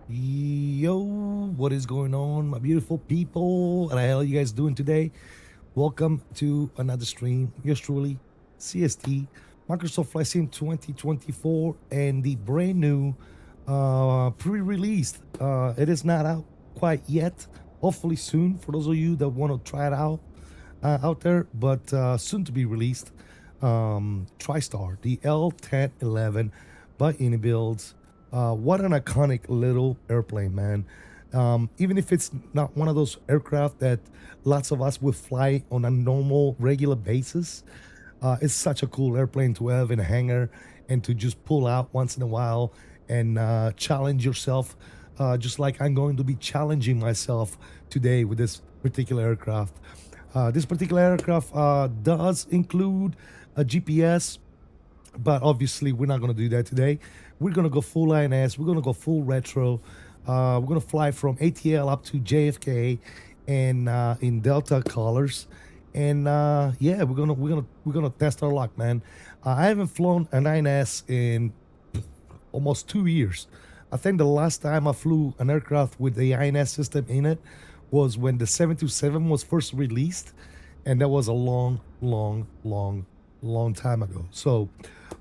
Yo, what is going on, my beautiful people? And how are you guys doing today? Welcome to another stream. Yours truly, CST, Microsoft Flight Sim 2024, and the brand new pre-released. It is not out quite yet. Hopefully soon for those of you that want to try it out there, but soon to be released. TriStar, the L1011 by Inibuilds. What an iconic little airplane, man. Even if it's not one of those aircraft that lots of us would fly on a normal, regular basis, it's such a cool airplane to have in a hangar and to just pull out once in a while and challenge yourself, just like I'm going to be challenging myself today with this particular aircraft. This particular aircraft does include a GPS, but obviously we're not going to do that today. We're going to go full INS. We're going to go full retro. We're going to fly from ATL up to JFK and in Delta colors. And yeah, we're gonna test our luck, man. I haven't flown an INS in almost 2 years. I think the last time I flew an aircraft with the INS system in it was when the 727 was first released, and that was a long time ago. So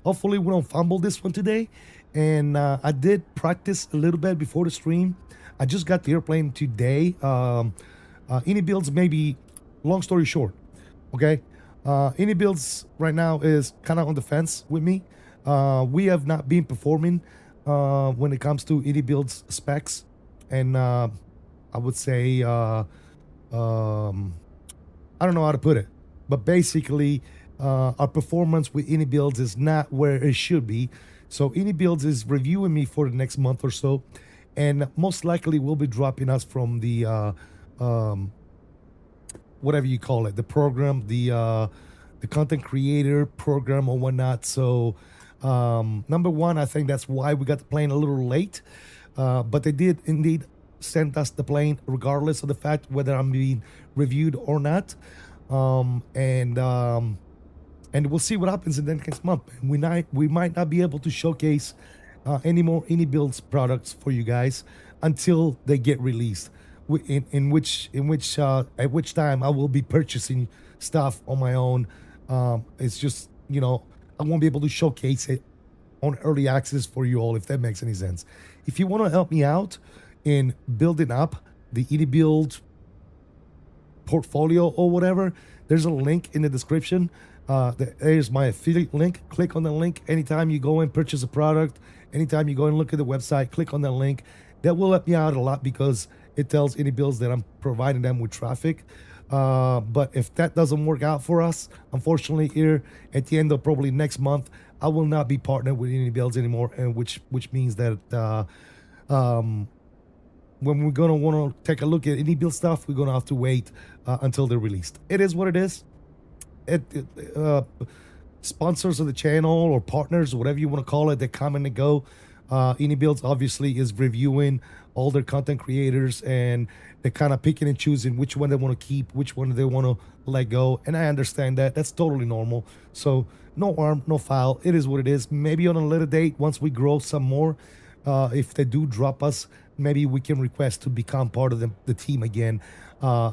hopefully we don't fumble this one today. And I did practice a little bit before the stream. I just got the airplane today. Inibuilds, maybe, long story short, okay? Inibuilds right now is kind of on the fence with me. We have not been performing when it comes to Inibuilds specs, and I would say um, I don't know how to put it, but basically, our performance with Inibuilds is not where it should be. So Inibuilds is reviewing me for the next month or so, and most likely will be dropping us from the um, whatever you call it, the program, the content creator program or whatnot. So number one, I think that's why we got the plane a little late, but they did indeed send us the plane regardless of the fact whether I'm being reviewed or not. And we'll see what happens in the next month. We might not be able to showcase any more Inibuilds products for you guys until they get released. At which time I will be purchasing stuff on my own. It's just I won't be able to showcase it on early access for you all, if that makes any sense. If you want to help me out in building up the Inibuild portfolio or whatever, there's a link in the description. There's my affiliate link. Click on the link anytime you go and purchase a product. Anytime you go and look at the website, click on that link. That will help me out a lot because it tells Inibuilds that I'm providing them with traffic. But if that doesn't work out for us, unfortunately, here at the end of probably next month, I will not be partnered with Inibuilds anymore, and which means that when we're gonna want to take a look at Inibuild stuff, we're gonna have to wait until they're released. It is what it is. Sponsors of the channel or partners, whatever you want to call it, they come and they go. Inibuilds obviously is reviewing all their content creators, and they're kind of picking and choosing which one they want to keep, which one they want to let go. And I understand that. That's totally normal. So no harm, no foul. It is what it is. Maybe on a later date, once we grow some more, if they do drop us, maybe we can request to become part of the team again,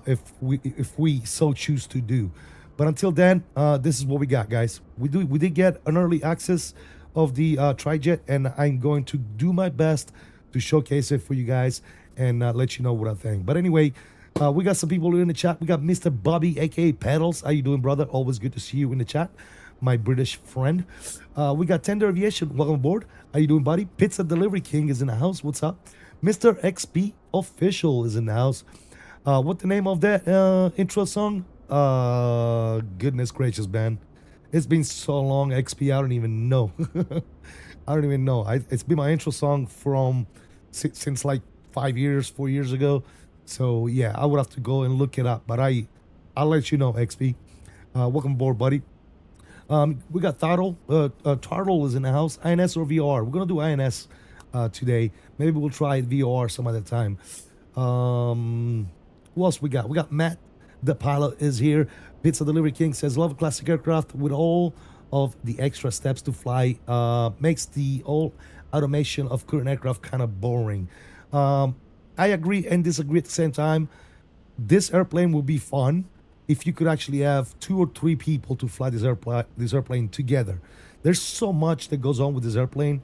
if we so choose to do. But until then, this is what we got, guys. We did get an early access of the TriJet, and I'm going to do my best to showcase it for you guys and let you know what I think. But anyway, we got some people here in the chat. We got Mr. Bobby, aka Pedals. How you doing, brother? Always good to see you in the chat, my British friend. We got Tender Aviation. Welcome aboard. How you doing, buddy? Pizza Delivery King is in the house. What's up? Mr. XP Official is in the house. What the name of that intro song? Goodness gracious, man. It's been so long, XP, I don't even know. I don't even know. It's been my intro song from since like 4 years ago. So yeah, I would have to go and look it up, but I'll let you know, XP. Welcome aboard, buddy. We got Thartle. Tartle is in the house. INS or VR? We're gonna do INS today. Maybe we'll try VR some other time. Who else we got? We got Matt. The pilot is here. Pizza Delivery King says, love classic aircraft with all of the extra steps to fly. Makes the all automation of current aircraft kind of boring. I agree and disagree at the same time. This airplane will be fun if you could actually have 2 or 3 people to fly this airplane together. There's so much that goes on with this airplane.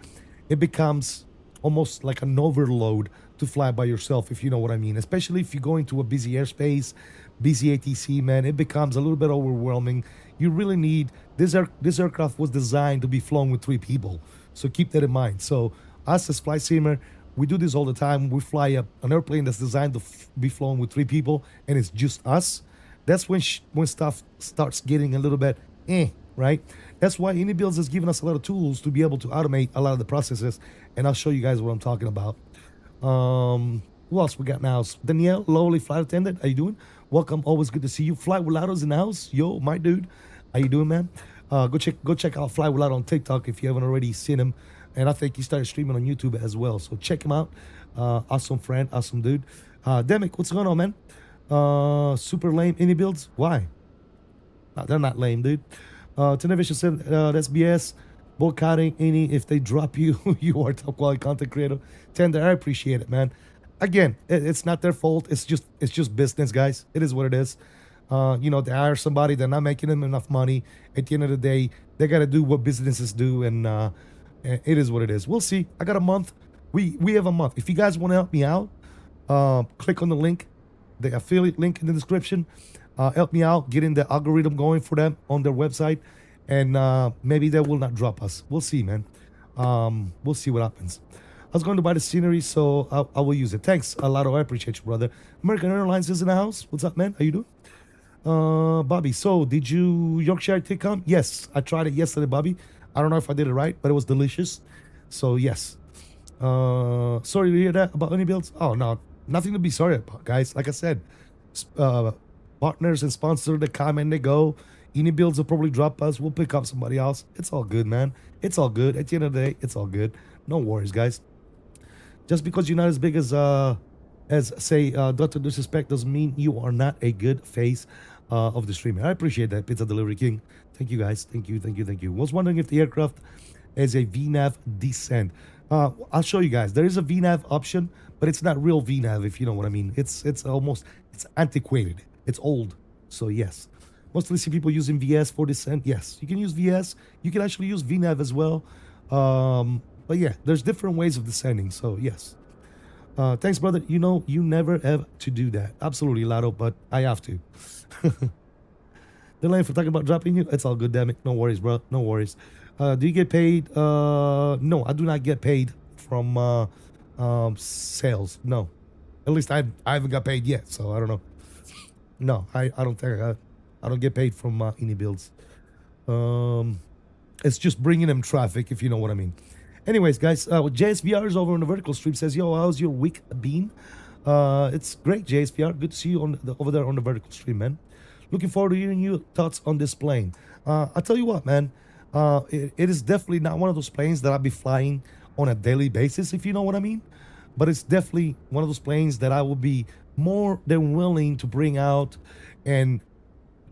It becomes almost like an overload to fly by yourself, if you know what I mean. Especially if you go into a busy airspace, busy ATC, man, it becomes a little bit overwhelming. You really need this aircraft was designed to be flown with 3 people, so keep that in mind. So us as Flight Simmer, we do this all the time. We fly an airplane that's designed to be flown with 3 people, and it's just us. That's when stuff starts getting a little bit right? That's why Inibuilds has given us a lot of tools to be able to automate a lot of the processes, and I'll show you guys what I'm talking about. Who else we got now? Danielle, lowly flight attendant. How you doing? Welcome. Always good to see you. Fly Wilado's in the house. Yo, my dude. How you doing, man? Go check out Fly Wilado on TikTok if you haven't already seen him. And I think he started streaming on YouTube as well. So check him out. Awesome friend, awesome dude. Demic, what's going on, man? Super lame Inibuilds. Why? They're not lame, dude. Television said that's BS. Boycotting any if they drop you, you are top quality content creator. Tender, I appreciate it, man. Again, it's not their fault. It's just business, guys. It is what it is. They hire somebody, they're not making them enough money. At the end of the day, they gotta do what businesses do, and it is what it is. We'll see. I got a month. We have a month. If you guys want to help me out, click on the link, the affiliate link in the description. help me out getting the algorithm going for them on their website, and maybe they will not drop us. We'll see, man. We'll see what happens. I was going to buy the scenery, so I will use it. Thanks a lot. I appreciate you, brother. American Airlines is in the house. What's up, man? How you doing? Bobby, so did you Yorkshire Takeoff? Yes, I tried it yesterday, Bobby. I don't know if I did it right, but it was delicious. So yes. Sorry to hear that about Inibuilds. Oh no, nothing to be sorry about, guys. Like I said, partners and sponsors, they come and they go. Inibuilds will probably drop us. We'll pick up somebody else. It's all good, man. It's all good. At the end of the day, it's all good. No worries, guys. Just because you're not as big as say Dr. Disrespect doesn't mean you are not a good face of the streaming. I appreciate that, Pizza Delivery King. Thank you, guys. Thank you, thank you, thank you. Was wondering if the aircraft has a VNAV descent. I'll show you guys. There is a VNAV option, but it's not real VNAV, if you know what I mean. It's antiquated. It's old. So yes. Mostly see people using VS for descent. Yes, you can use VS. You can actually use VNAV as well. But yeah, there's different ways of descending. So yes. Thanks, brother. You know, you never have to do that. Absolutely, Lotto, but I have to. Delaney for talking about dropping you. It's all good, damn it. No worries, bro. No worries. Do you get paid? No, I do not get paid from sales. No. At least I haven't got paid yet, so I don't know. No, I don't think I don't get paid from Inibuilds. It's just bringing them traffic, if you know what I mean. Anyways, guys, JSVR is over on the vertical stream. Says, yo, how's your week been? It's great, JSVR. Good to see you over there on the vertical stream, man. Looking forward to hearing your thoughts on this plane. I'll tell you what, man. It is definitely not one of those planes that I'll be flying on a daily basis, if you know what I mean. But it's definitely one of those planes that I will be more than willing to bring out and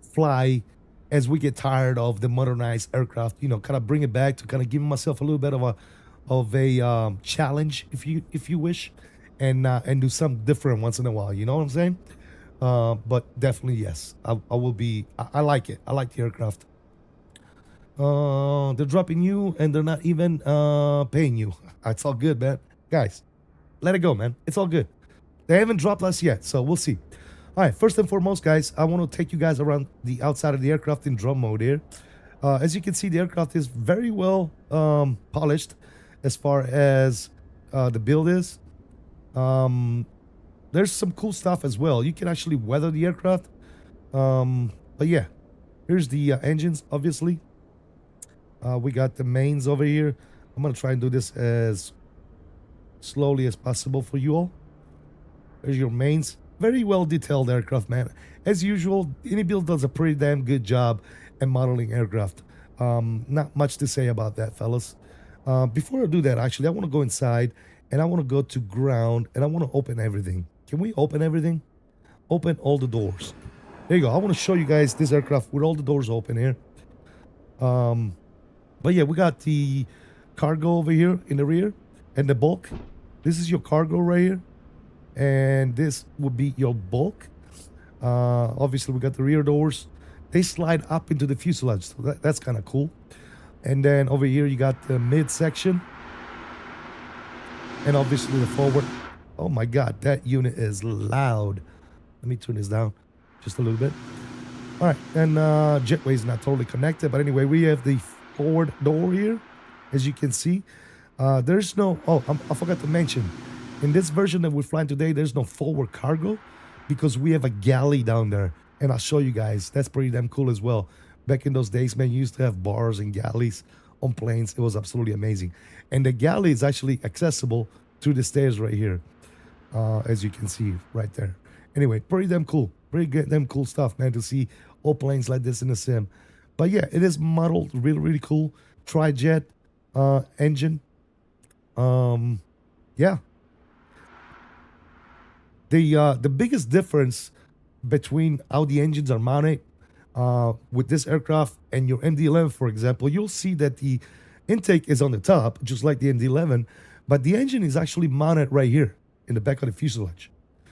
fly as we get tired of the modernized aircraft. You know, kind of bring it back to kind of give myself a little bit of a challenge, if you wish, and do something different once in a while. You know what I'm saying? But definitely yes, I will be. I like it. I like the aircraft. They're dropping you and they're not even paying you. It's all good, man. Guys, let it go, man. It's all good. They haven't dropped us yet, so we'll see. All right, first and foremost, guys, I want to take you guys around the outside of the aircraft in drone mode here. As you can see, the aircraft is very well polished as far as the build is. There's some cool stuff as well. You can actually weather the aircraft. But yeah, here's the engines, obviously. We got the mains over here. I'm going to try and do this as slowly as possible for you all. There's your mains. Very well detailed aircraft, man. As usual, Inibuild does a pretty damn good job at modeling aircraft. Not much to say about that, fellas. Before I do that, actually, I want to go inside and I want to go to ground and I want to open everything. Can we open everything? Open all the doors. There you go. I want to show you guys this aircraft with all the doors open here. But yeah, we got the cargo over here in the rear and the bulk. This is your cargo right here. And this would be your bulk. Obviously, we got the rear doors. They slide up into the fuselage, so that's kind of cool. And then over here, you got the midsection. And obviously the forward. Oh my God, that unit is loud. Let me turn this down just a little bit. All right, and jetway is not totally connected. But anyway, we have the forward door here, as you can see. There's no, I forgot to mention. In this version that we're flying today, there's no forward cargo because we have a galley down there. And I'll show you guys. That's pretty damn cool as well. Back in those days, man, you used to have bars and galleys on planes. It was absolutely amazing. And the galley is actually accessible through the stairs right here, as you can see right there. Anyway, pretty damn cool. Pretty damn cool stuff, man, to see all planes like this in the sim. But yeah, it is modeled really, really cool. Tri-jet engine. Yeah. The biggest difference between how the engines are mounted with this aircraft and your MD-11, for example, you'll see that the intake is on the top, just like the MD-11, but the engine is actually mounted right here in the back of the fuselage.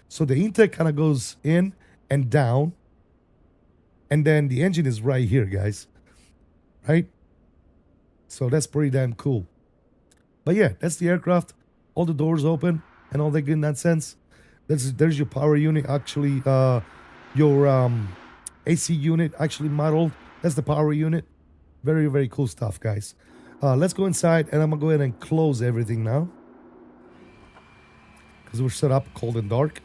So the intake kind of goes in and down, and then the engine is right here, guys. Right? So that's pretty damn cool. But yeah, that's the aircraft. All the doors open and all that good nonsense. There's your power unit. Actually, your AC unit actually modeled. That's the power unit. Very, very cool stuff, guys. Let's go inside, and I'm gonna go ahead and close everything now because we're set up cold and dark.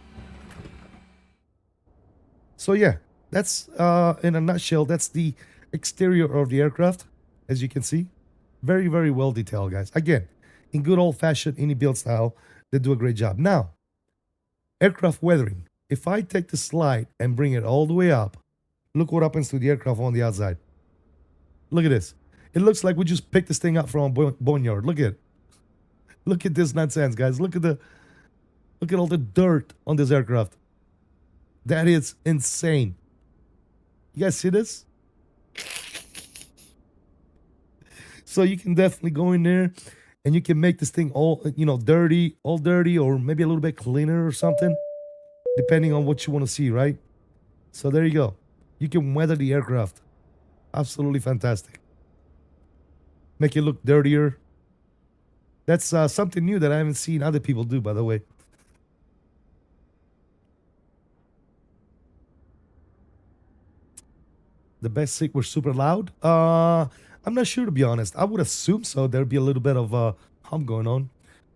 So yeah, that's in a nutshell, that's the exterior of the aircraft, as you can see. Very, very well detailed, guys. Again, in good old-fashioned Inibuild style, they do a great job. Now, aircraft weathering. If I take the slide and bring it all the way up, look what happens to the aircraft on the outside. Look at this. It looks like we just picked this thing up from a boneyard. Look at it. Look at this nonsense, guys. Look at all the dirt on this aircraft. That is insane. You guys see this? So you can definitely go in there and you can make this thing all, dirty, or maybe a little bit cleaner or something, depending on what you want to see, right? So there you go. You can weather the aircraft. Absolutely fantastic. Make it look dirtier. That's something new that I haven't seen other people do, by the way. The best seat were super loud. I'm not sure, to be honest. I would assume so. There'd be a little bit of hum going on.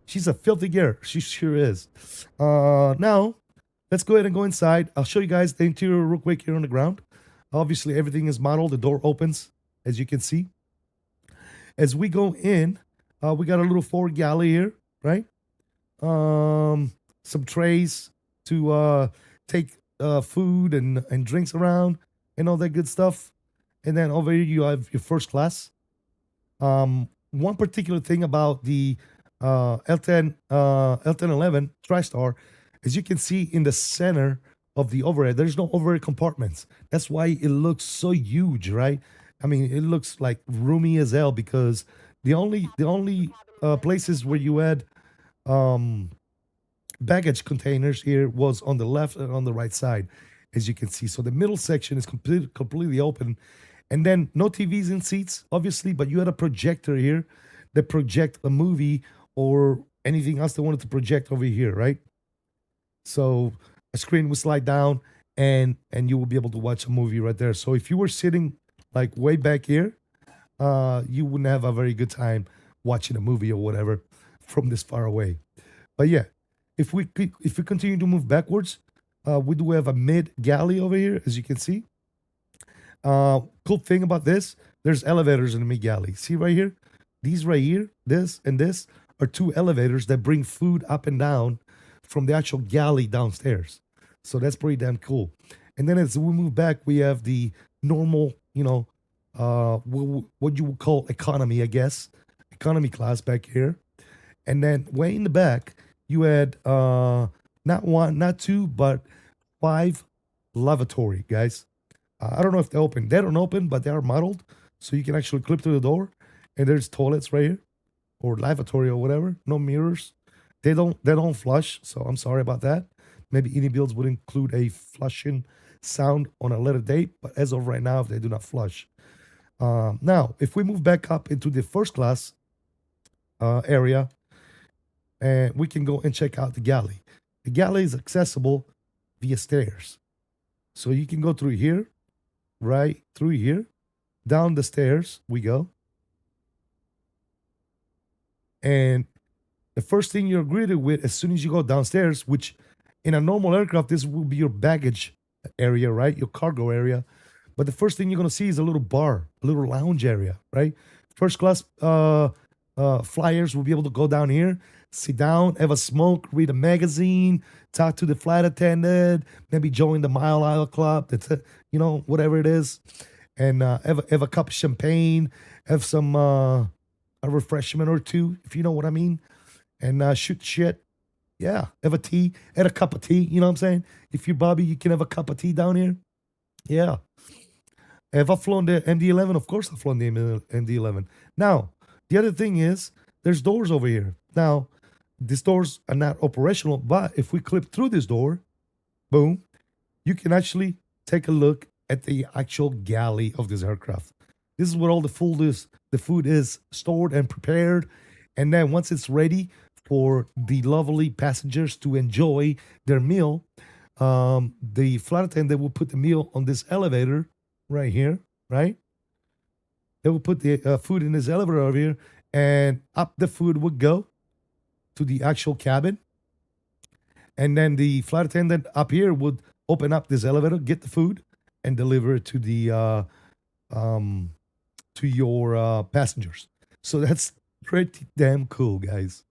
She's a filthy girl. She sure is. Now, let's go ahead and go inside. I'll show you guys the interior real quick here on the ground. Obviously, everything is modeled. The door opens, as you can see. As we go in, we got a little forward galley here, right? Some trays to take food and drinks around and all that good stuff. And then over here you have your first class. One particular thing about the L1011 TriStar, as you can see in the center of the overhead, there's no overhead compartments. That's why it looks so huge, right? I mean, it looks like roomy as hell, because the only places where you had baggage containers here was on the left and on the right side, as you can see. So the middle section is completely open. And then no TVs in seats, obviously, but you had a projector here that project a movie or anything else they wanted to project over here, right? So a screen would slide down and you will be able to watch a movie right there. So if you were sitting like way back here, you wouldn't have a very good time watching a movie or whatever from this far away. But yeah, if we continue to move backwards, we do have a mid galley over here, as you can see. Cool thing about this, there's elevators in the mid galley. See right here? These right here, this and this, are two elevators that bring food up and down from the actual galley downstairs. So that's pretty damn cool. And then as we move back, we have the normal, what you would call economy, I guess. Economy class back here. And then way in the back, you had not one, not two, but 5 lavatory, guys. I don't know if they open. They don't open, but they are modeled, so you can actually clip through the door. And there's toilets right here, or lavatory or whatever. No mirrors. They don't flush, so I'm sorry about that. Maybe Inibuilds would include a flushing sound on a later date, but as of right now, they do not flush. Now, if we move back up into the first class area, and we can go and check out the galley. The galley is accessible via stairs, so you can go through here. Right through here, down the stairs we go. And the first thing you're greeted with as soon as you go downstairs, which in a normal aircraft, this will be your baggage area, right? Your cargo area. But the first thing you're going to see is a little bar, a little lounge area, right? First class flyers will be able to go down here, sit down, have a smoke, read a magazine, talk to the flight attendant, maybe join the Mile High Club, whatever it is, and have a cup of champagne, have some a refreshment or two, if you know what I mean, and shoot shit. Yeah, have a tea, have a cup of tea, you know what I'm saying? If you're Bobby, you can have a cup of tea down here. Yeah. Have I flown the MD-11? Of course I've flown the MD-11. Now, the other thing is, there's doors over here. Now, these doors are not operational, but if we clip through this door, boom, you can actually take a look at the actual galley of this aircraft. This is where all the food is stored and prepared. And then once it's ready for the lovely passengers to enjoy their meal, the flight attendant will put the meal on this elevator right here, right? They will put the food in this elevator over here, and up the food would go to the actual cabin. And then the flight attendant up here would open up this elevator, get the food, and deliver it to the um, to your passengers. So that's pretty damn cool, guys.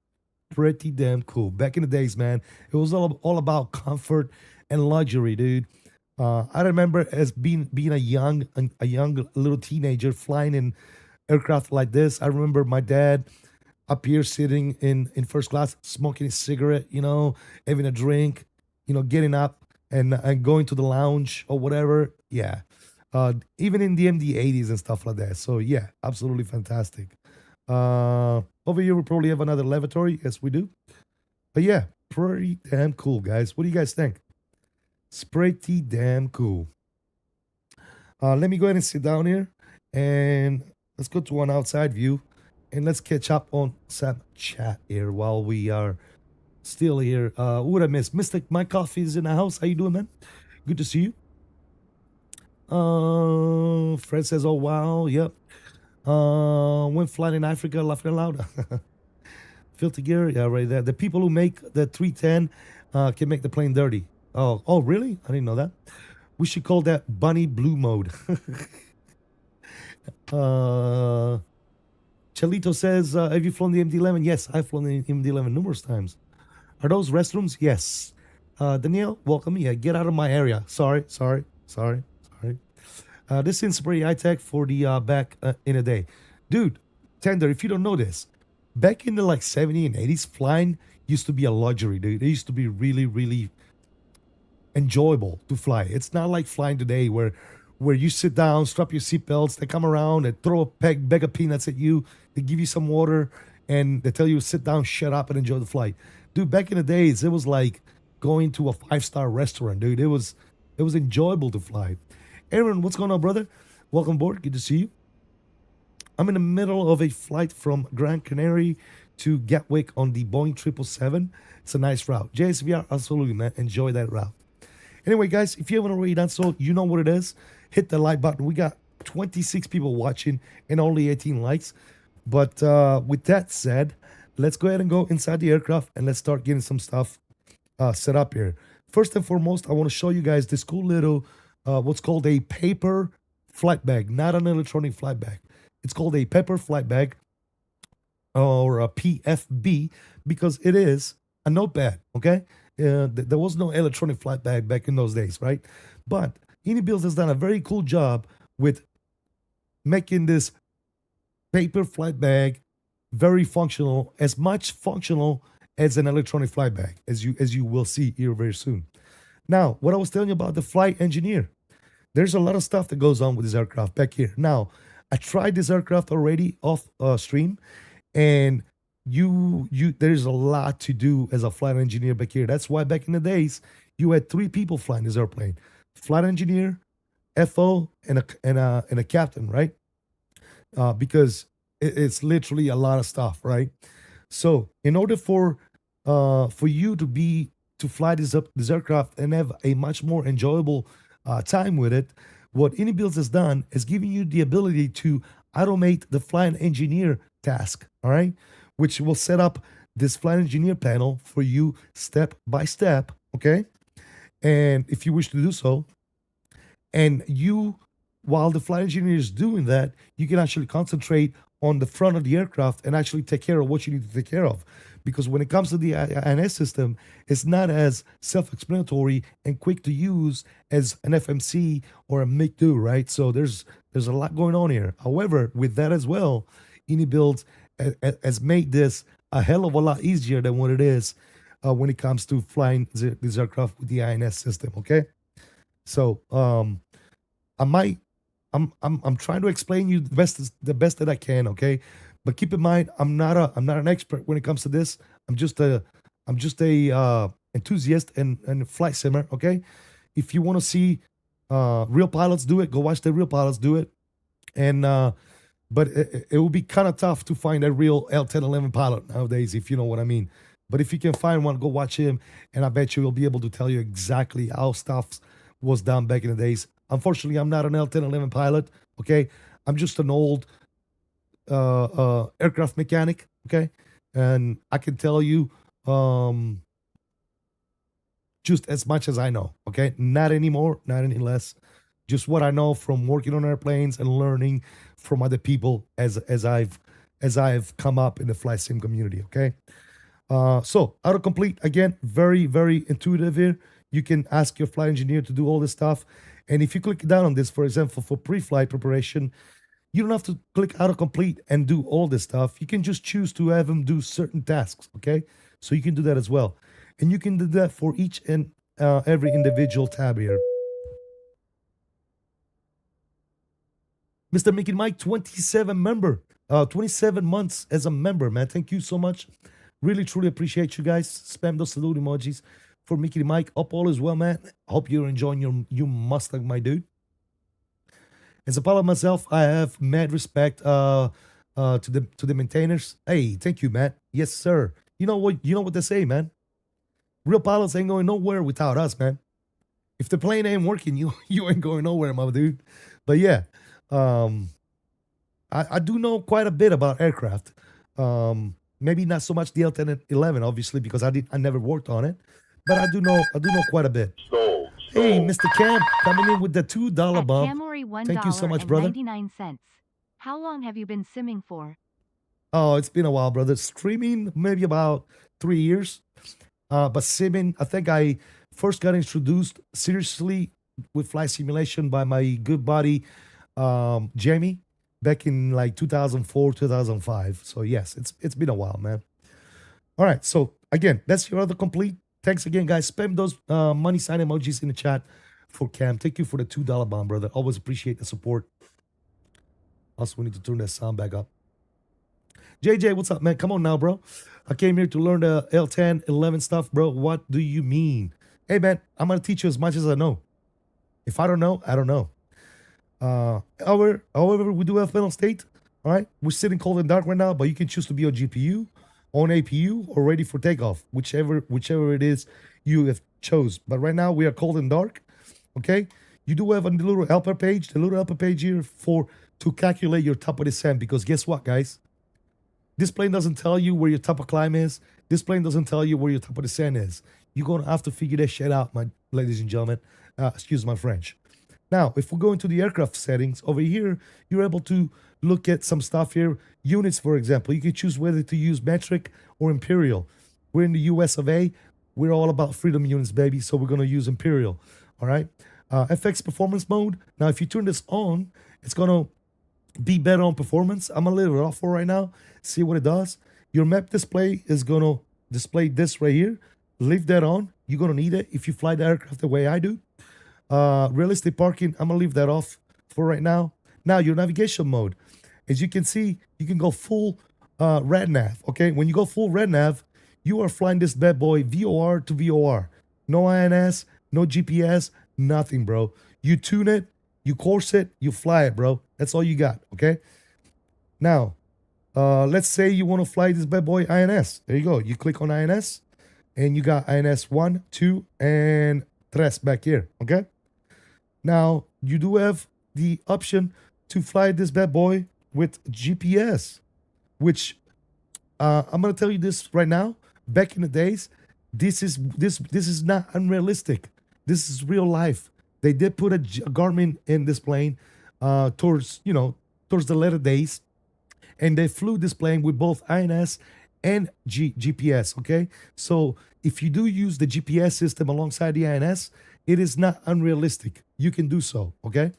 Pretty damn cool. Back in the days, man, it was all about comfort and luxury, dude. I remember as being a young little teenager flying in aircraft like this. I remember my dad up here sitting in first class, smoking a cigarette, having a drink, getting up and going to the lounge or whatever. Yeah, even in the MD-80s and stuff like that. So yeah, absolutely fantastic. Over here we probably have another lavatory. Yes, we do. But yeah, pretty damn cool, guys. What do you guys think? It's pretty damn cool. Let me go ahead and sit down here and let's go to an outside view and let's catch up on some chat here while we are still here. Who would I miss? Mystic, my coffee is in the house. How you doing, man? Good to see you. Fred says, oh, wow. Yep. Went flying in Africa, laughing aloud. Filter gear, yeah, right there. The people who make the 310 can make the plane dirty. Oh, really? I didn't know that. We should call that bunny blue mode. Chalito says, have you flown the MD-11? Yes, I've flown the MD-11 numerous times. Are those restrooms? Yes. Danielle, welcome. Yeah, get out of my area. Sorry. This seems pretty high tech for the back in a day. Dude, Tender, if you don't know this, back in the 70s and 80s, flying used to be a luxury, dude. It used to be really, really enjoyable to fly. It's not like flying today where you sit down, strap your seatbelts, they come around and throw a bag of peanuts at you, they give you some water, and they tell you to sit down, shut up, and enjoy the flight. Dude, back in the days, it was like going to a 5-star restaurant, dude. It was enjoyable to fly. Aaron, what's going on, brother? Welcome aboard. Good to see you. I'm in the middle of a flight from Gran Canaria to Gatwick on the Boeing 777. It's a nice route. JSVR, absolutely, man. Enjoy that route. Anyway, guys, if you haven't already done so, you know what it is. Hit the like button. We got 26 people watching and only 18 likes. But with that said, let's go ahead and go inside the aircraft and let's start getting some stuff set up here. First and foremost, I want to show you guys this cool little what's called a paper flight bag, not an electronic flight bag. It's called a paper flight bag or a PFB because it is a notepad, okay? There was no electronic flight bag back in those days, right? But Inibuilds has done a very cool job with making this paper flight bag very functional, as much functional as an electronic flight bag, as you will see here very soon. Now, what I was telling you about the flight engineer, there's a lot of stuff that goes on with this aircraft back here. Now, I tried this aircraft already off stream, and there's a lot to do as a flight engineer back here. That's why back in the days you had 3 people flying this airplane: flight engineer, FO, and a captain, right? Because it's literally a lot of stuff, right? So in order for you to fly this aircraft and have a much more enjoyable time with it, what Inibuilds has done is giving you the ability to automate the flight engineer task, all right? Which will set up this flight engineer panel for you step by step, okay? And if you wish to do so, and while the flight engineer is doing that, you can actually concentrate on the front of the aircraft and actually take care of what you need to take care of. Because when it comes to the INS system, it's not as self-explanatory and quick to use as an FMC or a MiG-2, right? So there's a lot going on here. However, with that as well, Inibuilds has made this a hell of a lot easier than what it is when it comes to flying this aircraft with the INS system. Okay, so I'm trying to explain you the best that I can. Okay, but keep in mind I'm not an expert when it comes to this. I'm just a enthusiast and flight simmer. Okay, if you want to see real pilots do it, go watch the real pilots do it, and but it will be kind of tough to find a real L-1011 pilot nowadays, if you know what I mean. But if you can find one, go watch him, and I bet you he'll be able to tell you exactly how stuff was done back in the days. Unfortunately, I'm not an L-1011 pilot. Okay, I'm just an old aircraft mechanic. Okay, and I can tell you just as much as I know. Okay, not anymore, not any less. Just what I know from working on airplanes and learning from other people as I've come up in the flight sim community. Okay. So autocomplete again, very very intuitive here. You can ask your flight engineer to do all this stuff, and if you click down on this, for example, for pre-flight preparation, you don't have to click autocomplete and do all this stuff. You can just choose to have them do certain tasks. Okay, so you can do that as well, and you can do that for each and every individual tab here. Mr. Mickey Mike, 27 member, 27 months as a member, man. Thank you so much. Really, truly appreciate you guys. Spam those salute emojis for Mickey Mike. Up all is well, man. Hope you're enjoying your Mustang, my dude. As a pilot myself, I have mad respect to the maintainers. Hey, thank you, Matt. Yes, sir. You know what they say, man. Real pilots ain't going nowhere without us, man. If the plane ain't working, you ain't going nowhere, my dude. But yeah, I do know quite a bit about aircraft. Maybe not so much the L1011, obviously, because I never worked on it, but I do know quite a bit. Hey, Mr. Cam, coming in with the $2 bomb. Thank you so much, brother. How long have you been simming for? Oh, it's been a while, brother. Streaming maybe about 3 years, but simming, I think I first got introduced seriously with flight simulation by my good buddy Jamie back in like 2004, 2005. So yes, it's been a while, man. All right, so again, that's your other complete. Thanks again, guys. Spam those money sign emojis in the chat for Cam. Thank you for the $2 bomb, brother. Always appreciate the support. Also, we need to turn that sound back up. JJ, what's up, man? Come on now, bro. I came here to learn the L1011 stuff, bro. What do you mean? Hey, man, I'm going to teach you as much as I know. If I don't know, I don't know. However, we do have mental state. All right, we're sitting cold and dark right now, but you can choose to be on GPU, on APU, or ready for takeoff, whichever it is you have chose. But right now we are cold and dark. Okay, you do have a little helper page, here to calculate your top of descent. Because guess what, guys? This plane doesn't tell you where your top of climb is. This plane doesn't tell you where your top of descent is. You're gonna have to figure that shit out, my ladies and gentlemen. Excuse my French. Now, if we go into the aircraft settings over here, you're able to look at some stuff here. Units, for example, you can choose whether to use metric or imperial. We're in the US of A. We're all about freedom units, baby. So we're going to use imperial. All right. FX performance mode. Now, if you turn this on, it's going to be better on performance. I'm going to leave it off for right now. See what it does. Your map display is going to display this right here. Leave that on. You're going to need it if you fly the aircraft the way I do. Realistic parking, I'm gonna leave that off for right now. Now your navigation mode, as you can see, you can go full red nav. Okay, when you go full red nav, you are flying this bad boy VOR to VOR. No INS, no GPS, nothing, bro. You tune it, you course it, you fly it, bro. That's all you got. Okay. Now, let's say you want to fly this bad boy INS. There you go. You click on INS, and you got INS 1, 2, and 3 back here. Okay. Now, you do have the option to fly this bad boy with GPS, which I'm going to tell you this right now. Back in the days, this is not unrealistic. This is real life. They did put a Garmin in this plane towards the later days, and they flew this plane with both INS and GPS, okay? So if you do use the GPS system alongside the INS, it is not unrealistic. You can do so, okay?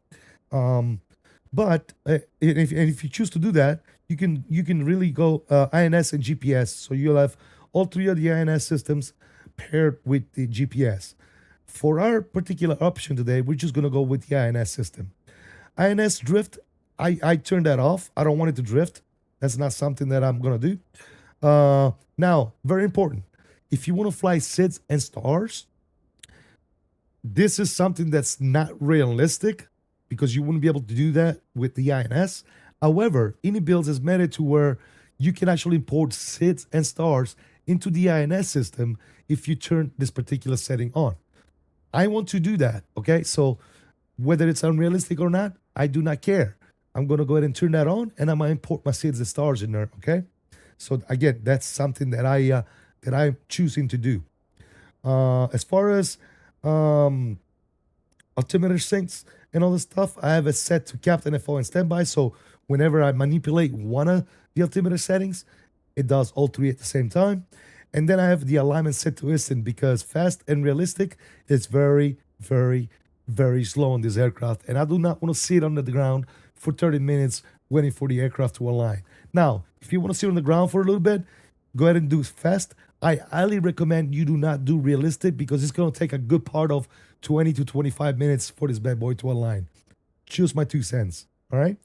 But if you choose to do that, you can really go INS and GPS. So you'll have all three of the INS systems paired with the GPS. For our particular option today, we're just gonna go with the INS system. INS drift, I turned that off. I don't want it to drift. That's not something that I'm gonna do. Now, very important. If you want to fly SIDS and stars, this is something that's not realistic because you wouldn't be able to do that with the INS. However, Inibuilds has made it to where you can actually import SIDS and stars into the INS system if you turn this particular setting on. I want to do that, okay? So whether it's unrealistic or not, I do not care. I'm gonna go ahead and turn that on, and I'm gonna import my seeds and stars in there, okay? So again, that's something that I'm choosing to do. As far as um, altimeter syncs and all this stuff, I have it set to Captain FO and standby. So whenever I manipulate one of the altimeter settings, it does all three at the same time. And then I have the alignment set to instant because fast and realistic is very, very, very slow on this aircraft. And I do not want to sit on the ground for 30 minutes waiting for the aircraft to align. Now, if you want to sit on the ground for a little bit, go ahead and do fast. I highly recommend you do not do realistic because it's going to take a good part of 20 to 25 minutes for this bad boy to align. Just my 2 cents. All right.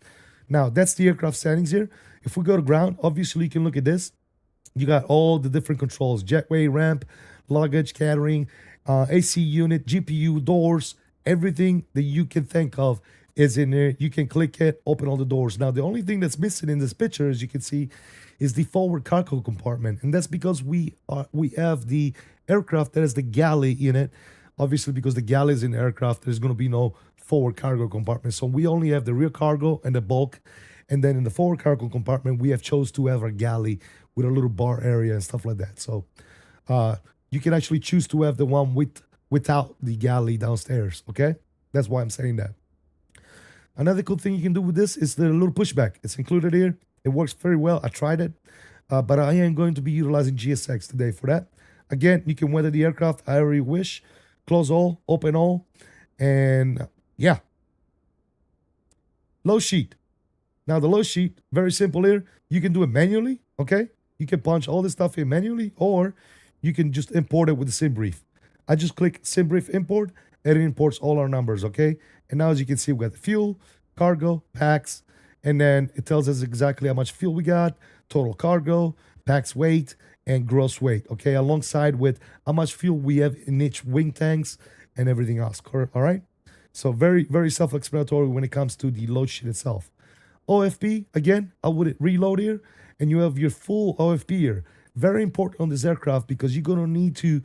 Now, that's the aircraft settings here. If we go to ground, obviously you can look at this. You got all the different controls: jetway, ramp, luggage, catering, AC unit, GPU, doors, everything that you can think of is in there. You can click it, open all the doors. Now, the only thing that's missing in this picture, as you can see, is the forward cargo compartment. And that's because we have the aircraft that has the galley in it. Obviously, because the galley is in the aircraft, there's going to be no forward cargo compartment. So we only have the rear cargo and the bulk. And then in the forward cargo compartment, we have chose to have our galley with a little bar area and stuff like that. So you can actually choose to have the one without the galley downstairs, okay? That's why I'm saying that. Another cool thing you can do with this is the little pushback. It's included here. It works very well. I tried it, but I am going to be utilizing GSX today for that. Again, you can weather the aircraft however you wish. Close all, open all, and yeah. Low sheet. Now the low sheet, very simple here. You can do it manually, okay? You can punch all this stuff in manually, or you can just import it with the sim brief. I just click sim brief import, and it imports all our numbers, okay? And now as you can see, we got the fuel, cargo, packs, and then it tells us exactly how much fuel we got, total cargo, packs weight, and gross weight, okay? Alongside with how much fuel we have in each wing tanks and everything else, all right? So very, very self-explanatory when it comes to the load sheet itself. OFP, again, I would reload here, and you have your full OFP here. Very important on this aircraft because you're going to need to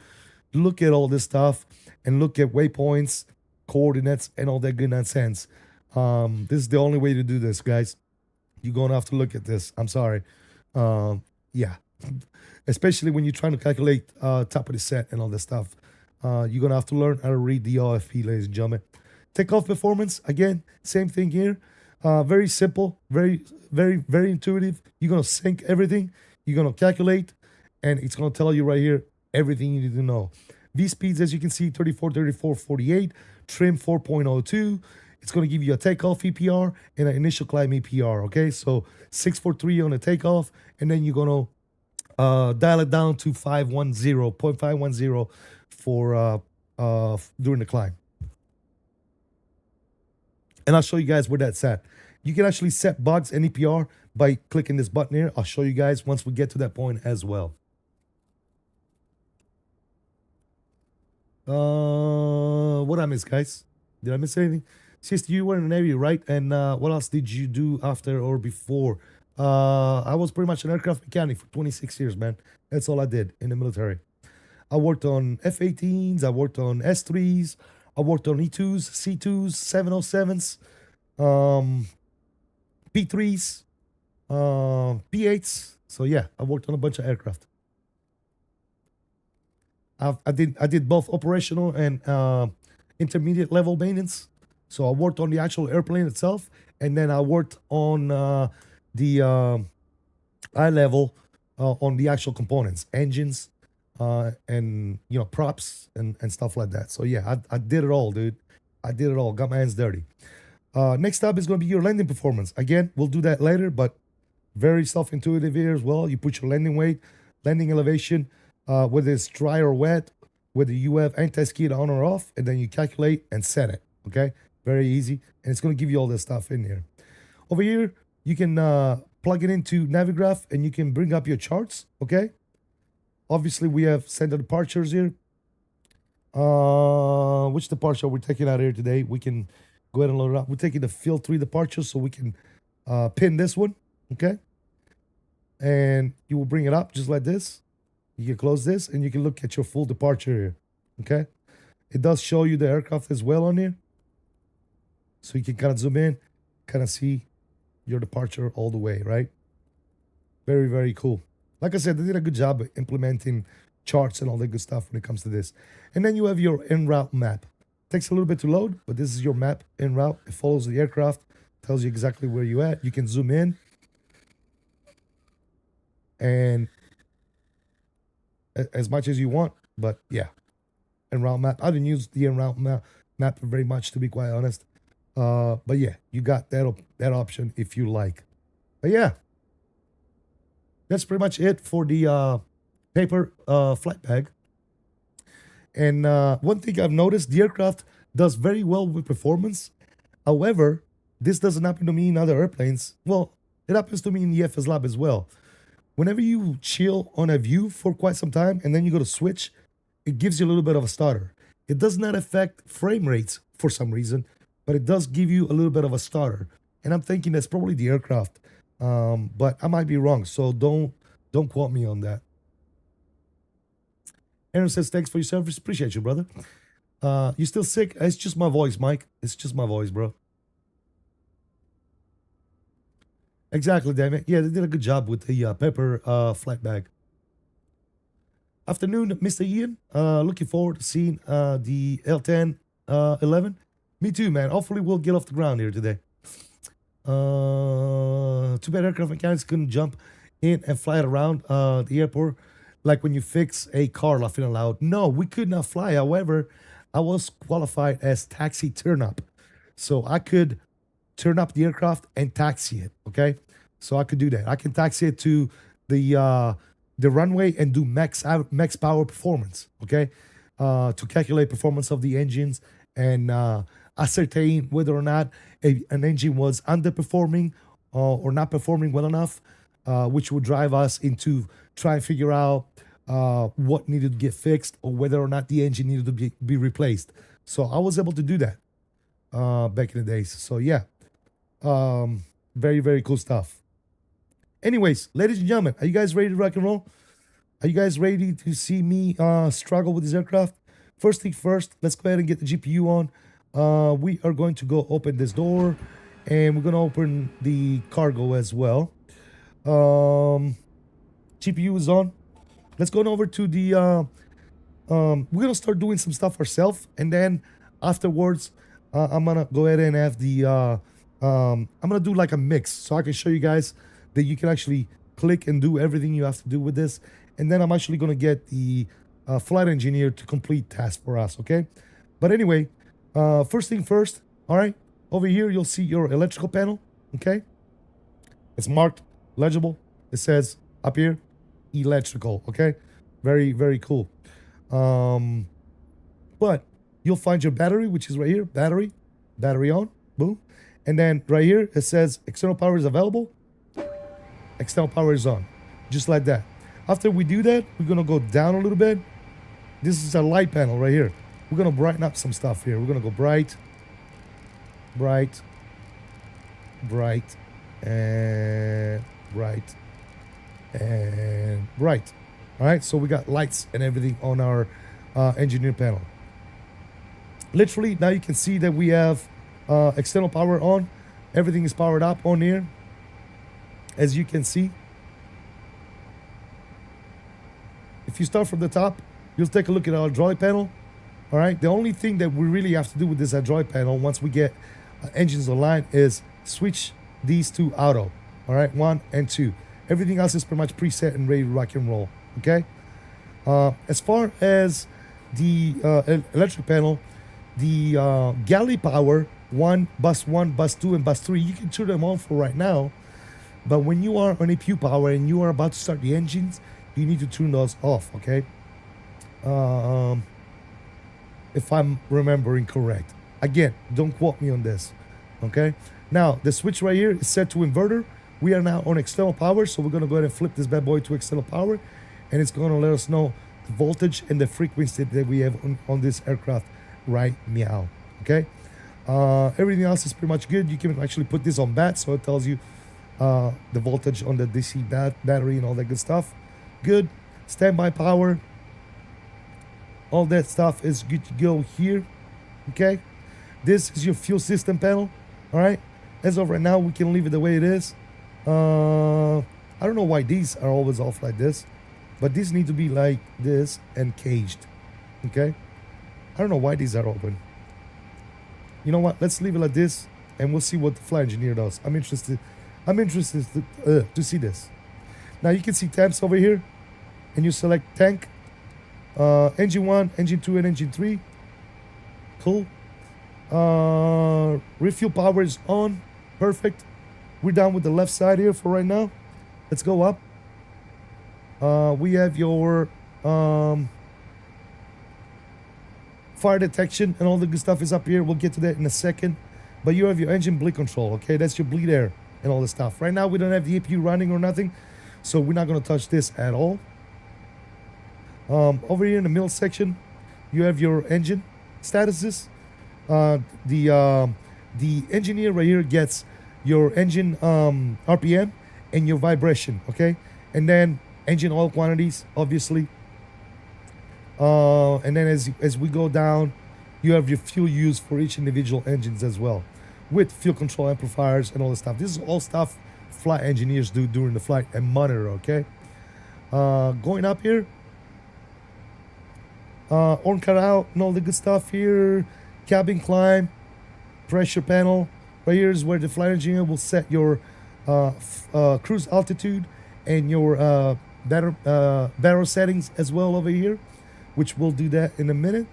look at all this stuff and look at waypoints, coordinates, and all that good nonsense. This is the only way to do this, guys. You're going to have to look at this. I'm sorry. Yeah. Especially when you're trying to calculate top of the set and all this stuff. You're going to have to learn how to read the OFP, ladies and gentlemen. Takeoff performance, again, same thing here. Very simple, very, very, very intuitive. You're going to sync everything. You're going to calculate, and it's going to tell you right here everything you need to know. V speeds, as you can see, 34, 34, 48. Trim 4.02. It's going to give you a takeoff EPR and an initial climb EPR, okay? So 643 on the takeoff, and then you're going to dial it down to 0.510 for during the climb. And I'll show you guys where that's at. You can actually set bugs and EPR by clicking this button here. I'll show you guys once we get to that point as well. What I miss, guys? Did I miss anything? Sister, you were in the Navy, right? And what else did you do after or before? I was pretty much an aircraft mechanic for 26 years, man. That's all I did in the military. I worked on F-18s. I worked on S-3s. I worked on E-2s, C-2s, 707s, P-3s, P-8s. So yeah, I worked on a bunch of aircraft. I did both operational and intermediate level maintenance. So I worked on the actual airplane itself, and then I worked on the eye level on the actual components, engines, and props and stuff like that. So yeah, I did it all, dude. I did it all. Got my hands dirty. Next up is going to be your landing performance. Again, we'll do that later, but very self-intuitive here as well. You put your landing weight, landing elevation, whether it's dry or wet, whether you have anti-skid on or off, and then you calculate and set it. Okay, very easy, and it's going to give you all this stuff in here. Over here, you can plug it into Navigraph, and you can bring up your charts. Okay. Obviously, we have center departures here. Which departure we're taking out here today? We can go ahead and load it up. We're taking the field 3 departures, so we can pin this one, okay? And you will bring it up just like this. You can close this and you can look at your full departure here. Okay. It does show you the aircraft as well on here. So you can kind of zoom in, kind of see your departure all the way, right? Very, very cool. Like I said, they did a good job implementing charts and all that good stuff when it comes to this. And then you have your en route map. Takes a little bit to load, but this is your map en route. It follows the aircraft, tells you exactly where you're at. You can zoom in and as much as you want, but yeah, en route map. I didn't use the en route map very much, to be quite honest. But yeah, you got that option if you like. But yeah, that's pretty much it for the paper flight bag. And one thing I've noticed, the aircraft does very well with performance. However, this doesn't happen to me in other airplanes. Well, it happens to me in the FS Lab as well. Whenever you chill on a view for quite some time and then you go to switch, it gives you a little bit of a stutter. It does not affect frame rates for some reason, but it does give you a little bit of a stutter. And I'm thinking that's probably the aircraft, but I might be wrong. So don't quote me on that. Aaron says, thanks for your service. Appreciate you, brother. You still sick? It's just my voice, Mike. It's just my voice, bro. Exactly, damn it. Yeah, they did a good job with the paper flight bag. Afternoon, Mr. Ian. Looking forward to seeing the L1011. Me too, man. Hopefully we'll get off the ground here today. Too bad aircraft mechanics couldn't jump in and fly it around the airport like when you fix a car, laughing aloud. No, we could not fly. However, I was qualified as taxi turn up. So I could turn up the aircraft and taxi it, okay? So I could do that. I can taxi it to the runway and do max power performance, okay? To calculate performance of the engines and ascertain whether or not an engine was underperforming or not performing well enough, which would drive us into try and figure out what needed to get fixed or whether or not the engine needed to be replaced. So I was able to do that back in the days. So yeah, very, very cool stuff. Anyways, ladies and gentlemen, are you guys ready to rock and roll? Are you guys ready to see me struggle with this aircraft? First thing first, let's go ahead and get the GPU on. We are going to go open this door and we're going to open the cargo as well. GPU is on. Let's go over to the, we're going to start doing some stuff ourselves. And then afterwards, I'm going to go ahead and have the, I'm going to do like a mix so I can show you guys that you can actually click and do everything you have to do with this. And then I'm actually going to get the flight engineer to complete task for us, okay? But anyway, first thing first, all right? Over here, you'll see your electrical panel, okay? It's marked, legible. It says up here, electrical, okay? Very, very cool. But you'll find your battery, which is right here, battery on, boom. And then right here, it says external power is available. External power is on, just like that. After we do that, we're gonna go down a little bit. This is a light panel right here. We're gonna brighten up some stuff here. We're gonna go bright, bright, bright, and bright, and bright. All right, so we got lights and everything on our engineer panel. Literally, now you can see that we have external power on. Everything is powered up on here, as you can see. If you start from the top, you'll take a look at our hydraulic panel. All right, the only thing that we really have to do with this hydraulic panel once we get engines aligned is switch these to auto. All right, 1 and 2. Everything else is pretty much preset and ready to rock and roll. Okay. As far as the electric panel, the galley power, bus 1, bus 2, and bus 3, you can turn them on for right now. But when you are on APU power and you are about to start the engines, you need to turn those off, okay? If I'm remembering correct. Again, don't quote me on this, okay? Now, the switch right here is set to inverter. We are now on external power, so we're gonna go ahead and flip this bad boy to external power, and it's gonna let us know the voltage and the frequency that we have on this aircraft right meow, okay? Everything else is pretty much good. You can actually put this on bat, so it tells you the voltage on the DC battery and all that good stuff. Good. Standby power. All that stuff is good to go here. Okay. This is your fuel system panel. All right. As of right now, we can leave it the way it is. I don't know why these are always off like this, but these need to be like this and caged. Okay. I don't know why these are open. You know what? Let's leave it like this, and we'll see what the flight engineer does. I'm interested to see this. Now you can see temps over here, and you select tank, engine 1, engine 2, and engine 3. Cool. Refuel power is on. Perfect. We're down with the left side here for right now. Let's go up. We have your fire detection and all the good stuff is up here. We'll get to that in a second. But you have your engine bleed control, okay? That's your bleed air and all the stuff. Right now, we don't have the APU running or nothing, so we're not going to touch this at all. Over here in the middle section, you have your engine statuses. The engineer right here gets your engine RPM and your vibration, okay? And then engine oil quantities, obviously. And then as we go down, you have your fuel use for each individual engines as well, with fuel control amplifiers and all the stuff. This is all stuff flight engineers do during the flight and monitor, okay? Going up here, horn cutout and all the good stuff here, cabin climb, pressure panel. Right here is where the flight engineer will set your cruise altitude and your barrel settings as well over here, which we'll do that in a minute.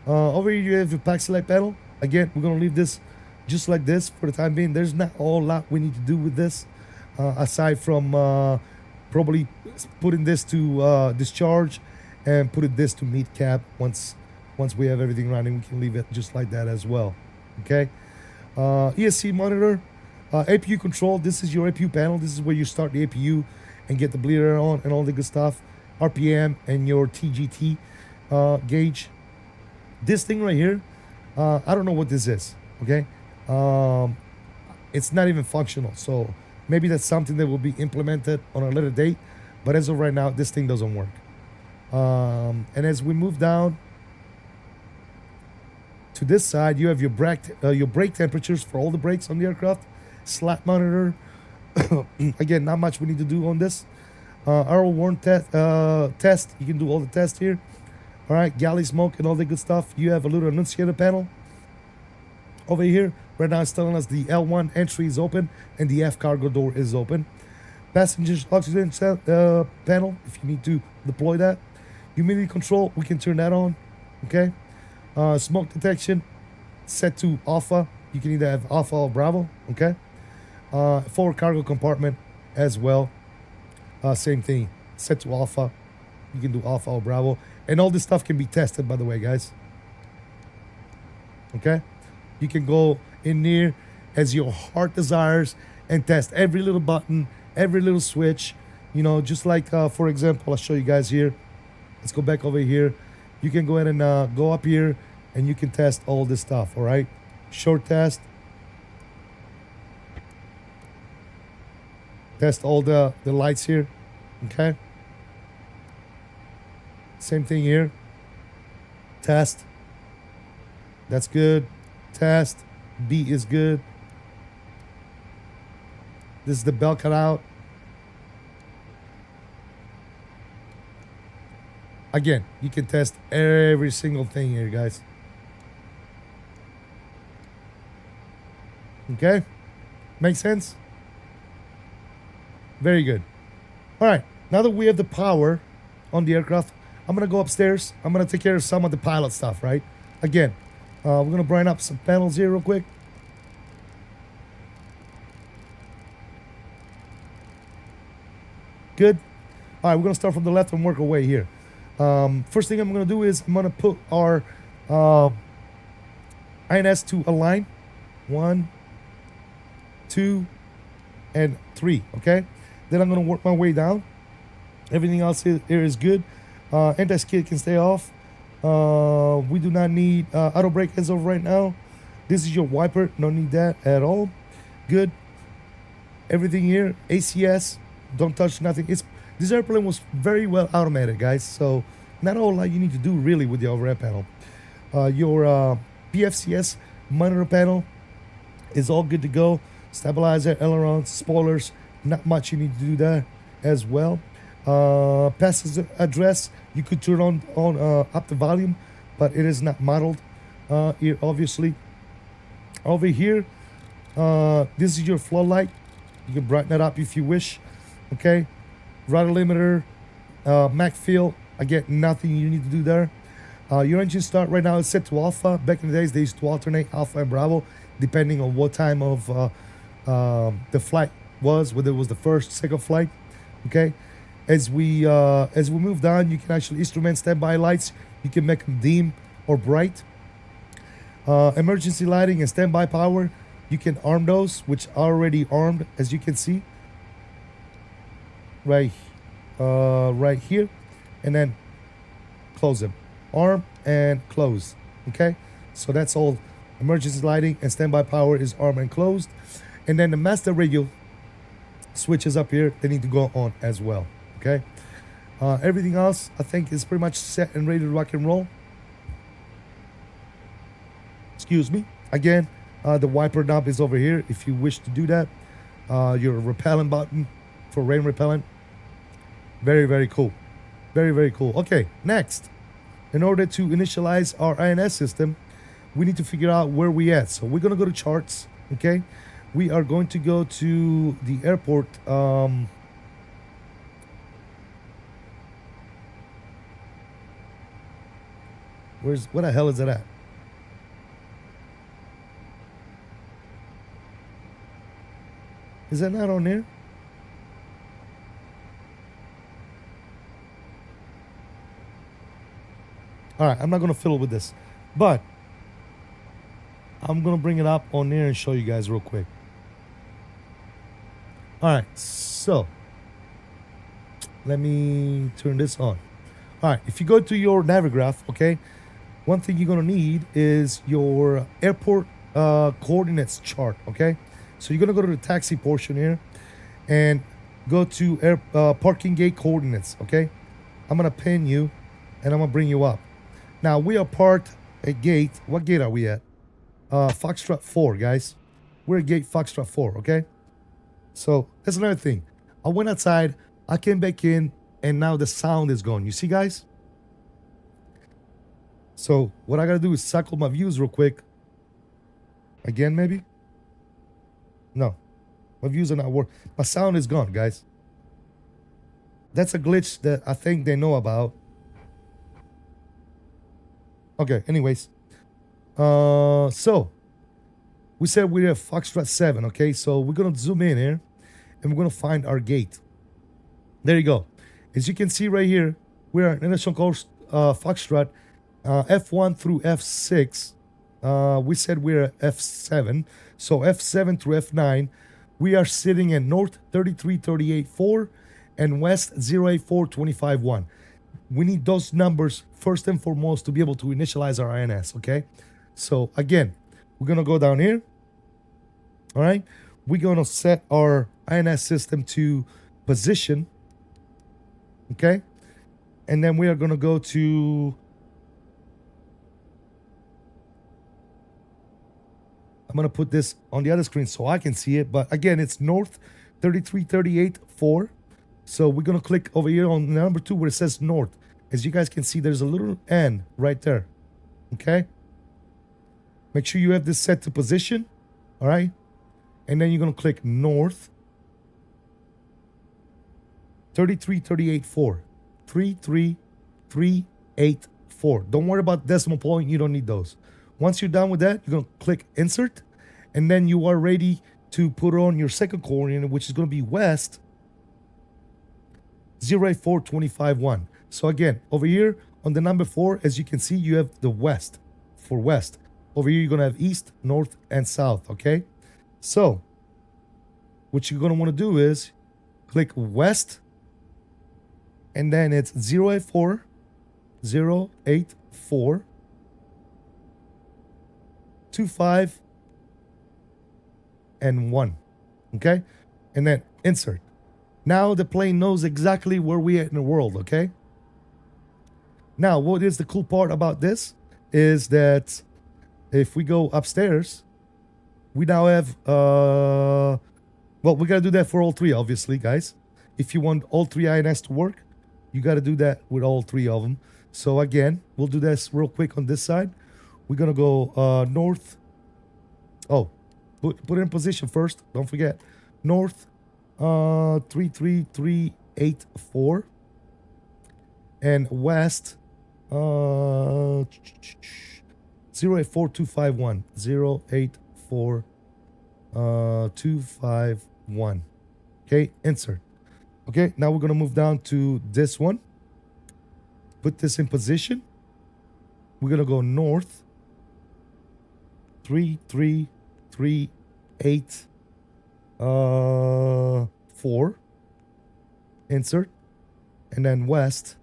Over here you have your pack select panel. Again, we're going to leave this just like this for the time being. There's not a whole lot we need to do with this, aside from probably putting this to discharge and putting this to meet cap. Once we have everything running, we can leave it just like that as well. Okay. ESC monitor, APU control. This is your APU panel. This is where you start the APU and get the bleeder on and all the good stuff. RPM and your TGT gauge. This thing right here, I don't know what this is. Okay. It's not even functional, so maybe that's something that will be implemented on a later date, but as of right now, this thing doesn't work. And as we move down to this side, you have your brake temperatures for all the brakes on the aircraft, slat monitor. Again, not much we need to do on this. Arrow warn test, you can do all the tests here. All right, galley smoke and all the good stuff. You have a little annunciator panel over here. Right now it's telling us the L1 entry is open and the F cargo door is open. Passengers oxygen panel, if you need to deploy that. Humidity control, we can turn that on. Okay. Smoke detection set to alpha. You can either have alpha or bravo. Okay. Forward cargo compartment as well. Same thing, set to alpha. You can do alpha or bravo, and all this stuff can be tested, by the way, guys. Okay. You can go in there as your heart desires and test every little button, every little switch. You know, just like for example, I'll show you guys here. Let's go back over here. You can go ahead and go up here and you can test all this stuff. All right, short test. Test all the lights here. Okay. Same thing here. Test. That's good. Test. B is good. This is the bell cutout. Again, you can test every single thing here, guys. Okay? Make sense? Very good. All right. Now that we have the power on the aircraft, I'm going to go upstairs. I'm going to take care of some of the pilot stuff, right? Again, we're going to brighten up some panels here real quick. Good. All right, we're going to start from the left and work our way here. First thing I'm going to do is I'm going to put our INS to align. 1, 2, and 3, okay? Then I'm going to work my way down. Everything else here is good. Anti-skid can stay off. We do not need auto brake as of right now. This is your wiper. No need that at all. Good. Everything here, ACS, don't touch nothing. This airplane was very well automated, guys. So not all you need to do really with the overhead panel. Your PFCS monitor panel is all good to go. Stabilizer, ailerons, spoilers, not much you need to do there as well. Passenger address, you could turn on up the volume, but it is not modeled here, obviously. Over here, this is your floodlight. You can brighten it up if you wish. Okay, rudder limiter, Mac feel. Again, nothing you need to do there. Your engine start right now is set to alpha. Back in the days, they used to alternate alpha and bravo depending on what time of the flight was, whether it was the first, second flight. Okay, as we move down, you can actually instrument standby lights. You can make them dim or bright. Emergency lighting and standby power, you can arm those, which are already armed, as you can see right here, and then close them, arm and close. Okay, so that's all. Emergency lighting and standby power is arm and closed, and then the master radio switches up here, they need to go on as well. Okay, everything else I think is pretty much set and ready to rock and roll. Excuse me. Again, the wiper knob is over here if you wish to do that. Your repellent button for rain repellent. Very, very cool. Very, very cool. Okay, next. In order to initialize our INS system, we need to figure out where we at. So we're going to go to charts, okay? We are going to go to the airport. Where the hell is it at? Is that not on there? All right, I'm not going to fiddle with this, but I'm going to bring it up on there and show you guys real quick. All right, so let me turn this on. All right, if you go to your Navigraph, okay, one thing you're going to need is your airport coordinates chart, okay? So you're going to go to the taxi portion here and go to parking gate coordinates, okay? I'm going to pin you and I'm going to bring you up. Now, we are parked at gate. What gate are we at? Foxtrot 4, guys. We're at gate Foxtrot 4, okay? So that's another thing. I went outside, I came back in, and now the sound is gone. You see, guys? So what I got to do is cycle my views real quick. Again, maybe? No. My views are not working. My sound is gone, guys. That's a glitch that I think they know about. Okay, anyways. So we said we're at Foxtrot 7, okay? So we're going to zoom in here and we're going to find our gate. There you go. As you can see right here, we're at International Coast Foxtrot F1 through F6. We said we're at F7. So F7 through F9. We are sitting in North 33384 and West 084251. We need those numbers first and foremost to be able to initialize our INS, okay? So again, we're going to go down here. All right? We're going to set our INS system to position, okay? And then we are going to go to... I'm going to put this on the other screen so I can see it. But again, it's North 33384. So we're going to click over here on number 2 where it says North. As you guys can see, there's a little N right there. Okay? Make sure you have this set to position. All right? And then you're going to click North 33384. 33384. Don't worry about decimal point. You don't need those. Once you're done with that, you're going to click Insert. And then you are ready to put on your second coordinate, which is going to be West 084251. So again, over here on the number 4, as you can see, you have the West for West. Over here, you're going to have East, North, and South, okay? So what you're going to want to do is click West, and then it's 084, 25, and 1, okay? And then insert. Now the plane knows exactly where we are in the world, okay? Now, what is the cool part about this is that if we go upstairs, we now have, well, we got to do that for all three, obviously, guys. If you want all three INS to work, you got to do that with all three of them. So again, we'll do this real quick on this side. We're going to go north. Oh, put it in position first. Don't forget. North 33384. And west 084251. 084251. Okay, insert. Okay, now we're going to move down to this one. Put this in position. We're going to go north 3338 4. Insert. And then west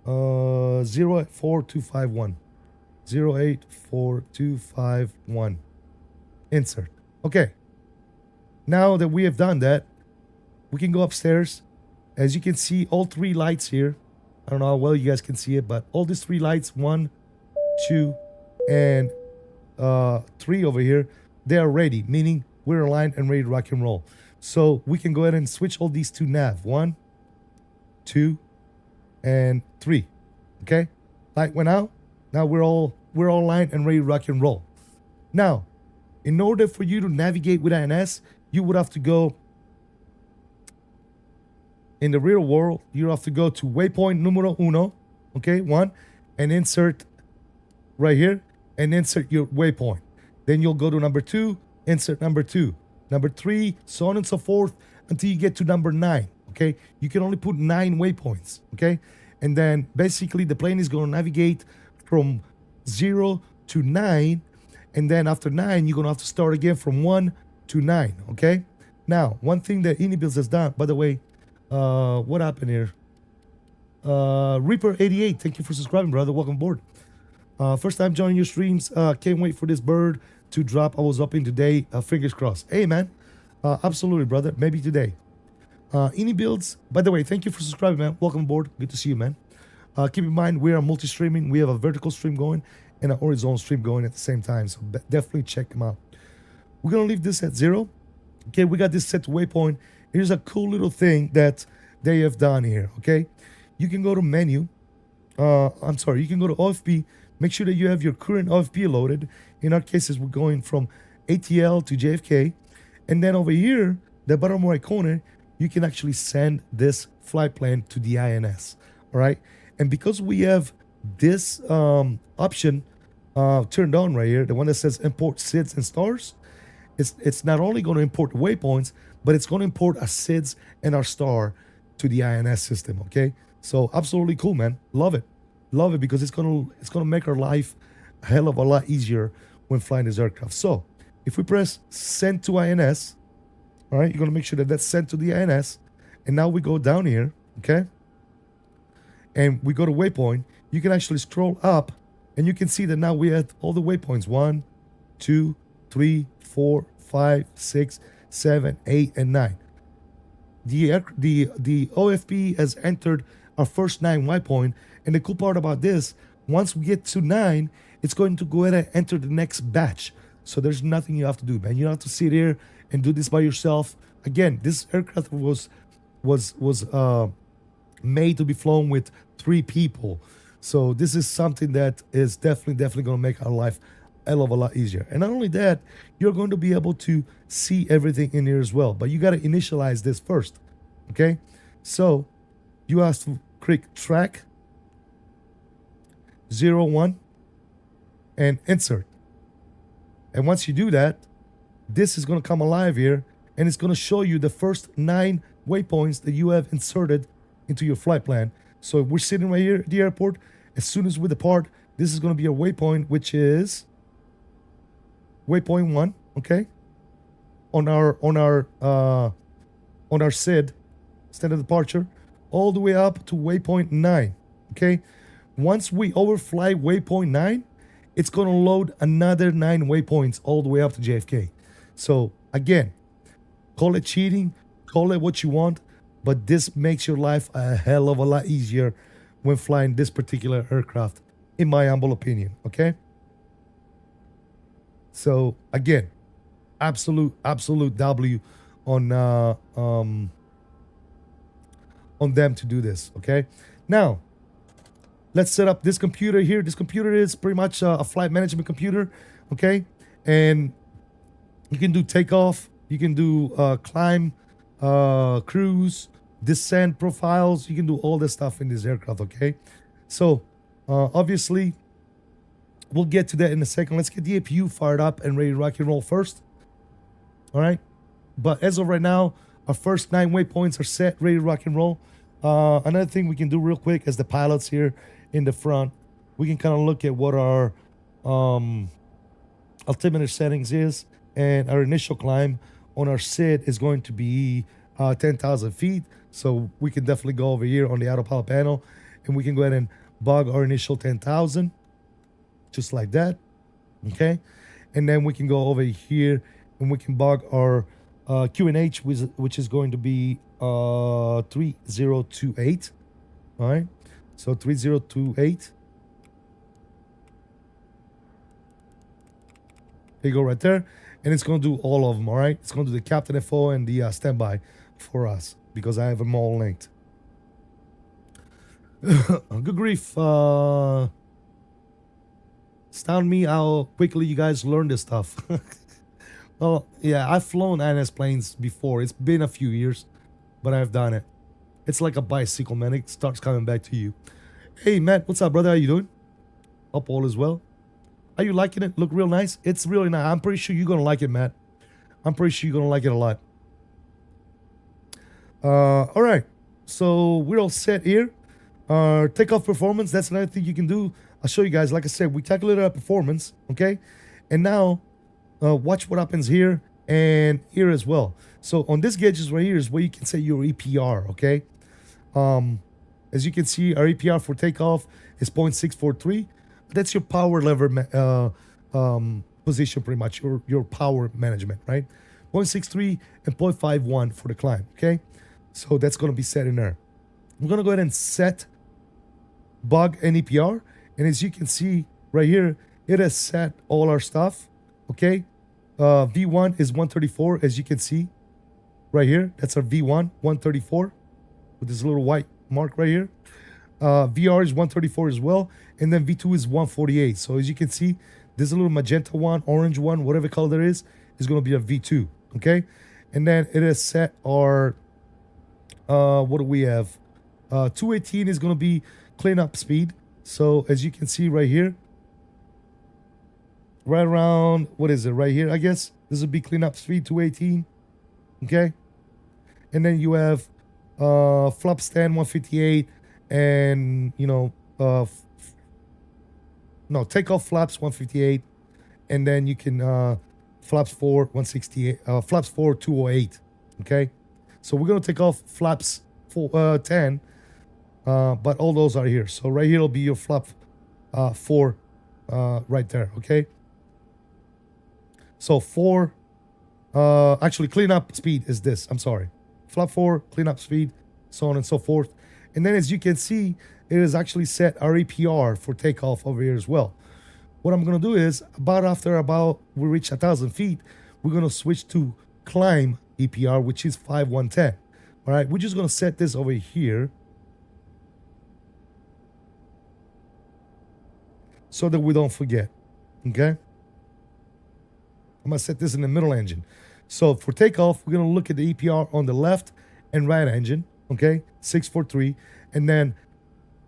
084251. 084251. Insert. Okay. Now that we have done that, we can go upstairs. As you can see, all three lights here. I don't know how well you guys can see it, but all these three lights, 1, 2, and 3 over here, they are ready, meaning we're aligned and ready to rock and roll. So we can go ahead and switch all these to nav. 1, 2, and 3. Okay? Light went out. Now we're all aligned and ready to rock and roll. Now, in order for you to navigate with INS, you would have to go in the real world. You have to go to waypoint numero uno, okay, 1, and insert right here, and insert your waypoint. Then you'll go to number 2, insert number 2, number 3, so on and so forth until you get to number 9. Okay, you can only put 9 waypoints. Okay, and then basically the plane is going to navigate from 0 to 9, and then after 9 you're going to have to start again from 1 to 9. Okay, now one thing that Inibuilds has done, by the way, what happened here? Reaper 88, thank you for subscribing, brother. Welcome aboard. First time joining your streams. Can't wait for this bird to drop. I was hoping today. Fingers crossed. Hey man, absolutely, brother. Maybe today. Inibuilds, by the way, thank you for subscribing, man. Welcome aboard. Good to see you, man. Keep in mind, we are multi-streaming. We have a vertical stream going and a horizontal stream going at the same time. So definitely check them out. We're going to leave this at 0. Okay, we got this set to waypoint. Here's a cool little thing that they have done here, okay? You can go to menu. You can go to OFP. Make sure that you have your current OFP loaded. In our cases, we're going from ATL to JFK. And then over here, the bottom right corner, you can actually send this flight plan to the INS, all right? And because we have this option turned on right here, the one that says import SIDS and stars, it's not only going to import waypoints, but it's going to import our SIDS and our star to the INS system, okay? So absolutely cool, man. Love it. Love it because it's gonna make our life a hell of a lot easier when flying this aircraft. So if we press send to INS, all right, you're gonna make sure that that's sent to the INS. And now we go down here, okay? And we go to waypoint. You can actually scroll up and you can see that now we have all the waypoints. 1, 2, 3, 4, 5, 6, 7, 8, and 9. The OFP has entered our first 9 waypoint, and the cool part about this, once we get to 9, it's going to go ahead and enter the next batch. So there's nothing you have to do, man. You don't have to sit here and do this by yourself. Again, this aircraft was made to be flown with 3 people. So this is something that is definitely going to make our life a hell of a lot easier. And not only that, you're going to be able to see everything in here as well. But you got to initialize this first, okay? So you have to click track 01 and insert. And once you do that, this is going to come alive here, and it's going to show you the first 9 waypoints that you have inserted into your flight plan. So if we're sitting right here at the airport, as soon as we depart, this is going to be a waypoint, which is waypoint 1, okay? On our SID, standard departure, all the way up to waypoint 9, okay? Once we overfly waypoint 9, it's going to load another 9 waypoints all the way up to JFK. So again, call it cheating, Call it what you want, but this makes your life a hell of a lot easier when flying this particular aircraft, in my humble opinion. Okay. So again, absolute W on them to do this. Okay. Now let's set up this computer here. This computer is pretty much a flight management computer. Okay. And you can do takeoff, you can do climb, cruise, descent profiles. You can do all this stuff in this aircraft. Okay. So obviously we'll get to that in a second. Let's get the APU fired up and ready to rock and roll first. All right. But as of right now, our first 9 waypoints are set, ready to rock and roll. Another thing we can do real quick as the pilots here in the front, we can kind of look at what our altimeter settings is, and our initial climb on our SID is going to be 10,000 feet. So we can definitely go over here on the autopilot panel and we can go ahead and bug our initial 10,000, just like that. Okay. And then we can go over here and we can bug our QNH, which is going to be 3028. All right. So 3028. There you go, right there. And it's going to do all of them, all right? It's going to do the Captain FO and the standby for us because I have them all linked. Good grief. Astound me how quickly you guys learn this stuff. Well, yeah, I've flown INS planes before. It's been a few years, but I've done it. It's like a bicycle, man. It starts coming back to you. Hey, Matt, what's up, brother? How you doing? Hope all is well. Are you liking it? Look real nice. It's really nice. I'm pretty sure you're going to like it, Matt. I'm pretty sure you're going to like it a lot. All right. So we're all set here. Takeoff performance. That's another thing you can do. I'll show you guys. Like I said, we calculated our performance. Okay. And now watch what happens here and here as well. So on this gauges right here is where you can set your EPR. Okay. As you can see, our EPR for takeoff is 0.643. That's your power lever position, pretty much, your power management, right? 0.63 and 0.51 for the climb, okay? So that's going to be set in there. I'm going to go ahead and set bug and EPR. And as you can see right here, it has set all our stuff, okay? V1 is 134, as you can see right here. That's our V1, 134, with this little white mark right here. VR is 134 as well, and then V2 is 148. So as you can see, this little magenta one, orange one, whatever color there is going to be a V2, okay? And then it is set our, what do we have? 218 is going to be cleanup speed. So as you can see right here, right around, what is it, right here, I guess? This would be cleanup speed, 218, okay? And then you have flap stand 158, and you know takeoff flaps 158, and then you can flaps 4 168, flaps 4 208. Okay, so we're gonna take off flaps 10, but all those are here. So right here will be your flap 4 right there. Okay, so 4 actually cleanup speed is this, I'm sorry, flap 4 cleanup speed, so on and so forth. And then as you can see, it is actually set our APR for takeoff over here as well. What I'm going to do is, after we reach 1,000 feet, we're going to switch to climb APR, which is 5110. All right, we're just going to set this over here so that we don't forget, okay? I'm going to set this in the middle engine. So for takeoff, we're going to look at the APR on the left and right engine. Okay, 643, and then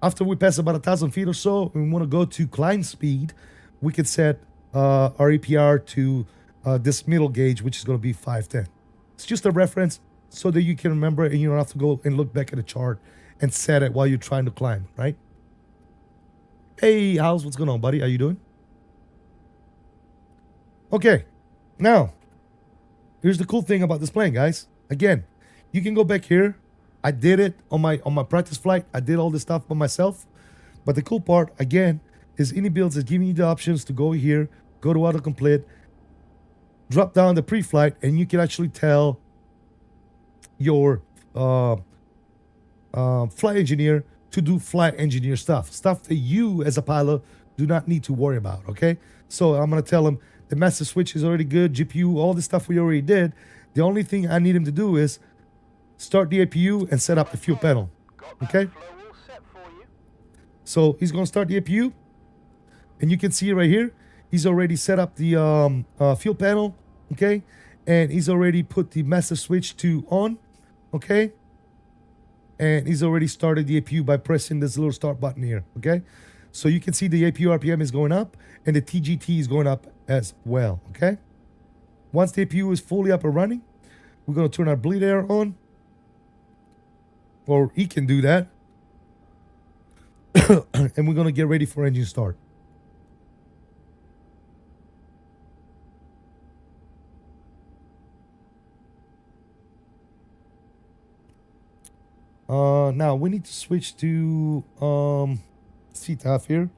after we pass about 1,000 feet or so, we want to go to climb speed. We can set our APR to this middle gauge, which is going to be 510. It's just a reference so that you can remember, and you don't have to go and look back at the chart and set it while you're trying to climb, right? Hey, House, what's going on, buddy? How you doing? Okay, now here's the cool thing about this plane, guys. Again, you can go back here. I did it on my practice flight. I did all this stuff by myself. But the cool part, again, is Inibuilds is giving you the options to go here, go to autocomplete, drop down the pre-flight, and you can actually tell your flight engineer to do flight engineer stuff that you as a pilot do not need to worry about. Okay, so I'm gonna tell him the master switch is already good, GPU, all the stuff we already did. The only thing I need him to do is start the APU and set up the fuel panel. Okay, so he's gonna start the APU, and you can see right here he's already set up the fuel panel. Okay, and he's already put the master switch to on. Okay, and he's already started the APU by pressing this little start button here. Okay, so you can see the APU RPM is going up and the TGT is going up as well. Okay, once the APU is fully up and running, we're going to turn our bleed air on, or he can do that. And we're going to get ready for engine start. Now we need to switch to CTAF here.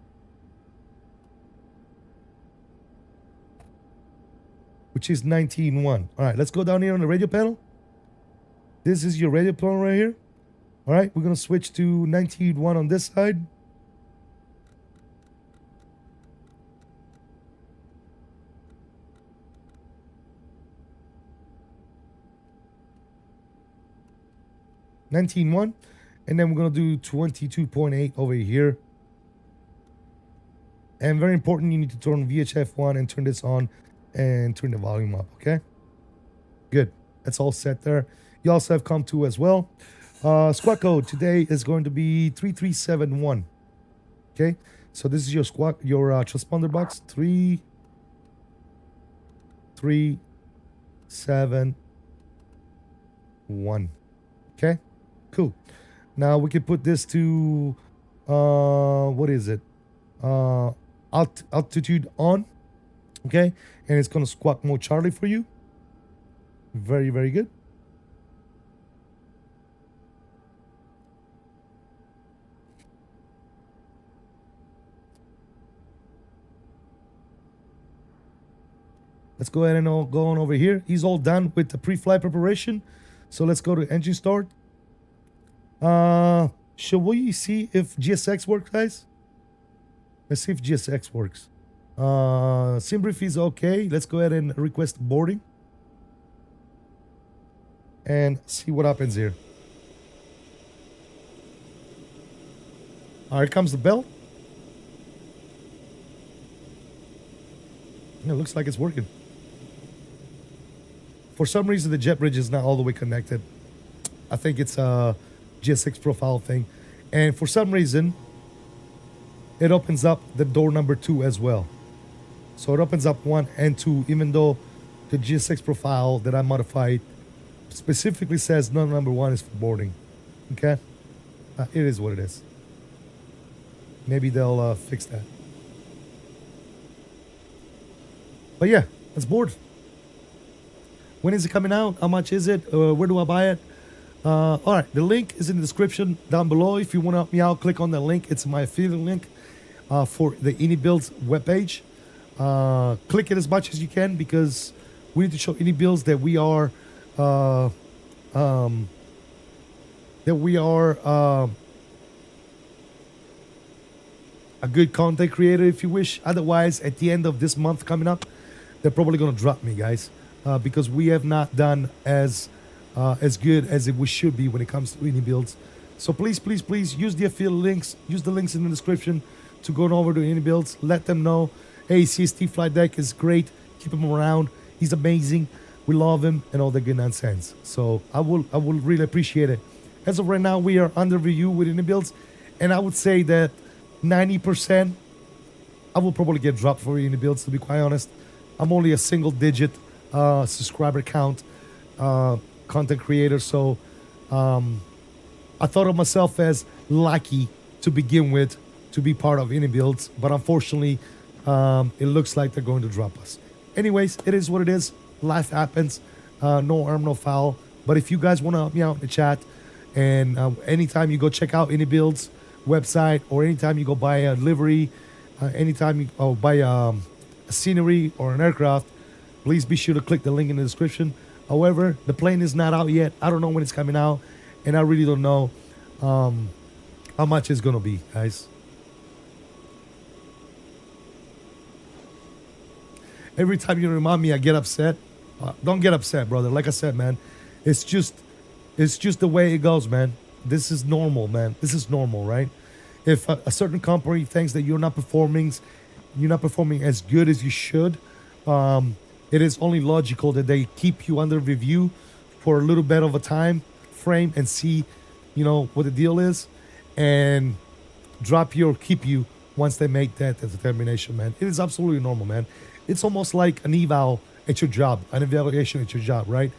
Which is 19.1. All right, let's go down here on the radio panel. This is your radio panel right here. All right, we're going to switch to 19.1 on this side. And then we're going to do 22.8 over here. And very important, you need to turn VHF 1 and turn this on and turn the volume up. Okay, good, that's all set there. You also have COM2 as well. Squawk code today is going to be 3371. Okay, so this is your transponder box 3371. Okay, cool. Now we can put this to what is it, altitude on. Okay, and it's gonna squawk mode Charlie for you. Very, very good. Let's go ahead and go on over here. He's all done with the pre-flight preparation. So let's go to engine start. Should we see if GSX works, guys? Let's see if GSX works. Sim brief is okay. Let's go ahead and request boarding and see what happens here. All right, here comes the bell. It looks like it's working. For some reason, the jet bridge is not all the way connected. I think it's a GSX profile thing. And for some reason, it opens up the door number 2 as well. So it opens up 1 and 2, even though the GSX profile that I modified specifically says no, number 1 is for boarding. Okay? It is what it is. Maybe they'll fix that. But yeah, let's board. When is it coming out? How much is it? Where do I buy it? All right, the link is in the description down below. If you want to help me out, click on the link. It's my affiliate link for the Inibuilds webpage. Click it as much as you can because we need to show Inibuilds that we are a good content creator, if you wish. Otherwise, at the end of this month coming up, they're probably gonna drop me, guys, because we have not done as good as we should be when it comes to Inibuilds. So please, please, please use the affiliate links. Use the links in the description to go over to Inibuilds. Let them know, hey, CST Flight Deck is great. Keep him around. He's amazing. We love him and all the good nonsense. So I will really appreciate it. As of right now, we are under review with Inibuilds, and I would say that 90% I will probably get dropped for Inibuilds, to be quite honest. I'm only a single digit subscriber count content creator, so I thought of myself as lucky to begin with to be part of Inibuilds, but unfortunately it looks like they're going to drop us. Anyways, it is what it is. Life happens. No harm, no foul. But if you guys want to help me out in the chat, and anytime you go check out Inibuilds website, or anytime you go buy a livery, anytime you buy a scenery or an aircraft, please be sure to click the link in the description. However, the plane is not out yet. I don't know when it's coming out, and I really don't know how much it's gonna be, guys. Every time you remind me, I get upset. Don't get upset, brother. Like I said, man, it's just the way it goes, man. This is normal, man. This is normal, right? If a certain company thinks that you're not performing as good as you should, it is only logical that they keep you under review for a little bit of a time frame and see, what the deal is, and drop you or keep you once they make that determination, man. It is absolutely normal, man. It's almost like an eval at your job, an evaluation at your job, right?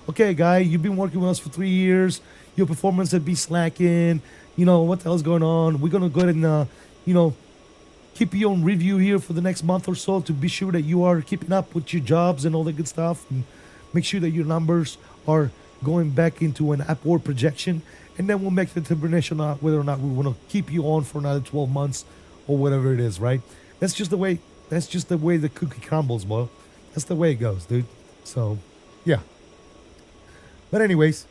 Okay, guy, you've been working with us for 3 years. Your performance would be slacking. What the hell's going on? We're gonna go ahead and, keep you on review here for the next month or so to be sure that you are keeping up with your jobs and all that good stuff, and make sure that your numbers are going back into an upward projection, and then we'll make the determination on whether or not we want to keep you on for another 12 months or whatever it is, right? That's just the way the cookie crumbles, boy. That's the way it goes, dude. So, yeah. But anyways,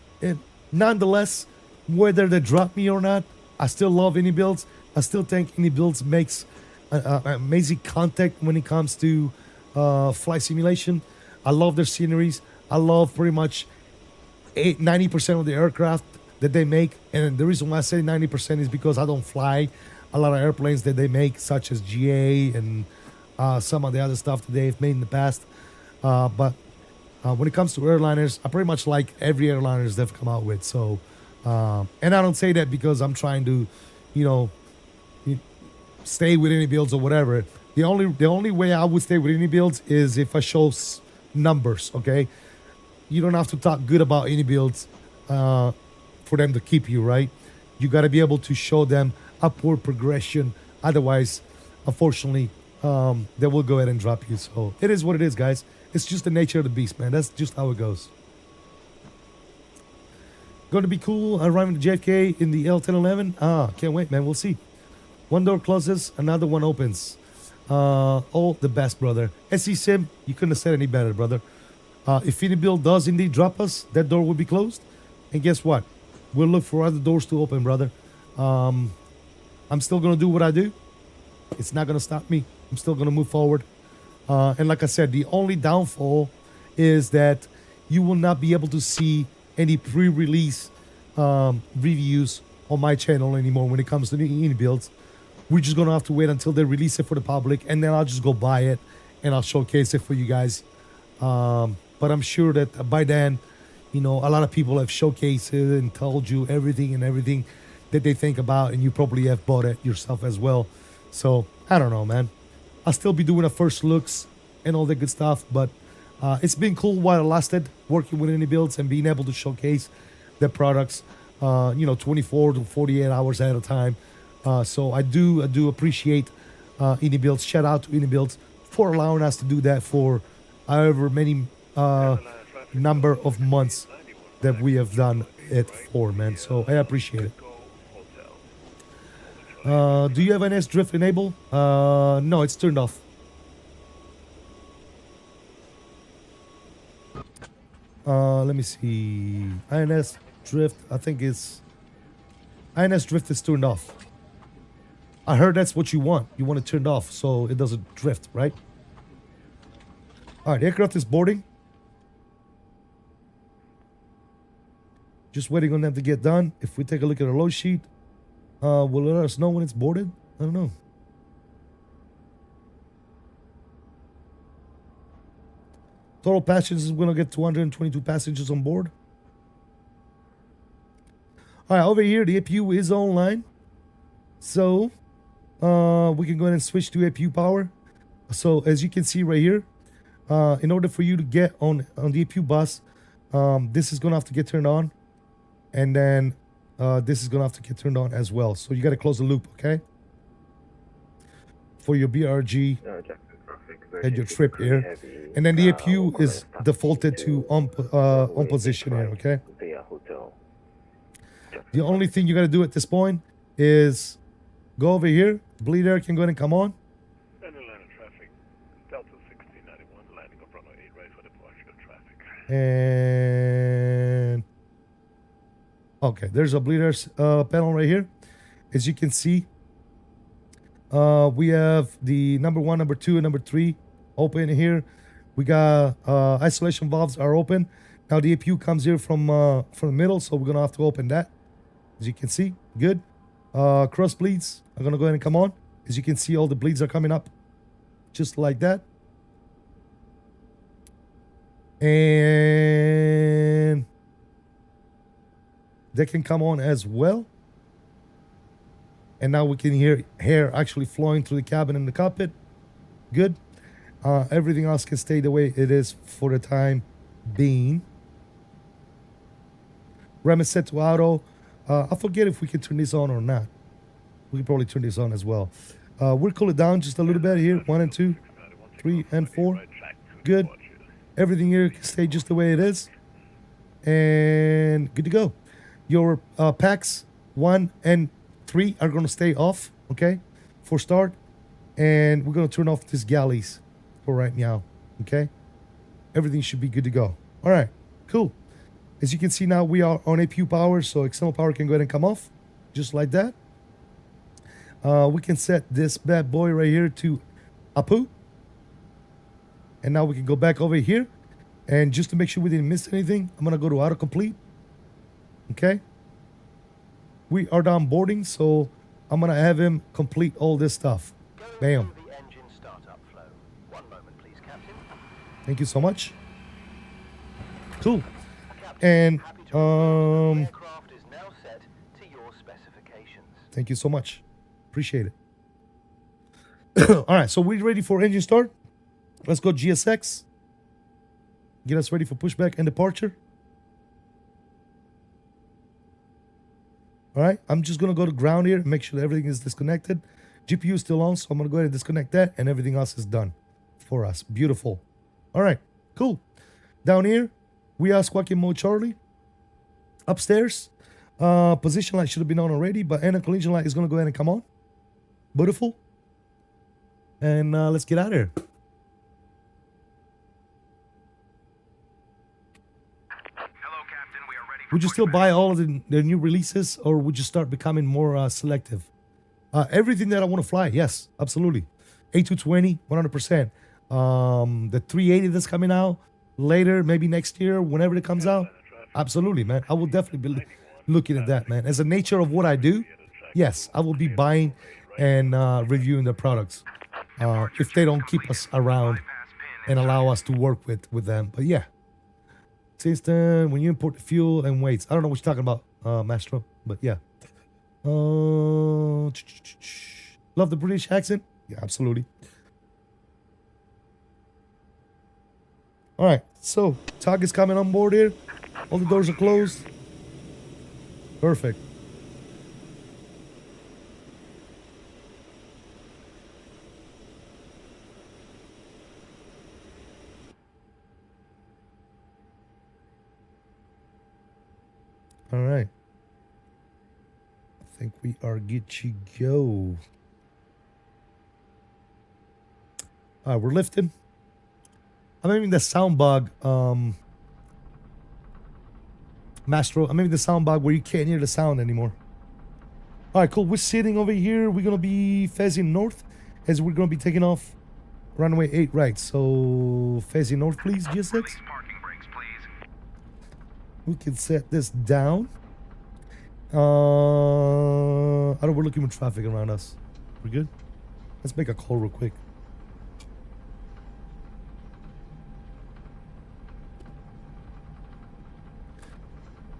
nonetheless, whether they drop me or not, I still love Inibuilds. I still think Inibuilds makes amazing content when it comes to flight simulation. I love their sceneries. I love pretty much 90% of the aircraft that they make. And the reason why I say 90% is because I don't fly a lot of airplanes that they make, such as GA and some of the other stuff that they've made in the past. But when it comes to airliners, I pretty much like every airliners they've come out with. So, and I don't say that because I'm trying to, stay with Inibuilds or whatever. The only way I would stay with Inibuilds is if I show numbers. Okay, you don't have to talk good about Inibuilds for them to keep you, right? You got to be able to show them upward progression. Otherwise, unfortunately, they will go ahead and drop you. So it is what it is, guys. It's just the nature of the beast, man. That's just how it goes. Going to be cool. Arriving to JFK in the L1011. Can't wait, man. We'll see. One door closes, another one opens. All the best, brother. SE Sim, you couldn't have said any better, brother. If Inibuild does indeed drop us, that door will be closed. And guess what? We'll look for other doors to open, brother. I'm still going to do what I do. It's not going to stop me. I'm still going to move forward. And like I said, the only downfall is that you will not be able to see any pre-release reviews on my channel anymore when it comes to the Inibuilds. We're just going to have to wait until they release it for the public, and then I'll just go buy it and I'll showcase it for you guys. But I'm sure that by then, a lot of people have showcased it and told you everything that they think about, and you probably have bought it yourself as well. So, I don't know, man. I'll still be doing a first looks and all that good stuff, but it's been cool while it lasted, working with Inibuilds and being able to showcase their products, 24 to 48 hours at a time. So I do appreciate Inibuilds. Shout out to Inibuilds for allowing us to do that for however many number of months that we have done it for, man. So I appreciate it. Do you have INS drift enabled? No, it's turned off. Let me see. INS drift, I think it's INS drift is turned off. I heard that's what you want. You want it turned off so it doesn't drift, right? All right, aircraft is boarding. Just waiting on them to get done. If we take a look at our load sheet, will it let us know when it's boarded? I don't know. Total passengers, we're going to get 222 passengers on board. All right, over here, the APU is online. So, we can go ahead and switch to APU power. So, as you can see right here, in order for you to get on the APU bus, this is going to have to get turned on. And then this is going to have to get turned on as well. So, you got to close the loop, okay? For your BRG and your trip air. And then the APU is defaulted to on position air, okay? The only thing you got to do at this point is go over here. Bleed air can go ahead and come on. Atlanta traffic, Delta 1691, landing of runway 8 right for departure traffic. And okay, there's a bleeders panel right here. As you can see, we have the number 1, number 2, and number 3 open here. We got isolation valves are open. Now the APU comes here from the middle, so we're gonna have to open that. As you can see, good. Cross bleeds are gonna go ahead and come on. As you can see, all the bleeds are coming up, just like that. And they can come on as well. And now we can hear hair actually flowing through the cabin and the cockpit. Good. Everything else can stay the way it is for the time being. RAM is set to auto. I forget if we can turn this on or not. We can probably turn this on as well. We'll cool it down just a little bit here. 1 and 2, 3 and 4. Good. Everything here can stay just the way it is. And good to go. Your packs 1 and 3 are going to stay off, okay, for start. And we're going to turn off these galleys for right now, okay? Everything should be good to go. All right, cool. As you can see now, we are on APU power, so external power can go ahead and come off, just like that. We can set this bad boy right here to APU. And now we can go back over here. And just to make sure we didn't miss anything, I'm going to go to autocomplete. Okay. We are down boarding, so I'm going to have him complete all this stuff. Bam. Thank you so much. Cool. And thank you so much. Appreciate it. All right, so we're ready for engine start. Let's go GSX. Get us ready for pushback and departure. All right, I'm just going to go to ground here and make sure that everything is disconnected. GPU is still on, so I'm going to go ahead and disconnect that, and everything else is done for us. Beautiful. All right, cool. Down here, we are squawking mode Charlie. Upstairs, position light should have been on already, but anti-collision light is going to go ahead and come on. Beautiful. And let's get out of here. Would you still buy all of the new releases, or would you start becoming more selective? Everything that I want to fly, yes, absolutely. A220, 100%. The 380 that's coming out later, maybe next year, whenever it comes out, absolutely, man. I will definitely be looking at that, man. As the nature of what I do, yes, I will be buying and reviewing the products if they don't keep us around and allow us to work with them. But yeah. System, when you import the fuel and weights. I don't know what you're talking about, Mastro, but yeah. Love the British accent? Yeah, absolutely. All right, so Tog is coming on board here. All the doors are closed. Perfect. All right. I think we are good to go. All right, we're lifting. I'm having the sound bug, Mastro. I'm having the sound bug where you can't hear the sound anymore. All right, cool. We're sitting over here. We're going to be facing north as we're going to be taking off runway 8 right. So facing north, please, GSX. We can set this down. I don't. We're looking with traffic around us. We're good. Let's make a call real quick.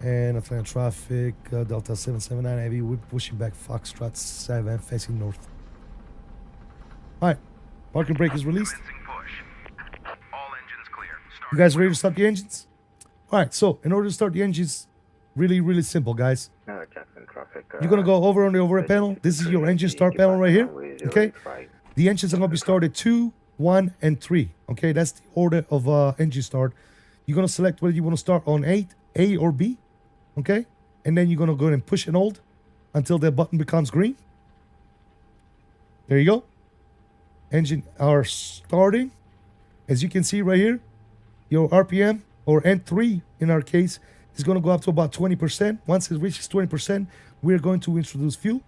And Atlanta traffic, Delta 779 heavy. We're pushing back Foxtrot 7, facing north. All right, parking brake is released. You guys ready to start the engines? All right, so in order to start the engines, really simple, guys. You're gonna go over on the overhead panel. This is your engine start panel right here. Okay, the engines are gonna be started 2, 1, and 3. Okay, that's the order of engine start. You're gonna select whether you want to start on 8, A or B. Okay, and then you're gonna go ahead and push and hold until that button becomes green. There you go. Engine are starting. As you can see right here, your RPM or N3 in our case, is going to go up to about 20%. Once it reaches 20%, we're going to introduce fuel.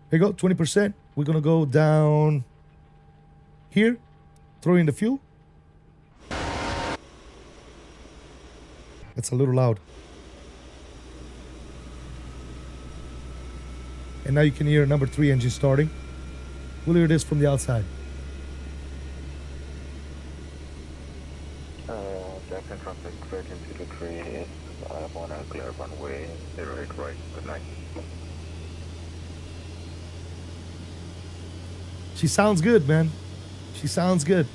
There you go, 20%. We're going to go down here, throw in the fuel. That's a little loud. And now you can hear number 3 engine starting. We'll hear this from the outside. Jackson traffic 1323, I want to clear runway 08 right, good night. She sounds good, man. She sounds good.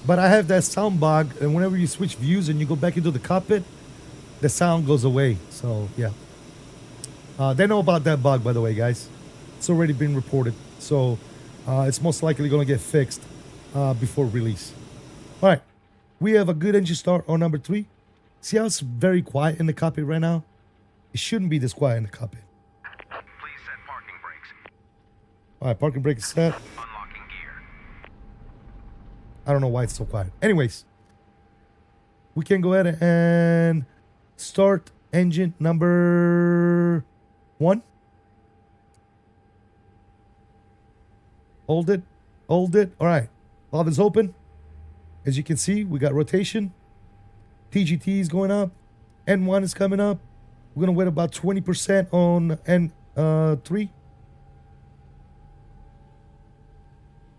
But I have that sound bug, and whenever you switch views and you go back into the cockpit, the sound goes away. So, yeah. They know about that bug, by the way, guys. It's already been reported. So, it's most likely going to get fixed before release. All right. We have a good engine start on number 3. See how it's very quiet in the cockpit right now? It shouldn't be this quiet in the cockpit. Please set parking brakes. All right, parking brake is set. Unlocking gear. I don't know why it's so quiet. Anyways, we can go ahead and start engine number 1. Hold it. Hold it. All right. Valve is open. As you can see, we got rotation. TGT is going up. N1 is coming up. We're going to wait about 20% on N3.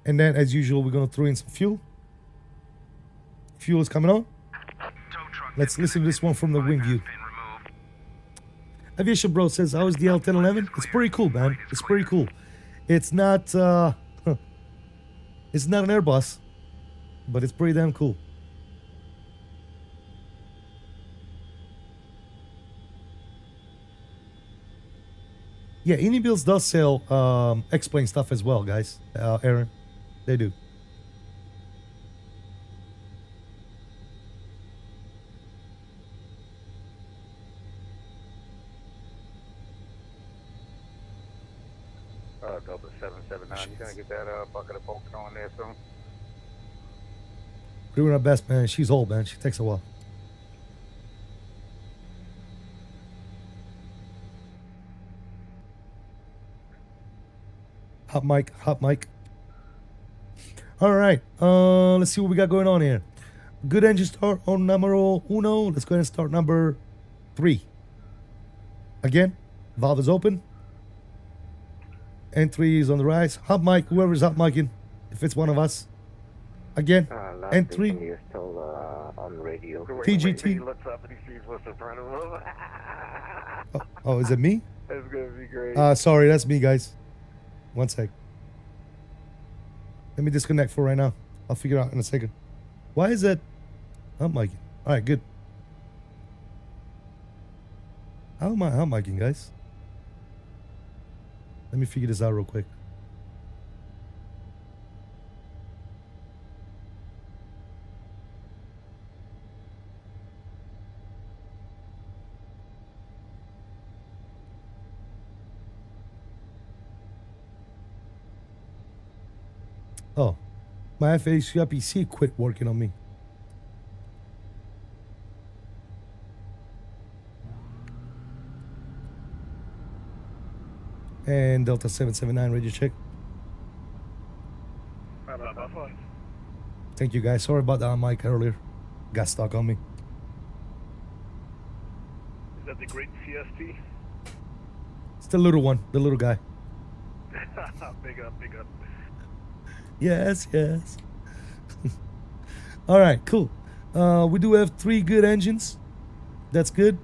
And then, as usual, we're going to throw in some fuel. Fuel is coming on. Let's listen to this one from the wing view. Aviation Bro says, how is the L1011? It's pretty cool, man. It's pretty cool. It's not, it's not an Airbus, but it's pretty damn cool. Yeah, Inibuilds does sell X-Plane stuff as well, guys. Aaron, they do. Delta 779, you gonna get that bucket of bolts on there soon? We're doing our best, man. She's old, man. She takes a while. Hot mic, hot mic. All right. Let's see what we got going on here. Good engine start on numero 1. Let's go ahead and start number 3. Again, valve is open. N3 is on the rise. Hot mic, whoever's hot micing, if it's one of us. Again, N3. You're still on radio. TGT. He looks up and he sees what's in front of him. Oh, is it me? That's gonna be great. Sorry, that's me, guys. One sec. Let me disconnect for right now. I'll figure it out in a second. Why is that? Hot micing. All right, good. How am I hot micing, guys? Let me figure this out real quick. Oh, my FACPC quit working on me. And Delta 779 radio check. Thank you, guys. Sorry about that mic earlier. Got stuck on me. Is that the great CST? It's the little one, the little guy. Big up, big up. Yes, yes. All right, cool. We do have 3 good engines. That's good.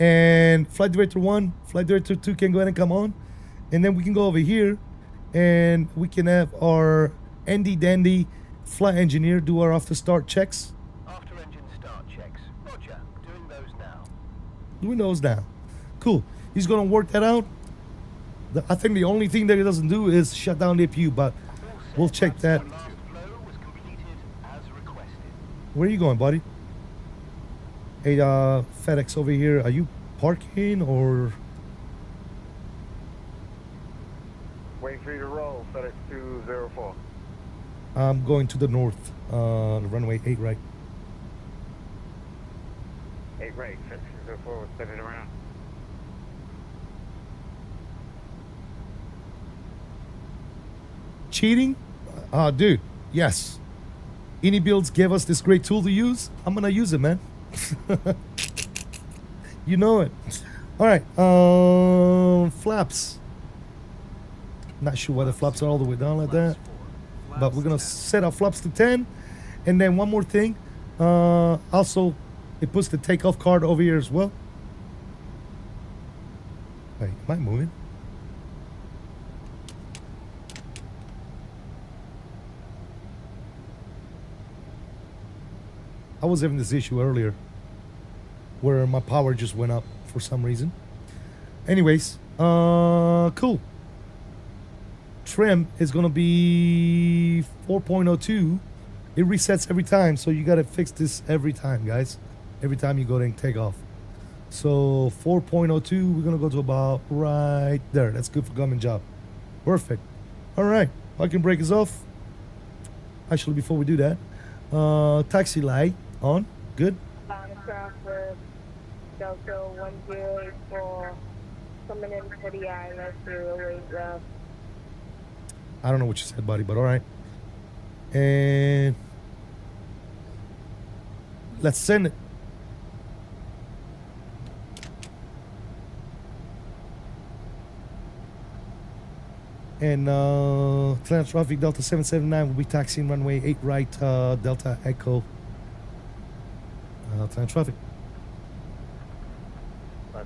And Flight Director 1, Flight Director 2 can go ahead and come on. And then we can go over here and we can have our Andy Dandy flight engineer do our after start checks. After engine start checks. Roger. Doing those now. Doing those now. Cool. He's going to work that out. I think the only thing that he doesn't do is shut down the APU, but we'll check that. Last flow was completed as requested. Where are you going, buddy? Hey, FedEx over here. Are you parking or? Waiting for you to roll. FedEx 204. I'm going to the north, the runway 8 right. 8 right. FedEx 204. We'll set it around. Cheating? Dude, yes. Inibuilds gave us this great tool to use. I'm gonna use it, man. You know it. All right, flaps. Not sure why the flaps are all the way down like that, but we're gonna set our flaps to 10. And then one more thing, also it puts the takeoff card over here as well. Wait, am I moving? I was having this issue earlier where my power just went up for some reason. Anyways, cool. Trim is gonna be 4.02. It resets every time, so you gotta fix this every time, guys. Every time you go and take off. So 4.02, we're gonna go to about right there. That's good for government job. Perfect. All right, parking brake is off. Actually, before we do that, taxi light on. Good. Traffic, Delta 104, coming in for the island, 08 left. I don't know what you said, buddy, but all right. And let's send it. And Atlanta traffic, Delta 779 will be taxiing runway 8 right, Delta Echo. Atlanta traffic.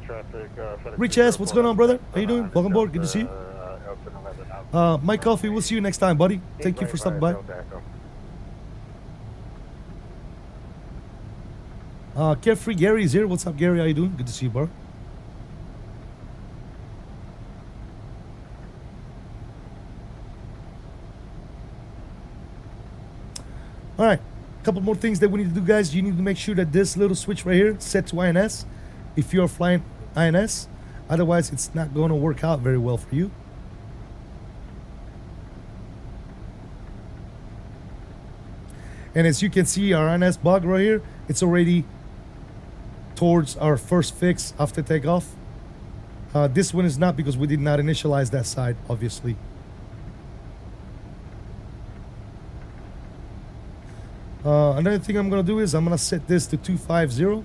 Traffic. Rich S, what's going on, brother? How you doing? Welcome aboard. Good to see you. Mike Coffee, we'll see you next time, buddy. Thank you for stopping by. Carefree Gary is here. What's up, Gary? How you doing? Good to see you, bro. All right, a couple more things that we need to do, guys. You need to make sure that this little switch right here set to INS if you're flying INS. Otherwise, it's not going to work out very well for you. And as you can see, our INS bug right here, it's already towards our first fix after takeoff. This one is not because we did not initialize that side, obviously. Another thing I'm going to do is I'm going to set this to 250.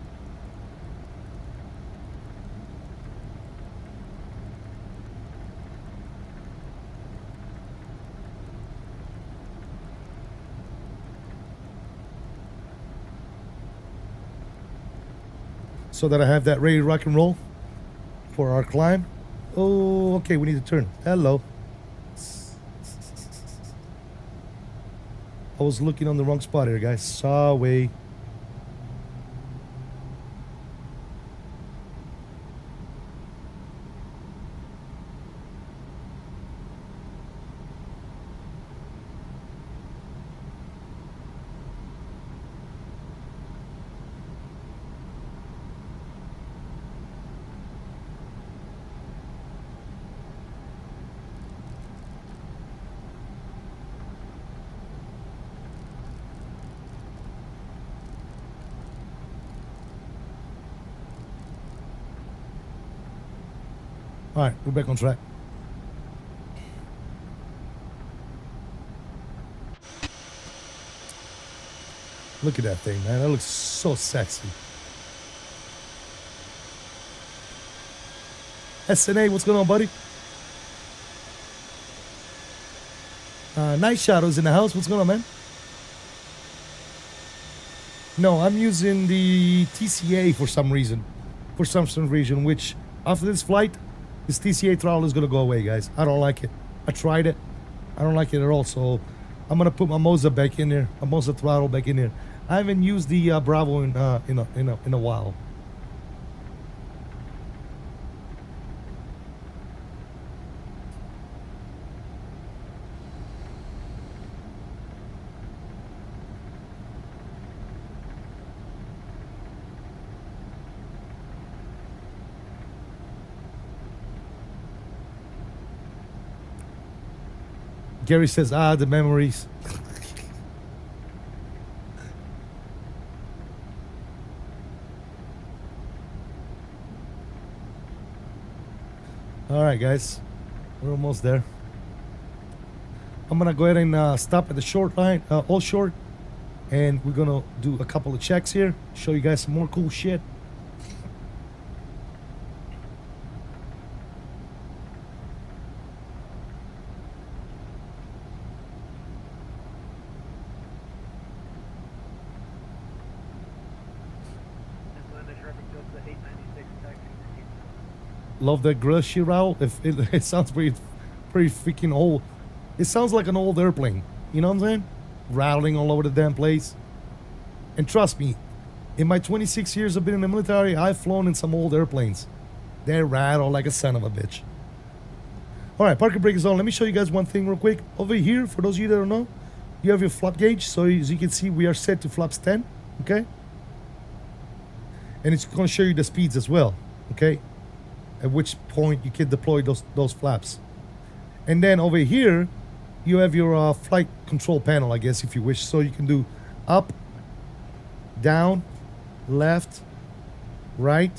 So that I have that ready to rock and roll for our climb. Oh, okay, we need to turn. Hello. I was looking on the wrong spot here, guys. Sorry. All right, we're back on track. Look at that thing, man. That looks so sexy. SNA, what's going on, buddy? Night Shadows in the house. What's going on, man? No, I'm using the TCA for some reason. For some reason, which after this flight, this TCA throttle is going to go away, guys. I don't like it. I tried it. I don't like it at all. So I'm going to put my Moza back in there. My Moza throttle back in there. I haven't used the Bravo in a while. Gary says, the memories. All right, guys, we're almost there. I'm gonna go ahead and stop at the short line, all short, and we're gonna do a couple of checks here, show you guys some more cool shit. Love that grill shit, Raul. If it sounds pretty freaking old. It sounds like an old airplane. You know what I'm saying? Rattling all over the damn place. And trust me, in my 26 years of being in the military, I've flown in some old airplanes. They rattle like a son of a bitch. All right, parking brake is on. Let me show you guys one thing real quick. Over here, for those of you that don't know, you have your flap gauge. So as you can see, we are set to flaps 10. Okay? And it's going to show you the speeds as well. Okay? At which point you can deploy those flaps. And then over here, you have your flight control panel, I guess, if you wish. So you can do up, down, left, right,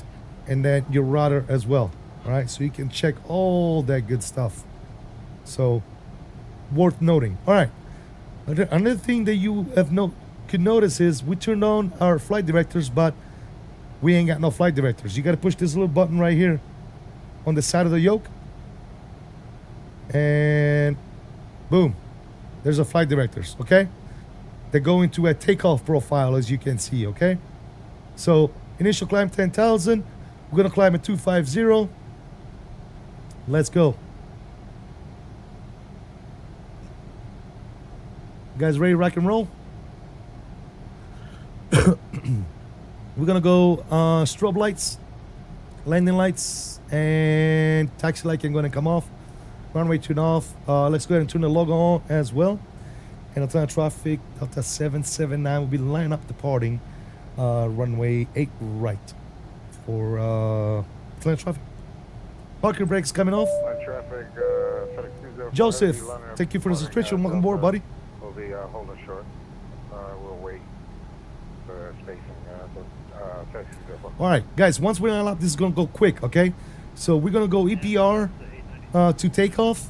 and then your rudder as well. All right, so you can check all that good stuff. So worth noting. All right, another thing that you have could notice is we turned on our flight directors, but we ain't got no flight directors. You got to push this little button right here on the side of the yoke, and boom, there's a flight directors. Okay, they go into a takeoff profile, as you can see. Okay, so initial climb 10,000. We're gonna climb at 250. Let's go. You guys ready to rock and roll? We're gonna go strobe lights, landing lights, and taxi light can go ahead and come off. Runway tune off. Let's go ahead and turn the logo on as well. And Atlanta traffic, Delta 779 will be lining up departing runway 8 right for Atlanta traffic. Parking brakes coming off. Traffic, Joseph, thank you for the subscription. Welcome aboard, buddy. We'll be holding short. We'll wait for spacing. All right, guys, once we unlock, this is going to go quick, okay? So we're going to go EPR to takeoff.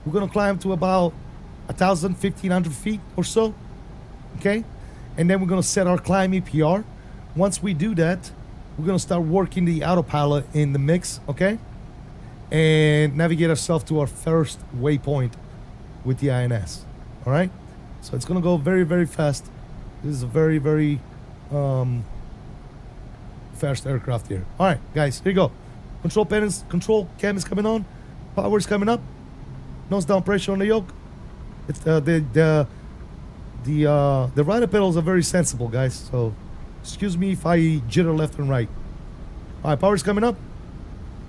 We're going to climb to about 1,000, 1,500 feet or so, okay? And then we're going to set our climb EPR. Once we do that, we're going to start working the autopilot in the mix, okay? And navigate ourselves to our first waypoint with the INS, all right? So it's going to go very, very fast. This is a very, very fast aircraft here. All right, guys, here you go. Control panels, control cam is coming on. Power is coming up. Nose down pressure on the yoke. It's the rider pedals are very sensible, guys. So excuse me if I jitter left and right. All right, power is coming up.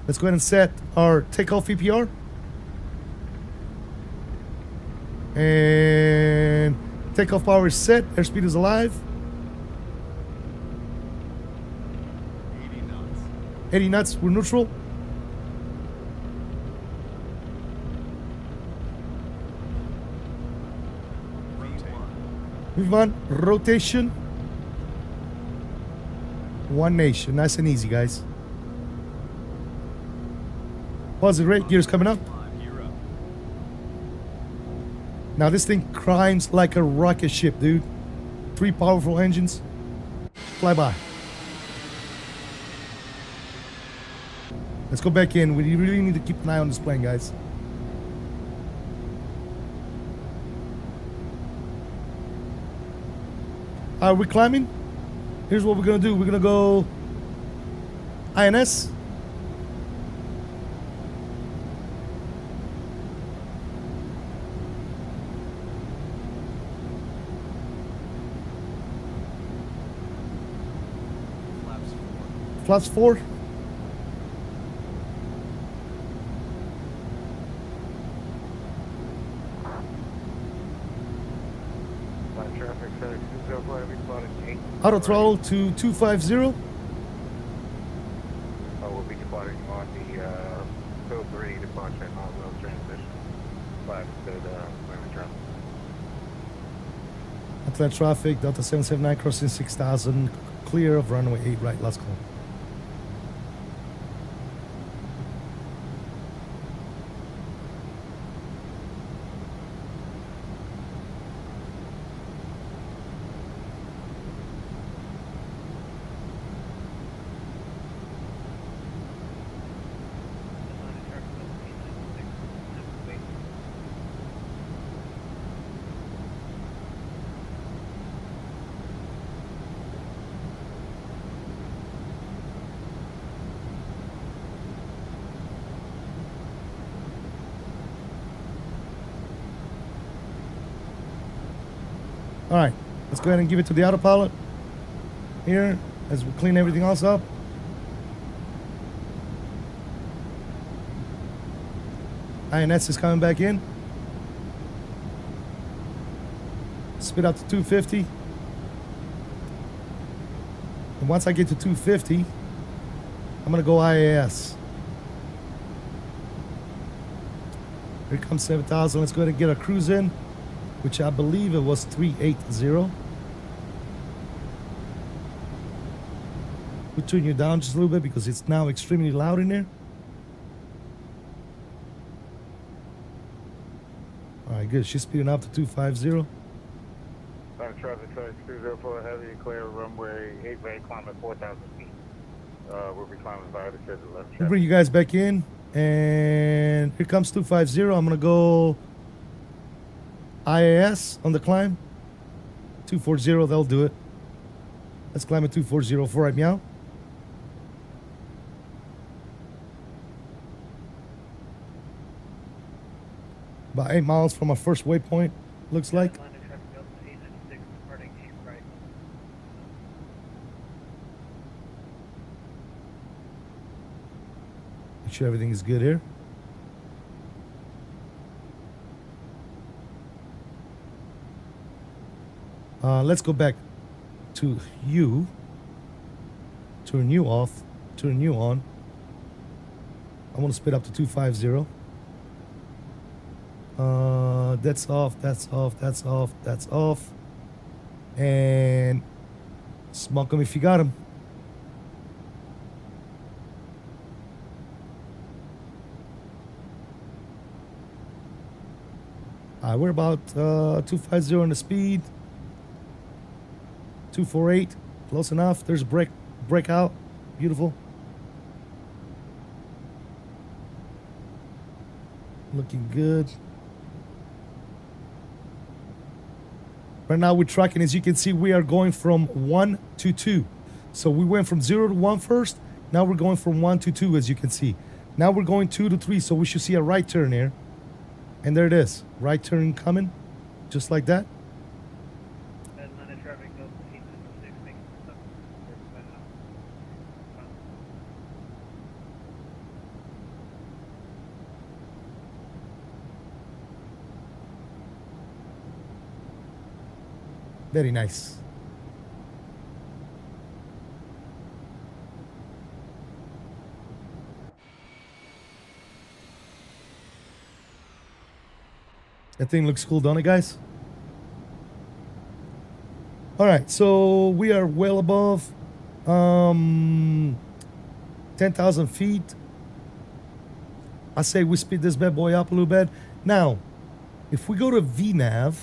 Let's go ahead and set our takeoff EPR. And takeoff power is set. Airspeed is alive. 80 knots, we're neutral. V1, rotation. One nation, nice and easy, guys. Positive rate, gears coming up. Now this thing climbs like a rocket ship, dude. 3 powerful engines. Fly by. Let's go back in. We really need to keep an eye on this plane, guys. All right, we're climbing. Here's what we're gonna do. We're gonna go INS. Flaps 4. Auto throttle to 250. We'll be departing on the Code 3 departure non-wheel transition. 5 to the Roger. Atlanta traffic, Delta 779 crossing 6000, clear of runway 8 right, let's go. All right, let's go ahead and give it to the autopilot here as we clean everything else up. INS is coming back in. Spit out to 250. And once I get to 250, I'm gonna go IAS. Here comes 7,000. Let's go ahead and get our cruise in, which I believe it was 380. We'll turn you down just a little bit because it's now extremely loud in there. All right, good. She's speeding up to 250. Traffic Size 204 Heavy, clear runway 8 right, climb at 4,000 feet. We'll be climbing via the schedule left. We'll bring you guys back in, and here comes 250. I'm gonna go IAS on the climb. 240, they'll do it. Let's climb at 240 for right meow. About 8 miles from our first waypoint, looks like. Make sure everything is good here. Let's go back to you. Turn you off. Turn you on. I want to speed up to 250. That's off. That's off. That's off. That's off. And smoke him if you got him. We're about 250 on the speed. 248, close enough. There's breakout, beautiful. Looking good. Right now we're tracking, as you can see, we are going from 1 to 2. So we went from 0 to 1 first. Now we're going from 1 to 2, as you can see. Now we're going 2 to 3, so we should see a right turn here. And there it is, right turn coming, just like that. Very nice. That thing looks cool, don't it, guys? All right, so we are well above 10,000 feet. I say we speed this bad boy up a little bit. Now, if we go to VNav,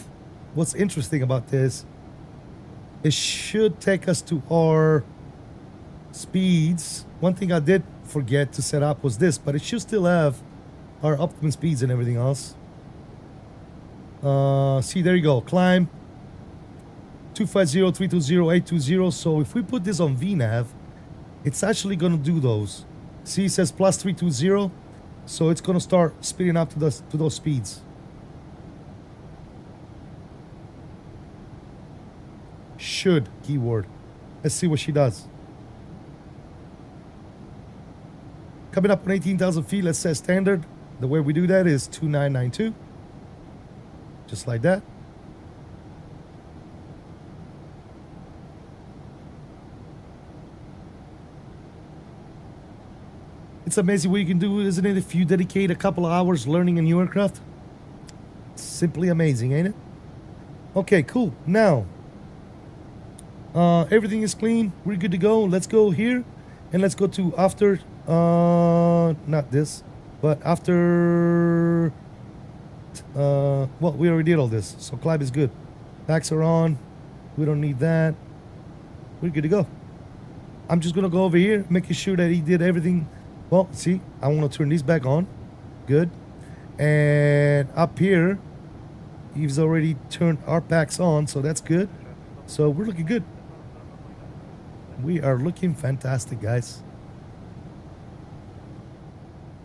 what's interesting about this, it should take us to our speeds. One thing I did forget to set up was this, but it should still have our optimum speeds and everything else. See, there you go. Climb 250, 320, 820. So if we put this on VNav, it's actually going to do those. See, it says plus 320. So it's going to start speeding up to those speeds. Should, keyword. Let's see what she does. Coming up on 18,000 feet, let's set standard. The way we do that is 2992. Just like that. It's amazing what you can do, isn't it, if you dedicate a couple of hours learning a new aircraft? Simply amazing, ain't it? Okay, cool. Now, everything is clean. We're good to go. Let's go here, and let's go to after. Not this, but after. Well, we already did all this, so climb is good. Backs are on. We don't need that. We're good to go. I'm just gonna go over here, making sure that he did everything. Well, see, I want to turn these back on. Good. And up here, he's already turned our packs on, so that's good. So we're looking good. We are looking fantastic, guys.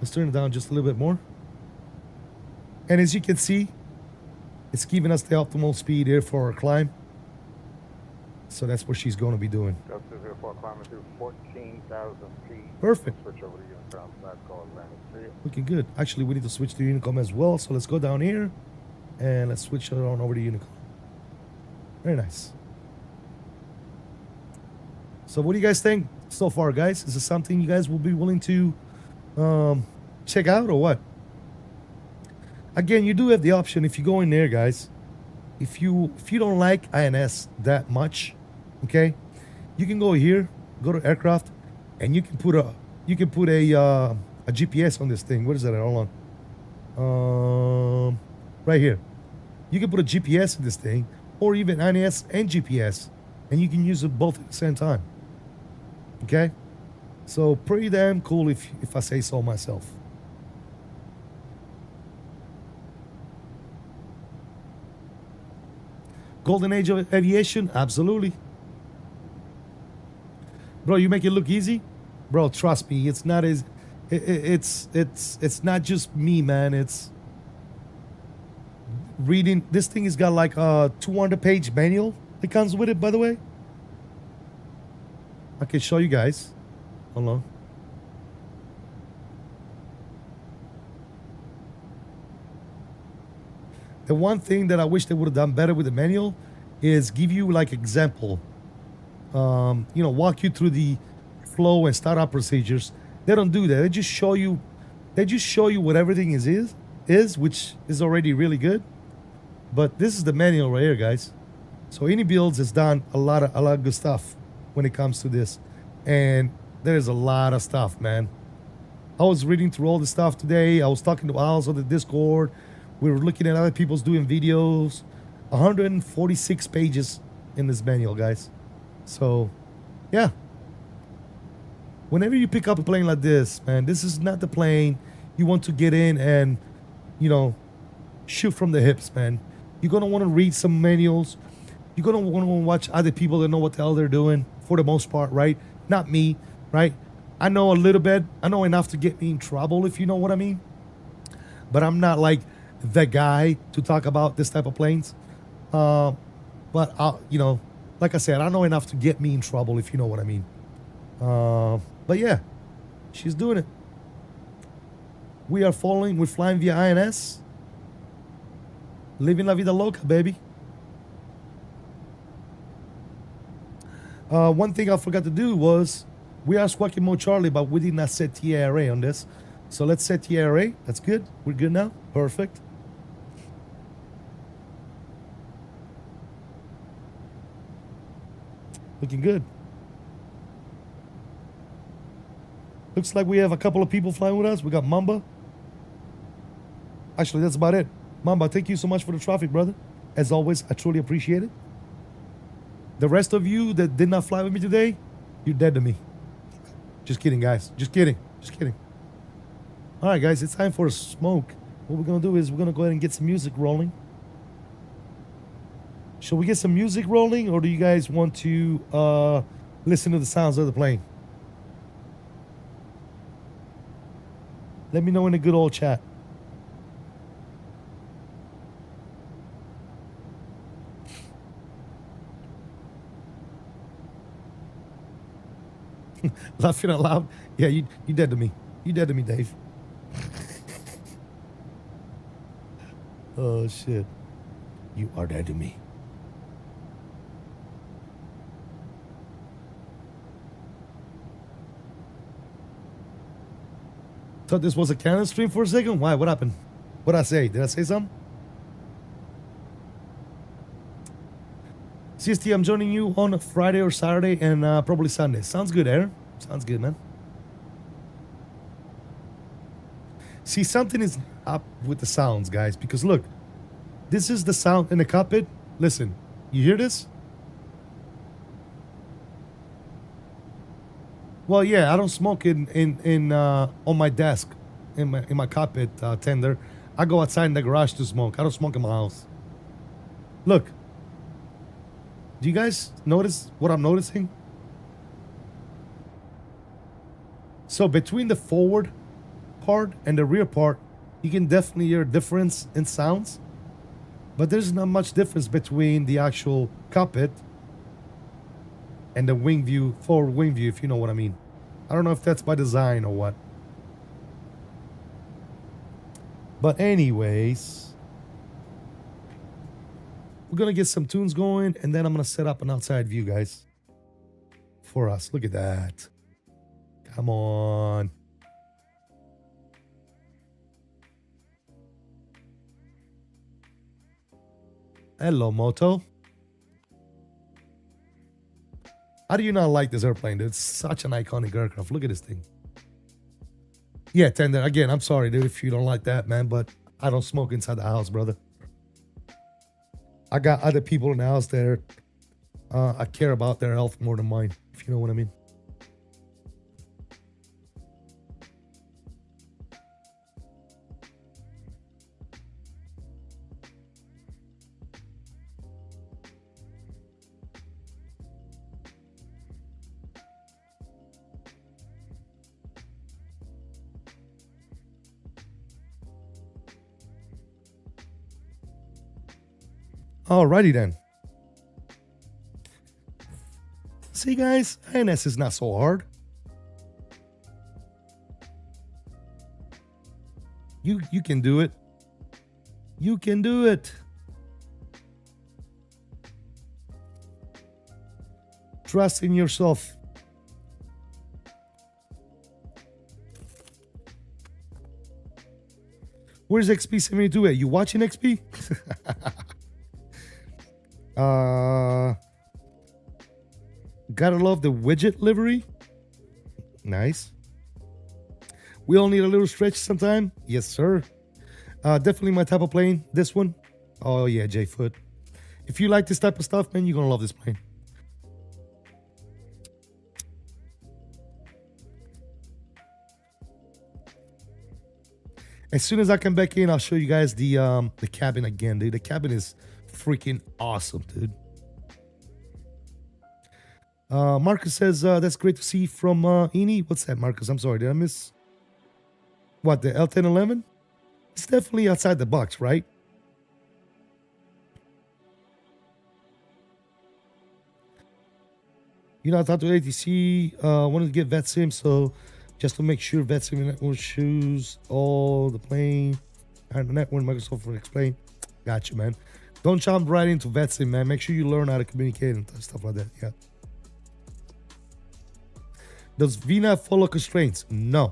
Let's turn it down just a little bit more. And as you can see, it's giving us the optimal speed here for our climb. So that's what she's going to be doing. Delta 04 climbing through 14,000 feet. Perfect. Switch over to Unicom. Last call, Atlantic. See ya. Looking good. Actually, we need to switch to Unicom as well. So let's go down here and let's switch it on over to Unicom. Very nice. So what do you guys think so far, guys? Is this something you guys will be willing to check out or what? Again, you do have the option if you go in there, guys. If you don't like INS that much, okay, you can go here, go to aircraft, and you can put a GPS on this thing. What is that? Hold on. Right here. You can put a GPS in this thing, or even INS and GPS, and you can use it both at the same time. Okay, so pretty damn cool if I say so myself. Golden age of aviation, absolutely. Bro, you make it look easy, bro. Trust me, it's not as it's not just me, man. It's reading. This thing has got like a 200-page manual that comes with it, by the way. I can show you guys. Hold on. The one thing that I wish they would have done better with the manual is give you like example, walk you through the flow and startup procedures. They don't do that. They just show you what everything is, which is already really good. But this is the manual right here, guys. So Inibuilds has done a lot of good stuff when it comes to this, and there's a lot of stuff, man. I was reading through all the stuff today. I was talking to Al's on the Discord. We were looking at other people's doing videos. 146 pages in this manual, guys. So, yeah. Whenever you pick up a plane like this, man, this is not the plane you want to get in and, shoot from the hips, man. You're going to want to read some manuals. You're going to want to watch other people that know what the hell they're doing, for the most part, right? Not me, right? I know a little bit. I know enough to get me in trouble, if you know what I mean. But I'm not like the guy to talk about this type of planes. But like I said, I know enough to get me in trouble, if you know what I mean. But yeah, she's doing it. We're flying via INS. Living la vida loca, baby. One thing I forgot to do was we are squawking mode Charlie, but we did not set TARA on this. So let's set TARA. That's good. We're good now. Perfect. Looking good. Looks like we have a couple of people flying with us. We got Mamba. Actually, that's about it. Mamba, thank you so much for the traffic, brother. As always, I truly appreciate it. The rest of you that did not fly with me today, you're dead to me. Just kidding, guys. Just kidding. Just kidding. All right, guys, it's time for a smoke. What we're going to do is we're going to go ahead and get some music rolling. Shall we get some music rolling, or do you guys want to listen to the sounds of the plane? Let me know in the good old chat. Laughing out loud. Yeah, you dead to me. You dead to me, Dave. Oh, shit. You are dead to me. Thought this was a Canon stream for a second. Why? What happened? What did I say? Did I say something? CST, I'm joining you on Friday or Saturday and probably Sunday. Sounds good, Aaron. Sounds good, man. See, something is up with the sounds, guys, because look, this is the sound in the cockpit. Listen, you hear this? Well, yeah, I don't smoke in on my desk in my cockpit tender. I go outside in the garage to smoke. I don't smoke in my house. Look. Do you guys notice what I'm noticing? So between the forward part and the rear part, you can definitely hear a difference in sounds. But there's not much difference between the actual cockpit and the wing view, forward wing view, if you know what I mean. I don't know if that's by design or what. But anyways, we're gonna get some tunes going, and then I'm gonna set up an outside view, guys, for us. Look at that. Come on. Hello, Moto. How do you not like this airplane, dude? It's such an iconic aircraft. Look at this thing. Yeah, Tender, again, I'm sorry, dude, if you don't like that, man, but I don't smoke inside the house, brother. I got other people in the house there. I care about their health more than mine, if you know what I mean. Alrighty then. See, guys, INS is not so hard. You can do it. You can do it. Trust in yourself. Where's XP72 at? You watching XP? Gotta love the widget livery. Nice. We all need a little stretch sometime. Yes, sir. Definitely my type of plane. This one. Oh yeah, J-Foot. If you like this type of stuff, man, you're gonna love this plane. As soon as I come back in, I'll show you guys the cabin again, dude. The cabin is freaking awesome, dude. Marcus says, that's great to see from Ini. What's that, Marcus? I'm sorry, did I miss? What, the L1011? It's definitely outside the box, right? You know, I talked to ATC, wanted to get vet sim, so just to make sure vet sim network choose all the plane and the network Microsoft will explain. Gotcha, man. Don't jump right into vet sim, man. Make sure you learn how to communicate and stuff like that. Yeah. Does VNAV follow constraints? No.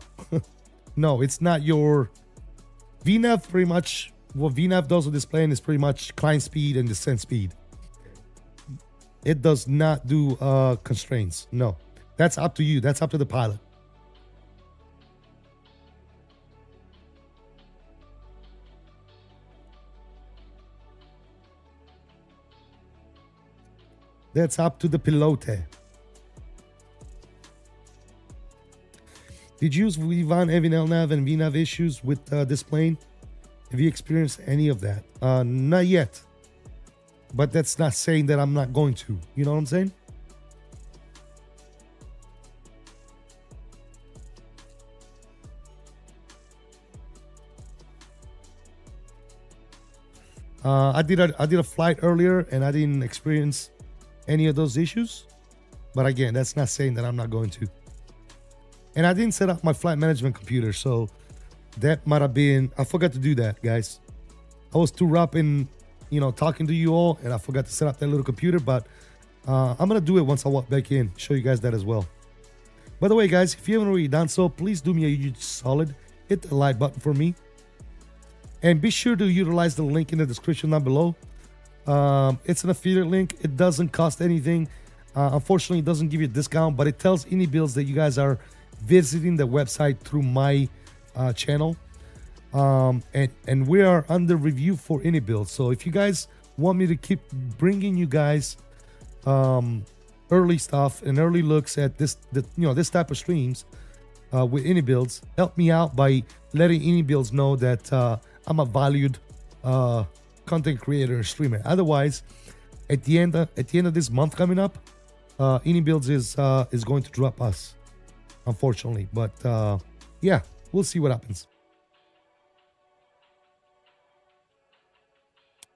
No, it's not your... VNAV pretty much... What VNAV does with this plane is pretty much climb speed and descent speed. It does not do constraints. No. That's up to you. That's up to the pilot. That's up to the pilote. Did you use VVAN, LNAV, and VNAV issues with this plane? Have you experienced any of that? Not yet. But that's not saying that I'm not going to. You know what I'm saying? I did a flight earlier and I didn't experience any of those issues. But again, that's not saying that I'm not going to. And I didn't set up my flight management computer, so that might have been... I forgot to do that, guys. I was too wrapped in, you know, talking to you all, and I forgot to set up that little computer, but I'm going to do it once I walk back in, show you guys that as well. By the way, guys, if you haven't already done so, please do me a huge solid. Hit the like button for me. And be sure to utilize the link in the description down below. It's an affiliate link. It doesn't cost anything. Unfortunately, it doesn't give you a discount, but it tells Inibuilds that you guys are visiting the website through my channel. And we are under review for Inibuilds. So if you guys want me to keep bringing you guys early stuff and early looks at this type of streams with Inibuilds, help me out by letting Inibuilds know that I'm a valued content creator and streamer. Otherwise, at the end of this month coming up, Inibuilds is going to drop us, unfortunately. But yeah, we'll see what happens.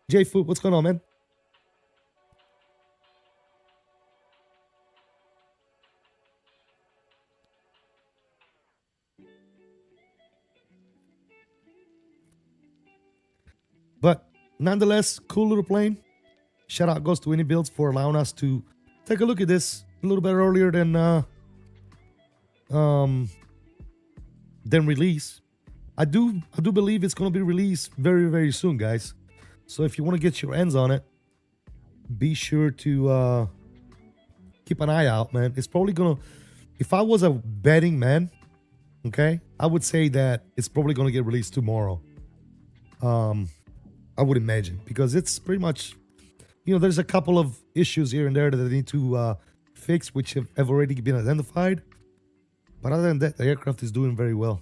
J Food, what's going on, man? But nonetheless, cool little plane. Shout out goes to Inibuilds for allowing us to take a look at this a little bit earlier than release. I do believe it's going to be released very, very soon, guys. So if you want to get your hands on it, be sure to keep an eye out, man. It's probably gonna, if I was a betting man, okay, I would say that it's probably gonna get released tomorrow. I would imagine, because it's pretty much, there's a couple of issues here and there that they need to fix, which have already been identified. But other than that, the aircraft is doing very well.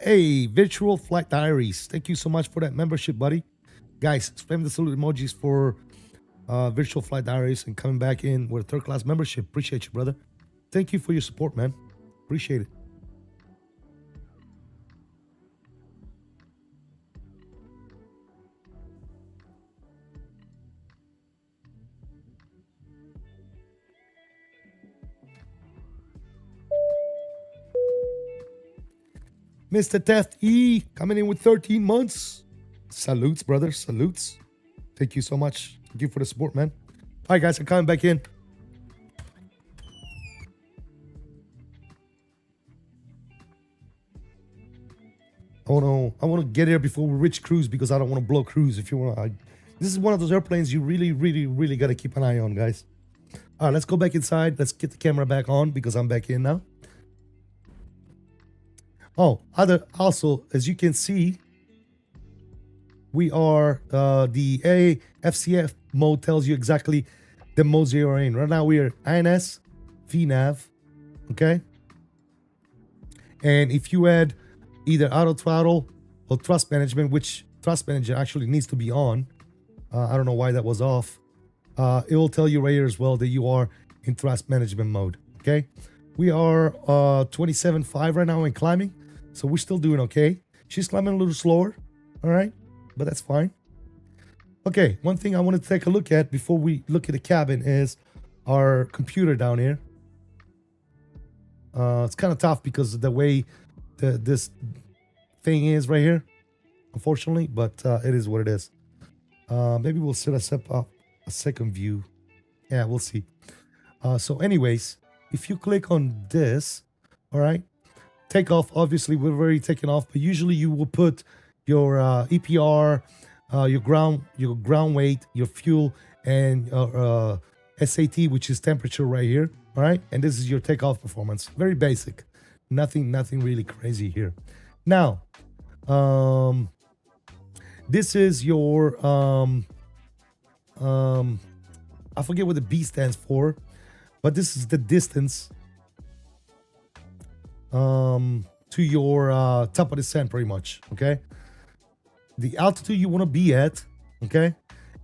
Hey, Virtual Flight Diaries. Thank you so much for that membership, buddy. Guys, spam the salute emojis for Virtual Flight Diaries and coming back in with a third-class membership. Appreciate you, brother. Thank you for your support, man. Appreciate it. Mr. Theft E coming in with 13 months. Salutes, brother. Salutes. Thank you so much. Thank you for the support, man. All right, guys, I'm coming back in. I want to get here before we reach cruise, because I don't want to blow cruise. If you want, this is one of those airplanes you really, really, really got to keep an eye on, guys. All right, let's go back inside. Let's get the camera back on because I'm back in now. Oh, also, as you can see, we are the AFCF mode tells you exactly the modes you are in. Right now we are INS, VNAV, okay? And if you add either auto throttle or thrust management, which thrust management actually needs to be on, I don't know why that was off, it will tell you right here as well that you are in thrust management mode, okay? We are 27.5 right now in climbing. So we're still doing okay. She's climbing a little slower, all right? But that's fine. Okay, one thing I want to take a look at before we look at the cabin is our computer down here. It's kind of tough because of the way this thing is right here, unfortunately, but it is what it is. Maybe we'll set us up a second view. Yeah, we'll see. So anyways, if you click on this, all right, Takeoff, obviously we've already taken off, but usually you will put your EPR, your ground weight, your fuel, and SAT, which is temperature right here. All right, and this is your takeoff performance. Very basic, nothing really crazy here. Now, this is your I forget what the B stands for, but this is the distance to your top of the descent, pretty much. Okay, the altitude you want to be at, okay,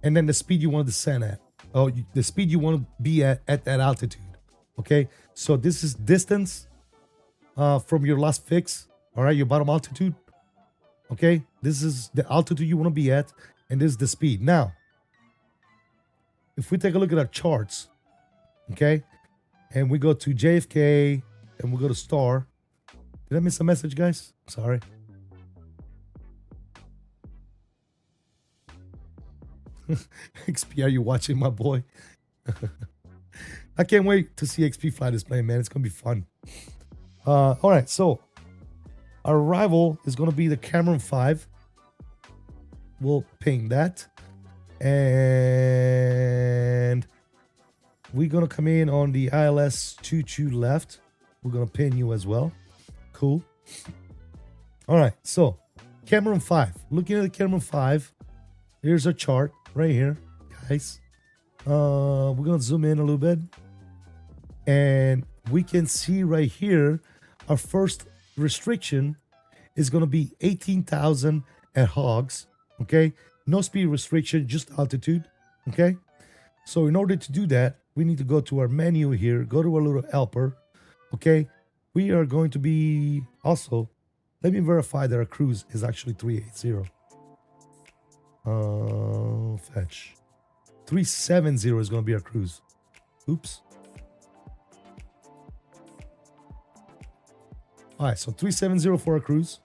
and then the speed you want to descend at, or the speed you want to be at that altitude. Okay, so this is distance from your last fix, all right, your bottom altitude. Okay, this is the altitude you want to be at, and this is the speed. Now, if we take a look at our charts, okay, and we go to JFK and we go to star. Did I miss a message, guys? Sorry. XP, are you watching, my boy? I can't wait to see XP fly this plane, man. It's gonna be fun. All right, so our rival is gonna be the Cameron 5. We'll ping that, and we're gonna come in on the ILS 22 left. We're gonna pin you as well. Cool. All right, so Cameron 5. Looking at the Cameron 5, here's a chart right here, guys. We're gonna zoom in a little bit, and we can see right here our first restriction is gonna be 18,000 at hogs. Okay, no speed restriction, just altitude. Okay, so in order to do that, we need to go to our menu here, go to our little helper. Okay, we are going to be also, let me verify that our cruise is actually 380. Fetch 370 is going to be our cruise. Oops. All right, so 370 for our cruise.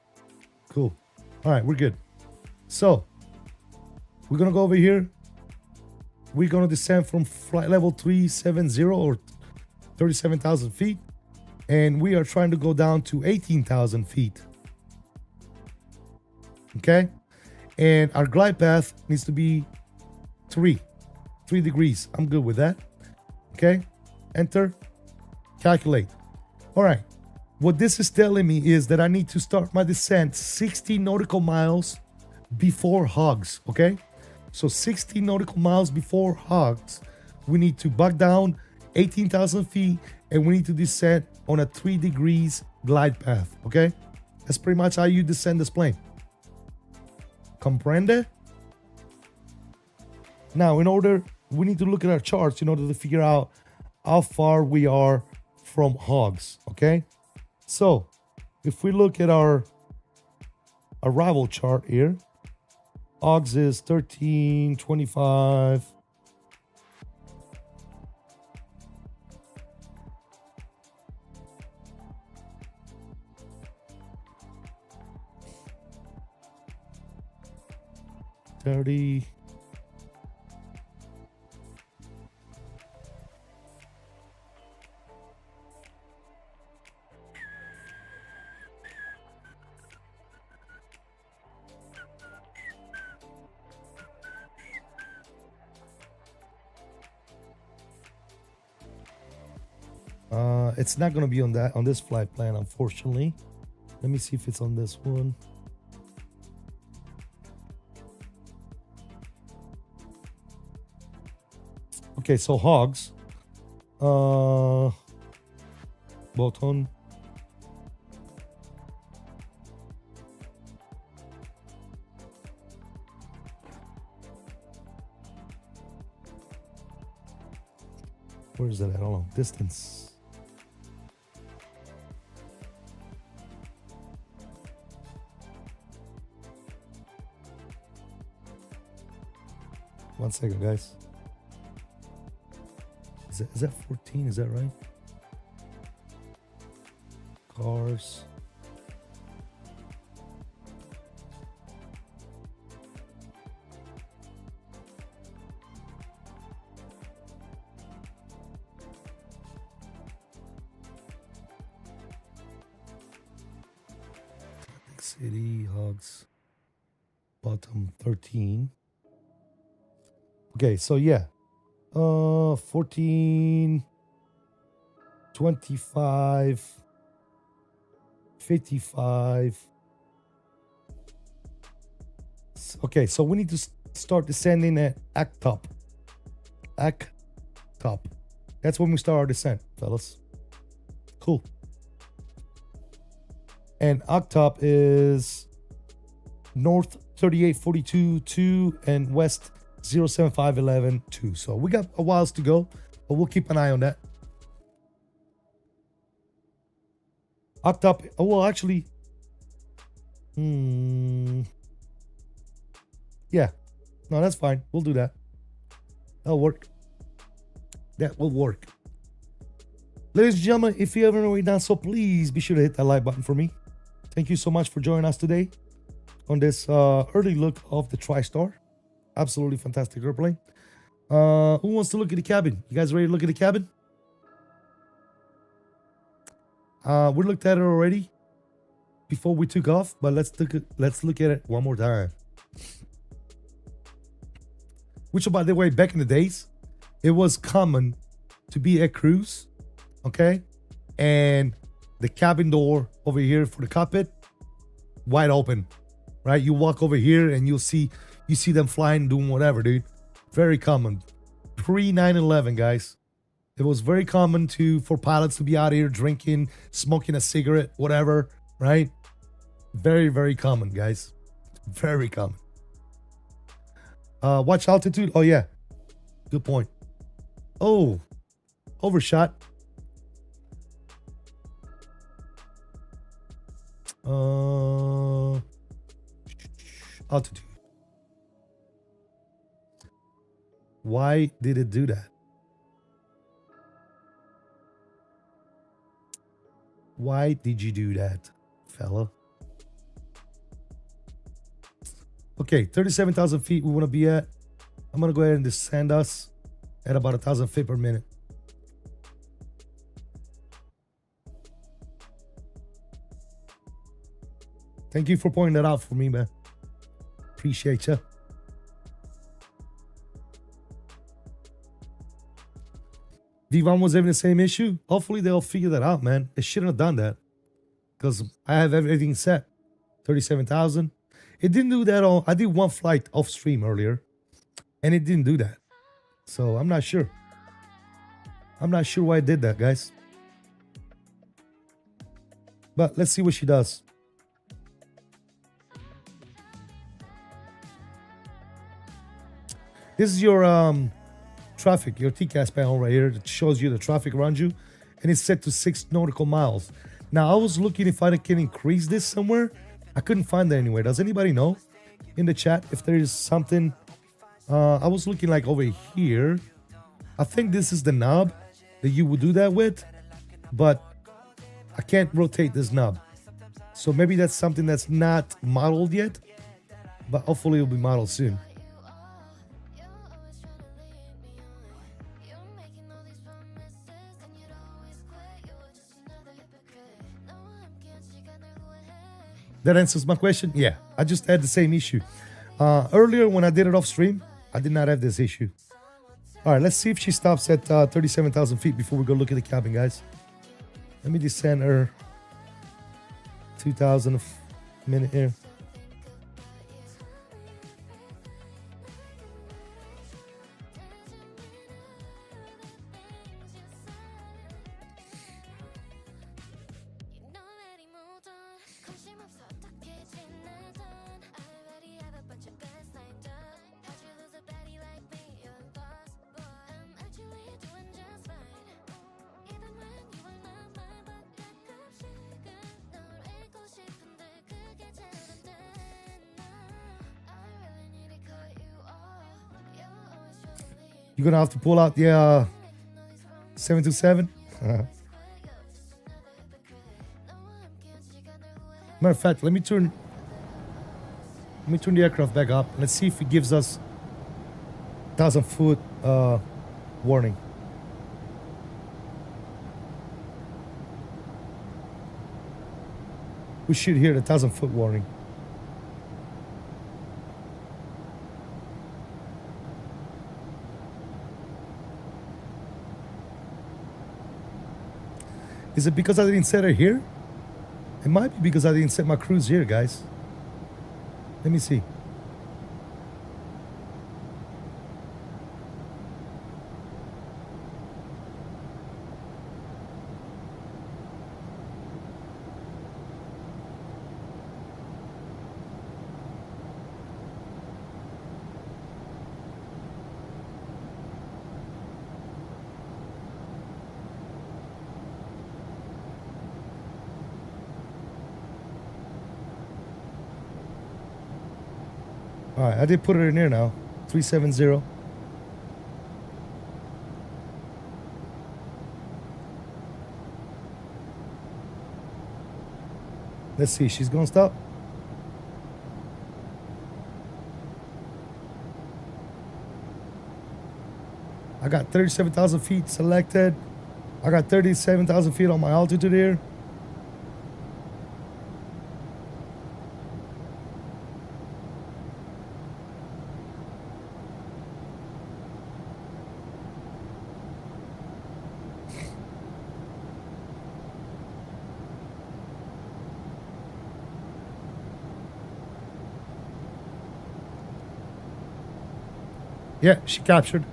Cool. All right, we're good. So we're gonna go over here. We're gonna descend from flight level 370 or 37,000 feet, and we are trying to go down to 18,000 feet. Okay, and our glide path needs to be 3 degrees. I'm good with that. Okay, enter, calculate. All right, what this is telling me is that I need to start my descent 60 nautical miles before hogs. Okay, so 60 nautical miles before hogs, we need to back down 18,000 feet, and we need to descend on a 3 degrees glide path. Okay, that's pretty much how you descend this plane. Comprende? Now, we need to look at our charts in order to figure out how far we are from hogs. Okay, so if we look at our arrival chart here, hogs is 1325. $30. It's not going to be on this flight plan, unfortunately. Let me see if it's on this one. Okay, so hogs. Button. Where is that? I don't know. Distance. One second, guys. Is that 14? Is that right? Cars. City, hogs. Bottom 13. Okay, so yeah. 14, 25, 55. Okay, so we need to start descending at ACTOP. ACTOP. That's when we start our descent, fellas. Cool. And ACTOP is north 3842-2 and west 07511-2. So we got a whiles to go, but we'll keep an eye on that. ACTOP, oh, well, actually, yeah, no, that's fine. We'll do that. That'll work. That will work. Ladies and gentlemen, if you haven't already done so, please be sure to hit that like button for me. Thank you so much for joining us today on this early look of the TriStar. Absolutely fantastic airplane. Who wants to look at the cabin? You guys ready to look at the cabin? We looked at it already before we took off, but let's look at it one more time. Which, by the way, back in the days, it was common to be a cruise, okay? And the cabin door over here for the cockpit, wide open, right? You walk over here and you see them flying, doing whatever, dude. Very common. Pre 9/11, guys. It was very common for pilots to be out here drinking, smoking a cigarette, whatever, right? Very, very common, guys. Very common. Watch altitude. Oh, yeah. Good point. Oh, overshot. Altitude. Why did it do that? Why did you do that, fella? Okay, 37,000 feet we want to be at. I'm going to go ahead and descend us at about 1,000 feet per minute. Thank you for pointing that out for me, man. Appreciate you. Vivan was having the same issue. Hopefully they'll figure that out, man. They shouldn't have done that. Because I have everything set. 37,000. It didn't do that I did one flight off stream earlier. And it didn't do that. So I'm not sure. I'm not sure why it did that, guys. But let's see what she does. This is your traffic, your TCAS panel right here that shows you the traffic around you, and it's set to 6 nautical miles. Now, I was looking if I can increase this somewhere. I couldn't find that anywhere. Does anybody know in the chat if there is something? I was looking like over here. I think this is the knob that you would do that with, but I can't rotate this knob. So maybe that's something that's not modeled yet, but hopefully it'll be modeled soon. That answers my question? Yeah, I just had the same issue. Earlier when I did it off stream, I did not have this issue. All right, let's see if she stops at 37,000 feet before we go look at the cabin, guys. Let me descend her 2,000 a minute here. You're gonna have to pull out the 727. Matter of fact, let me turn the aircraft back up. Let's see if it gives us 1,000-foot warning. We should hear the 1,000-foot warning. Is it because I didn't set her here? It might be because I didn't set my cruise here, guys. Let me see. All right, I did put it in there now. 370. Let's see, she's gonna stop. I got 37,000 feet selected. I got 37,000 feet on my altitude here. Yeah, she captured.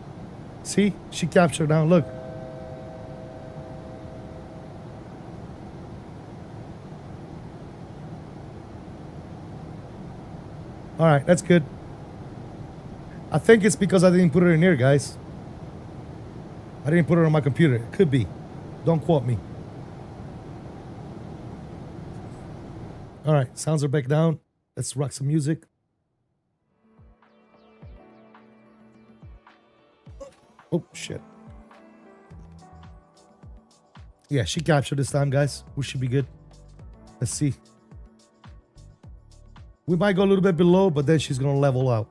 See? She captured now. Look. All right, that's good. I think it's because I didn't put it in here, guys. I didn't put it on my computer. It could be. Don't quote me. All right, sounds are back down. Let's rock some music. Oh, shit. Yeah, she captured this time, guys. We should be good. Let's see. We might go a little bit below, but then she's going to level out.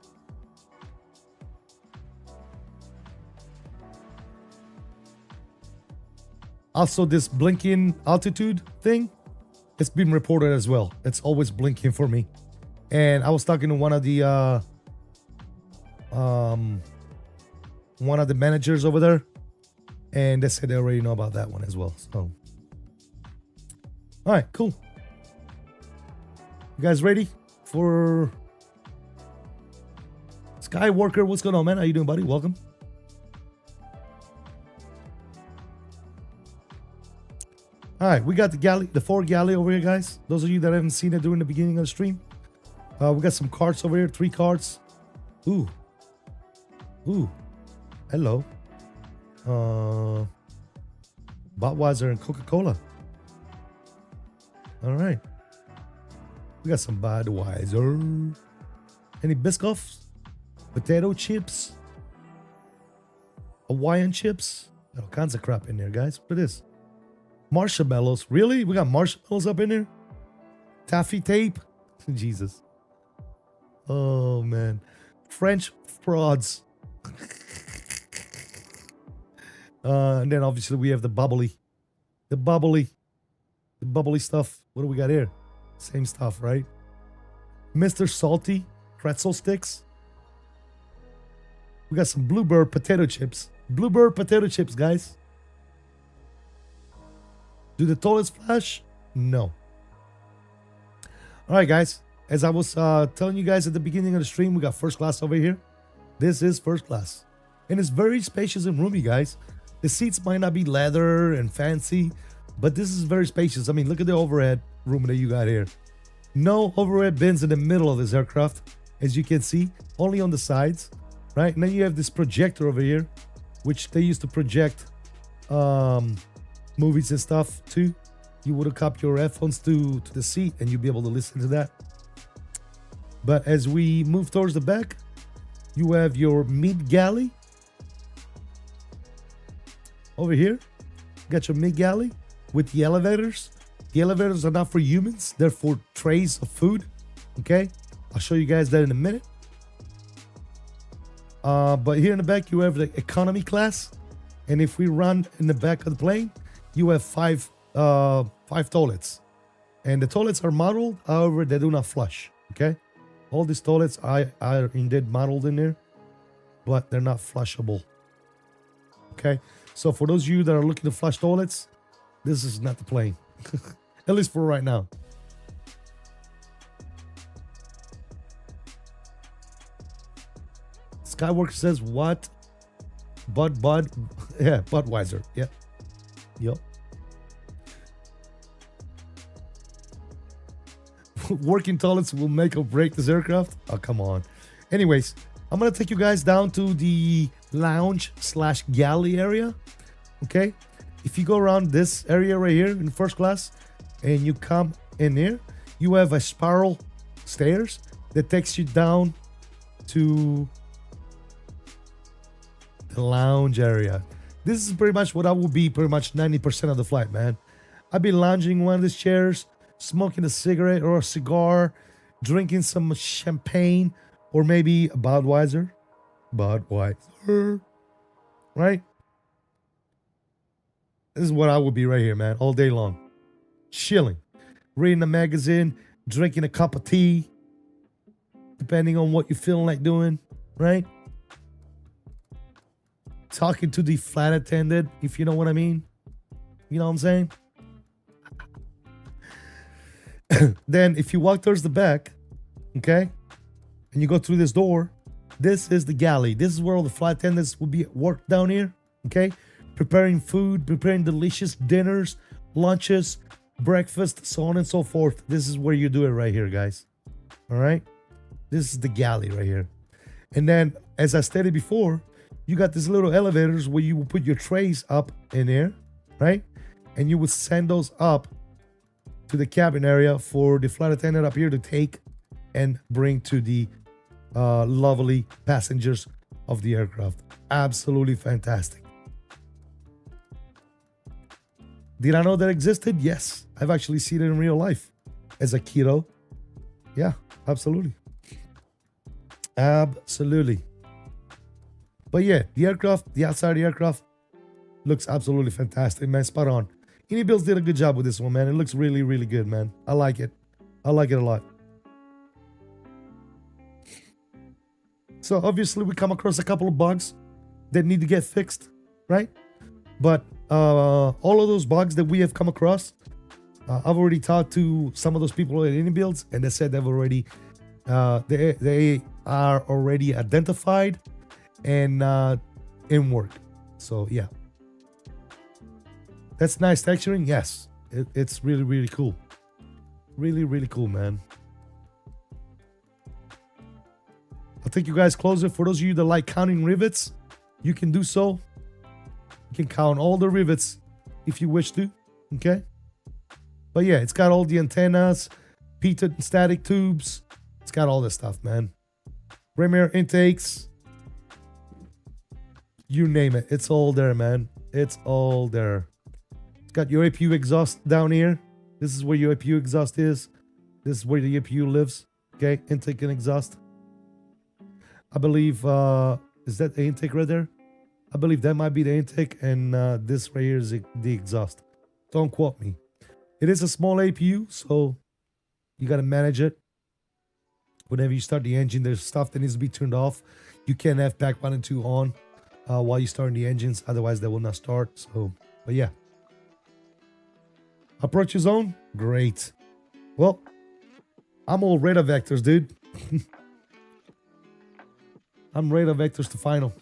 Also, this blinking altitude thing, it's been reported as well. It's always blinking for me. And I was talking to one of the managers over there, and they said they already know about that one as well. So, all right, cool. You guys ready for Skywalker? What's going on, man? How you doing, buddy? Welcome. All right, we got the galley, the Ford galley over here, guys. Those of you that haven't seen it during the beginning of the stream, we got some carts over here, 3 carts. Ooh. Hello. Budweiser and Coca-Cola. All right. We got some Budweiser. Any Biscoffs? Potato chips? Hawaiian chips? All kinds of crap in there, guys. What is this? Marshmallows. Really? We got marshmallows up in there? Taffy tape? Jesus. Oh, man. French frauds. And then obviously we have the bubbly stuff. What do we got here? Same stuff, right? Mr. Salty pretzel sticks. We got some Bluebird potato chips. Bluebird potato chips, guys. Do the toilets flash? No. All right, guys. As I was telling you guys at the beginning of the stream, we got first class over here. This is first class. And it's very spacious and roomy, guys. The seats might not be leather and fancy, but this is very spacious. I mean, look at the overhead room that you got here. No overhead bins in the middle of this aircraft, as you can see, only on the sides, right? And then you have this projector over here, which they used to project movies and stuff too. You would hook up your headphones to the seat and you'll be able to listen to that. But as we move towards the back, you have your mid galley. Over here, you got your mid galley with the elevators. The elevators are not for humans, they're for trays of food. Okay, I'll show you guys that in a minute. But here in the back, you have the economy class. And if we run in the back of the plane, you have five toilets. And the toilets are modeled, however, they do not flush. Okay, all these toilets are indeed modeled in there, but they're not flushable. Okay, so for those of you that are looking to flush toilets, this is not the plane. At least for right now. Skywalker says what? Bud. Yeah, Budweiser. Yeah. Yup. Working toilets will make or break this aircraft. Oh, come on. Anyways, I'm going to take you guys down to the lounge/galley area. Okay. If you go around this area right here in first class and you come in here, you have a spiral stairs that takes you down to the lounge area. This is pretty much what I will be pretty much 90% of the flight, man. I'll be lounging in one of these chairs, smoking a cigarette or a cigar, drinking some champagne or maybe a Budweiser. right? This is what I would be right here, man, all day long. Chilling, reading a magazine, drinking a cup of tea, depending on what you're feeling like doing, right? Talking to the flight attendant, if you know what I mean. You know what I'm saying? Then if you walk towards the back, okay, and you go through this door, this is the galley. This is where all the flight attendants will be at work down here, okay? Preparing food, preparing delicious dinners, lunches, breakfast, so on and so forth. This is where you do it right here, guys. All right? This is the galley right here. And then, as I stated before, you got these little elevators where you will put your trays up in there, right? And you would send those up to the cabin area for the flight attendant up here to take and bring to the lovely passengers of the aircraft. Absolutely fantastic. Did I know that existed? Yes. I've actually seen it in real life as a kiddo. Yeah, absolutely. Absolutely. But yeah, the aircraft, the outside of the aircraft looks absolutely fantastic, man. Spot on. Inibuilds did a good job with this one, man. It looks really, really good, man. I like it. I like it a lot. So obviously we come across a couple of bugs that need to get fixed, right? But all of those bugs that we have come across, I've already talked to some of those people at Inibuilds, and they said they've already they are already identified and in work. So yeah, that's nice texturing. Yes, it's really, really cool. Really, really cool, man. I'll take you guys closer. For those of you that like counting rivets, you can do so. You can count all the rivets if you wish to, okay? But yeah, it's got all the antennas, pitot and static tubes. It's got all this stuff, man. Rim air intakes. You name it. It's all there, man. It's all there. It's got your APU exhaust down here. This is where your APU exhaust is. This is where the APU lives, okay? Intake and exhaust. I believe, is that the intake right there? I believe that might be the intake, and this right here is the exhaust. Don't quote me. It is a small APU, so you got to manage it. Whenever you start the engine, there's stuff that needs to be turned off. You can't have back 1 and 2 on while you're starting the engines, otherwise they will not start. So, but yeah. Approach zone, great. Well, I'm all radar vectors, dude. I'm radar vectors to final.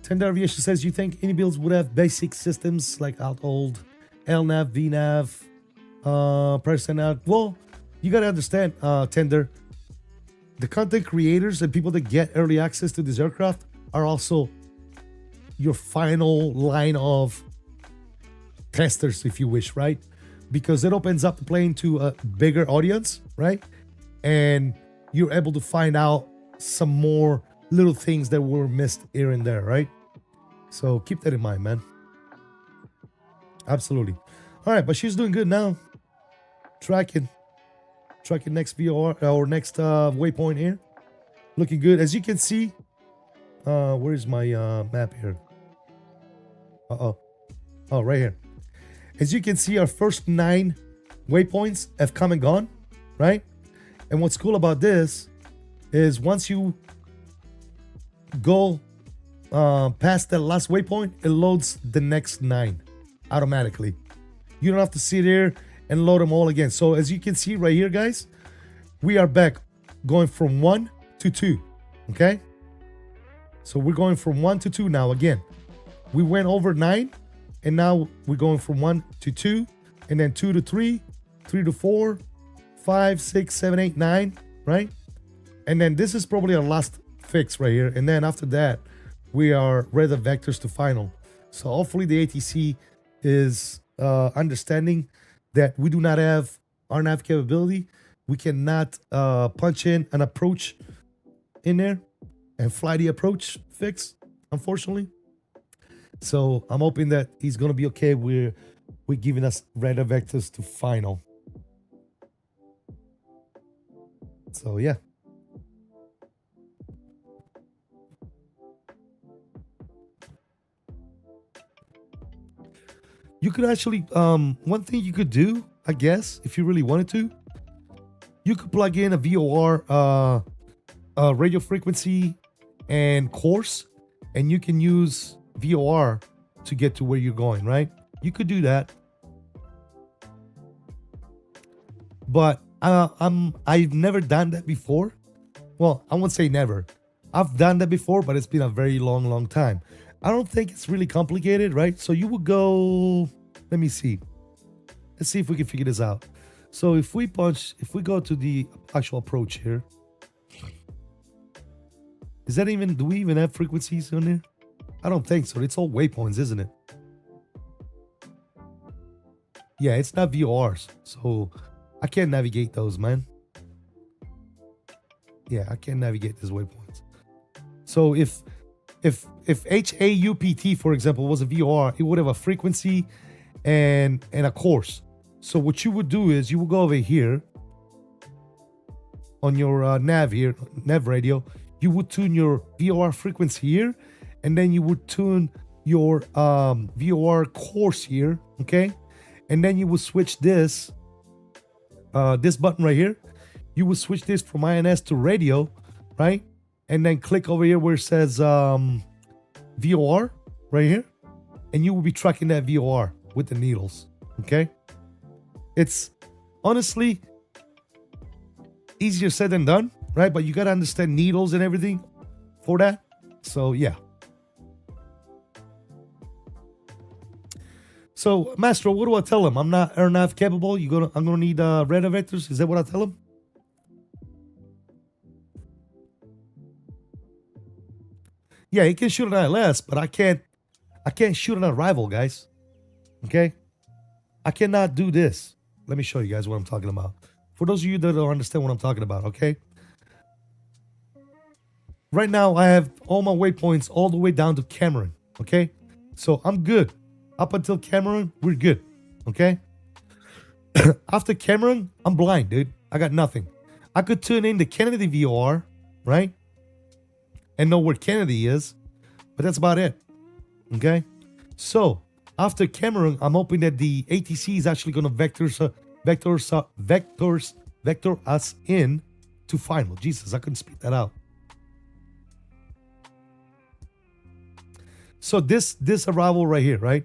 Tender Aviation says, you think Inibuilds would have basic systems like old LNAV, VNAV, person out? Well, you got to understand, Tender, the content creators and people that get early access to this aircraft are also your final line of testers, if you wish, right? Because it opens up the plane to a bigger audience, right? And you're able to find out some more little things that were missed here and there, right? So keep that in mind, man. Absolutely. All right, but she's doing good now. Tracking next VR or next waypoint here. Looking good. As you can see, where's my map here? Oh, right here. As you can see, our first 9 waypoints have come and gone, right? And what's cool about this is once you go past that last waypoint, it loads the next 9 automatically. You don't have to sit here and load them all again. So as you can see right here, guys, we are back going from 1 to 2, okay? So we're going from 1 to 2 now again. We went over 9, and now we're going from 1 to 2, and then 2 to 3, 3 to 4, 5, 6, 7, 8, 9, right? And then this is probably our last fix right here. And then after that, we are radar vectors to final. So hopefully the ATC is understanding that we do not have RNAV capability. We cannot punch in an approach in there and fly the approach fix, unfortunately. So I'm hoping that he's gonna be okay with giving us radar vectors to final. So yeah. You could actually, one thing you could do, I guess, if you really wanted to, you could plug in a VOR radio frequency and course, and you can use VOR to get to where you're going, right? You could do that. But I've never done that before. Well, I won't say never. I've done that before, but it's been a very long time. I don't think it's really complicated, right? So you would go, let me see. Let's see if we can figure this out. So if we go to the actual approach here, is that even, do we even have frequencies on there? I don't think so. It's all waypoints, isn't it? Yeah, it's not VORs. So I can't navigate those, man. Yeah, I can't navigate these waypoints. So if HAUPT, for example, was a VOR, it would have a frequency and a course. So what you would do is you would go over here on your nav radio. You would tune your VOR frequency here, and then you would tune your VOR course here, okay? And then you would switch this button right here. You would switch this from INS to radio, right? And then click over here where it says VOR right here, and you will be tracking that VOR with the needles, okay? It's honestly easier said than done, right? But you got to understand needles and everything for that. So yeah. So Master, what do I tell him? I'm not airnav capable. I'm gonna need radar vectors. Is that what I tell him? Yeah, he can shoot an ILS, but I can't shoot an arrival, guys. Okay? I cannot do this. Let me show you guys what I'm talking about. For those of you that don't understand what I'm talking about, okay? Right now, I have all my waypoints all the way down to Cameron, okay? So I'm good. Up until Cameron, we're good, okay? After Cameron, I'm blind, dude. I got nothing. I could tune in the Kennedy VOR, right? And know where Kennedy is, but that's about it, okay? So after Cameron, I'm hoping that the ATC is actually going to vector us in to final. Jesus, I couldn't speak that out. So this arrival right here, right?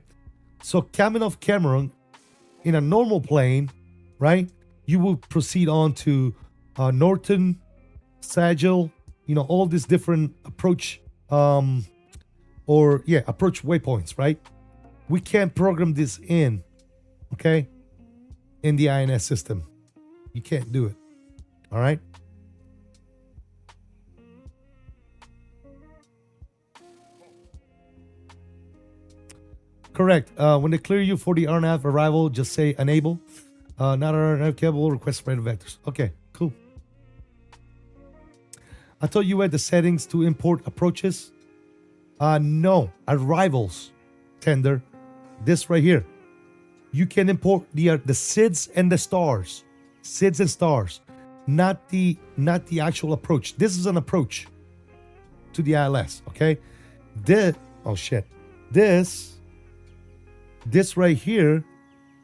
So coming off Cameron in a normal plane, right? You will proceed on to Norton, Sagil, all these different approach approach waypoints, right? We can't program this in, okay, in the INS system. You can't do it, all right? Correct. When they clear you for the RNAV arrival, just say enable. Not RNAV capable, request radar vectors. Okay, cool. I thought you had the settings to import approaches. No, arrivals, tender. This right here. You can import the SIDS and the stars. SIDS and stars. Not the actual approach. This is an approach to the ILS, okay? This right here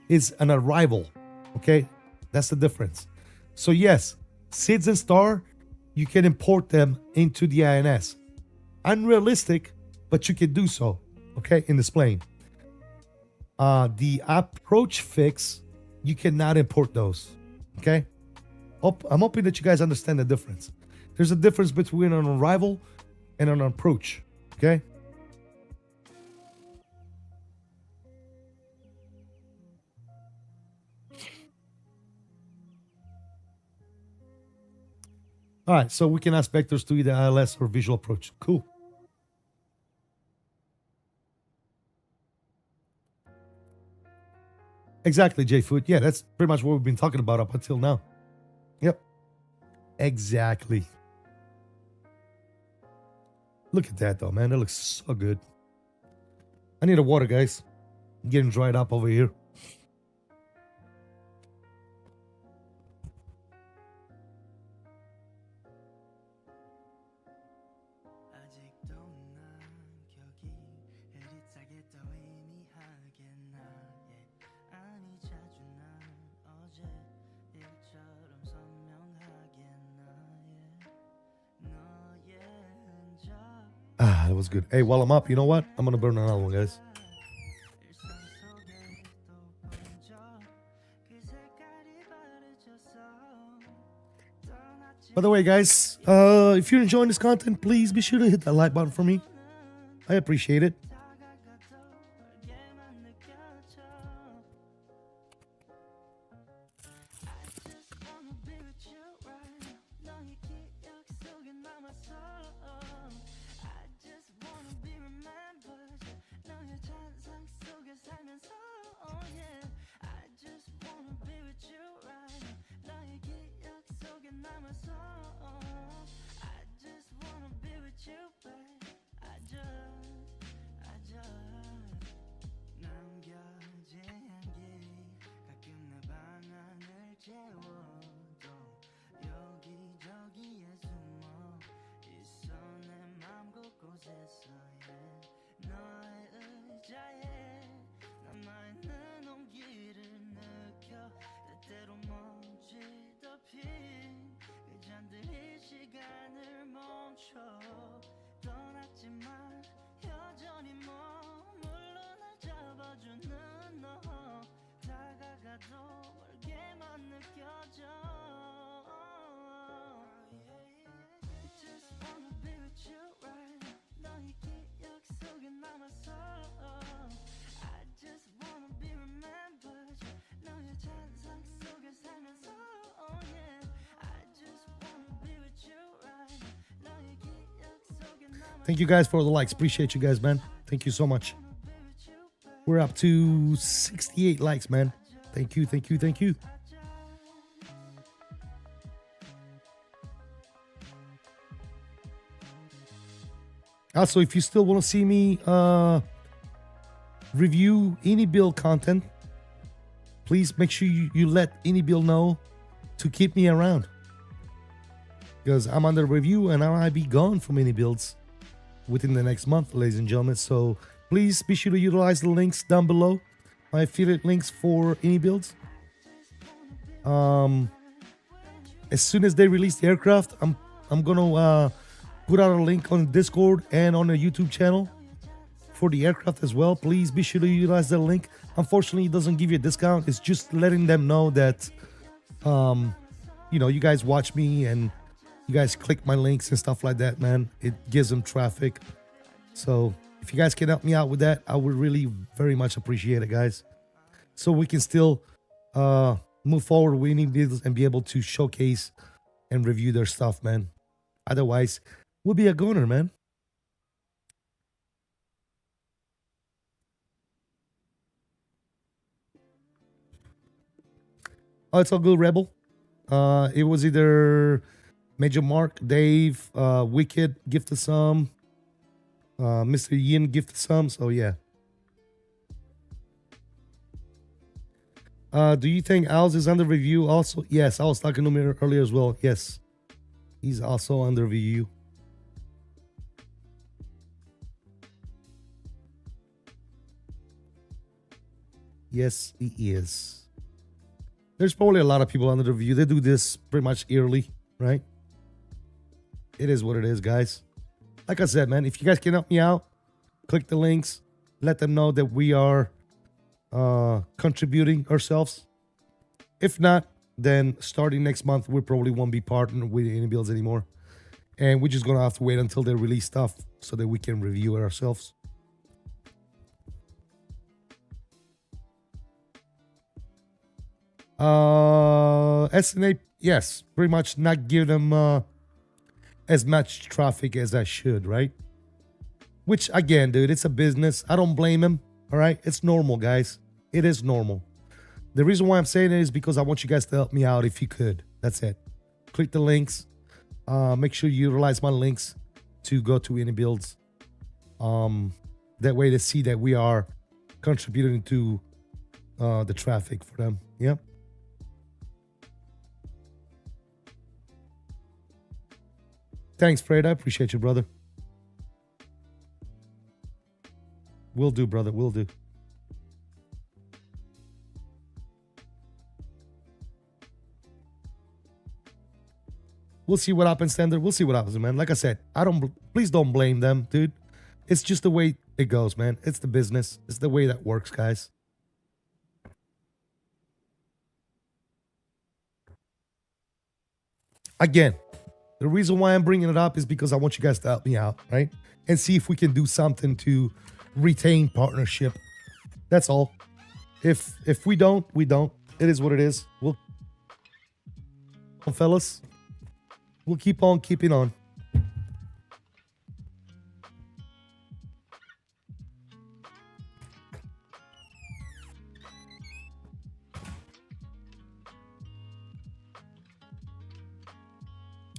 is an arrival, okay? That's the difference. So yes, SIDS and star, you can import them into the INS. Unrealistic, but you can do so, okay, in this plane. The approach fix, you cannot import those, okay? I'm hoping that you guys understand the difference. There's a difference between an arrival and an approach, okay? All right, so we can ask vectors to either ILS or visual approach. Cool. Exactly, J-Food. Yeah, that's pretty much what we've been talking about up until now. Yep. Exactly. Look at that, though, man. That looks so good. I need a water, guys. I'm getting dried up over here. Ah, that was good. Hey, while I'm up, you know what? I'm gonna burn another one, guys. By the way, guys, if you're enjoying this content, please be sure to hit that like button for me. I appreciate it. Thank you guys for the likes. Appreciate you guys, man. Thank you so much. We're up to 68 likes, man. Thank you, thank you, thank you. Also, if you still want to see me review Inibuild content, please make sure you let Inibuild know to keep me around. Because I'm under review and I might be gone from Inibuilds within the next month, ladies and gentlemen. So please be sure to utilize the links down below, my affiliate links for Inibuilds. As soon as they release the aircraft, I'm gonna put out a link on Discord and on the YouTube channel for the aircraft as well. Please be sure to utilize that link. Unfortunately, it doesn't give you a discount. It's just letting them know that you know, you guys watch me and you guys click my links and stuff like that, man. It gives them traffic. So if you guys can help me out with that, I would really very much appreciate it, guys. So we can still move forward with Inibuilds and be able to showcase and review their stuff, man. Otherwise, we'll be a goner, man. Oh, it's all good, Rebel. It was either Major Mark, Dave, Wicked gifted some, Mr. Yin gifted some, so yeah. Do you think Al's is under review also? Yes, I was talking to him earlier as well. Yes, he's also under review. Yes, he is. There's probably a lot of people under the review. They do this pretty much yearly, right? It is what it is, guys. Like I said, man, if you guys can help me out, click the links. Let them know that we are contributing ourselves. If not, then starting next month, we probably won't be partnering with Inibuilds anymore. And we're just going to have to wait until they release stuff so that we can review it ourselves. SNA, yes, pretty much not give them as much traffic as I should, right? Which, again, dude, it's a business. I don't blame him, all right? It's normal, guys. It is normal. The reason why I'm saying it is because I want you guys to help me out if you could. That's it. Click the links. Make sure you utilize my links to go to Inibuilds. That way they see that we are contributing to the traffic for them. Yep. Thanks, Fred. I appreciate you, brother. Will do, brother. Will do. We'll see what happens, Standard. We'll see what happens, man. Like I said, please don't blame them, dude. It's just the way it goes, man. It's the business. It's the way that works, guys. Again, the reason why I'm bringing it up is because I want you guys to help me out, right? And see if we can do something to retain partnership. That's all. If we don't, we don't. It is what it is. Well, fellas, we'll keep on keeping on.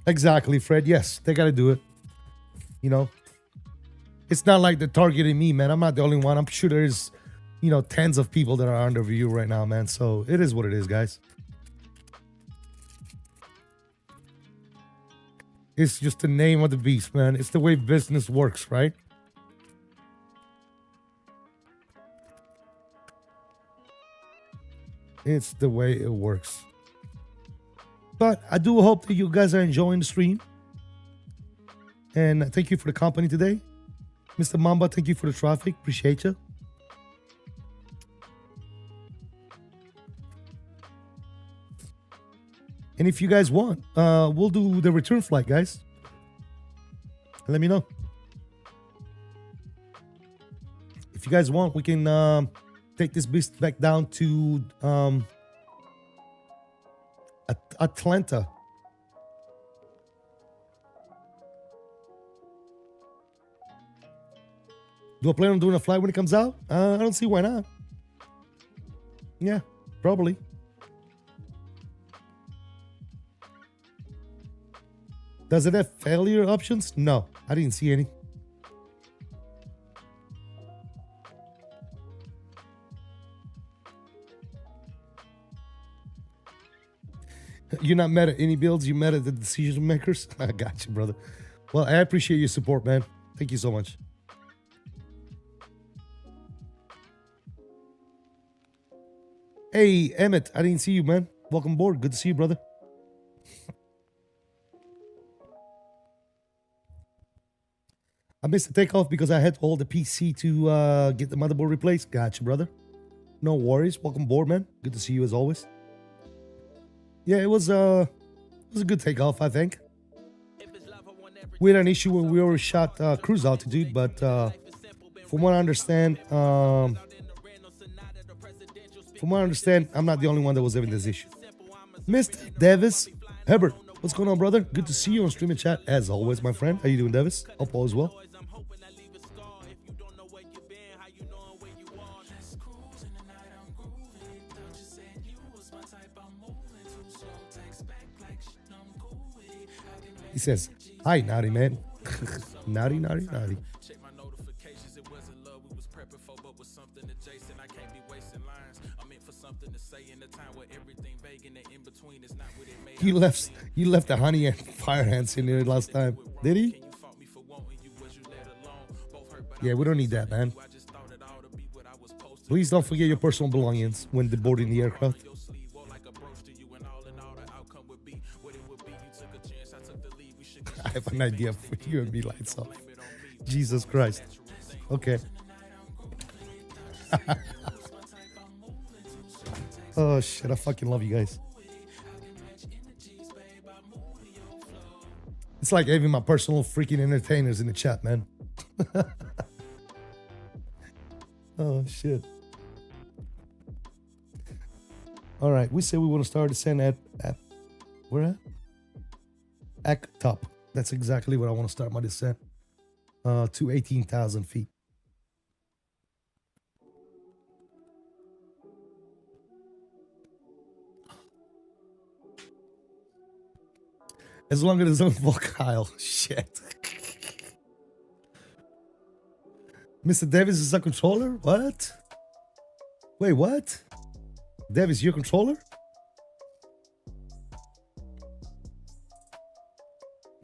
Exactly, Fred. Yes, they got to do it. You know, it's not like they're targeting me, man. I'm not the only one. I'm sure there's, you know, tens of people that are under review right now, man. So it is what it is, guys. It's just the name of the beast, man. It's the way business works, right? It's the way it works. But I do hope that you guys are enjoying the stream. And thank you for the company today. Mr. Mamba, thank you for the traffic. Appreciate you. And if you guys want, we'll do the return flight, guys. Let me know. If you guys want, we can take this beast back down to Atlanta. Do I plan on doing a flight when it comes out? I don't see why not. Yeah, probably. Does it have failure options? No, I didn't see any. You're not mad at any builds, you mad at the decision makers? I got you, brother. Well, I appreciate your support, man. Thank you so much. Hey, Emmett, I didn't see you, man. Welcome aboard. Good to see you, brother. I missed the takeoff because I had to hold the PC to get the motherboard replaced. Gotcha, brother. No worries. Welcome aboard, man. Good to see you as always. Yeah, it was a good takeoff, I think. We had an issue where we overshot cruise altitude, but from what I understand, I'm not the only one that was having this issue. Mr. Davis Herbert, what's going on, brother? Good to see you on stream and chat as always, my friend. How you doing, Davis? Hope all is well. He says, hi, naughty man. Naughty, naughty, naughty. You left the honey and fire ants in there last time. Did he? Yeah, we don't need that, man. Please don't forget your personal belongings when boarding the aircraft. I have an idea for you and me lights off. Jesus Christ. Okay. Oh shit, I fucking love you guys. It's like having my personal freaking entertainers in the chat, man. Oh shit. All right, we say we want to start descent at where at top. That's exactly what I want to start my descent to 18,000 feet. As long as it's on volatile. Shit. Mr. Davis is a controller? What? Wait, what? Davis, you're a controller?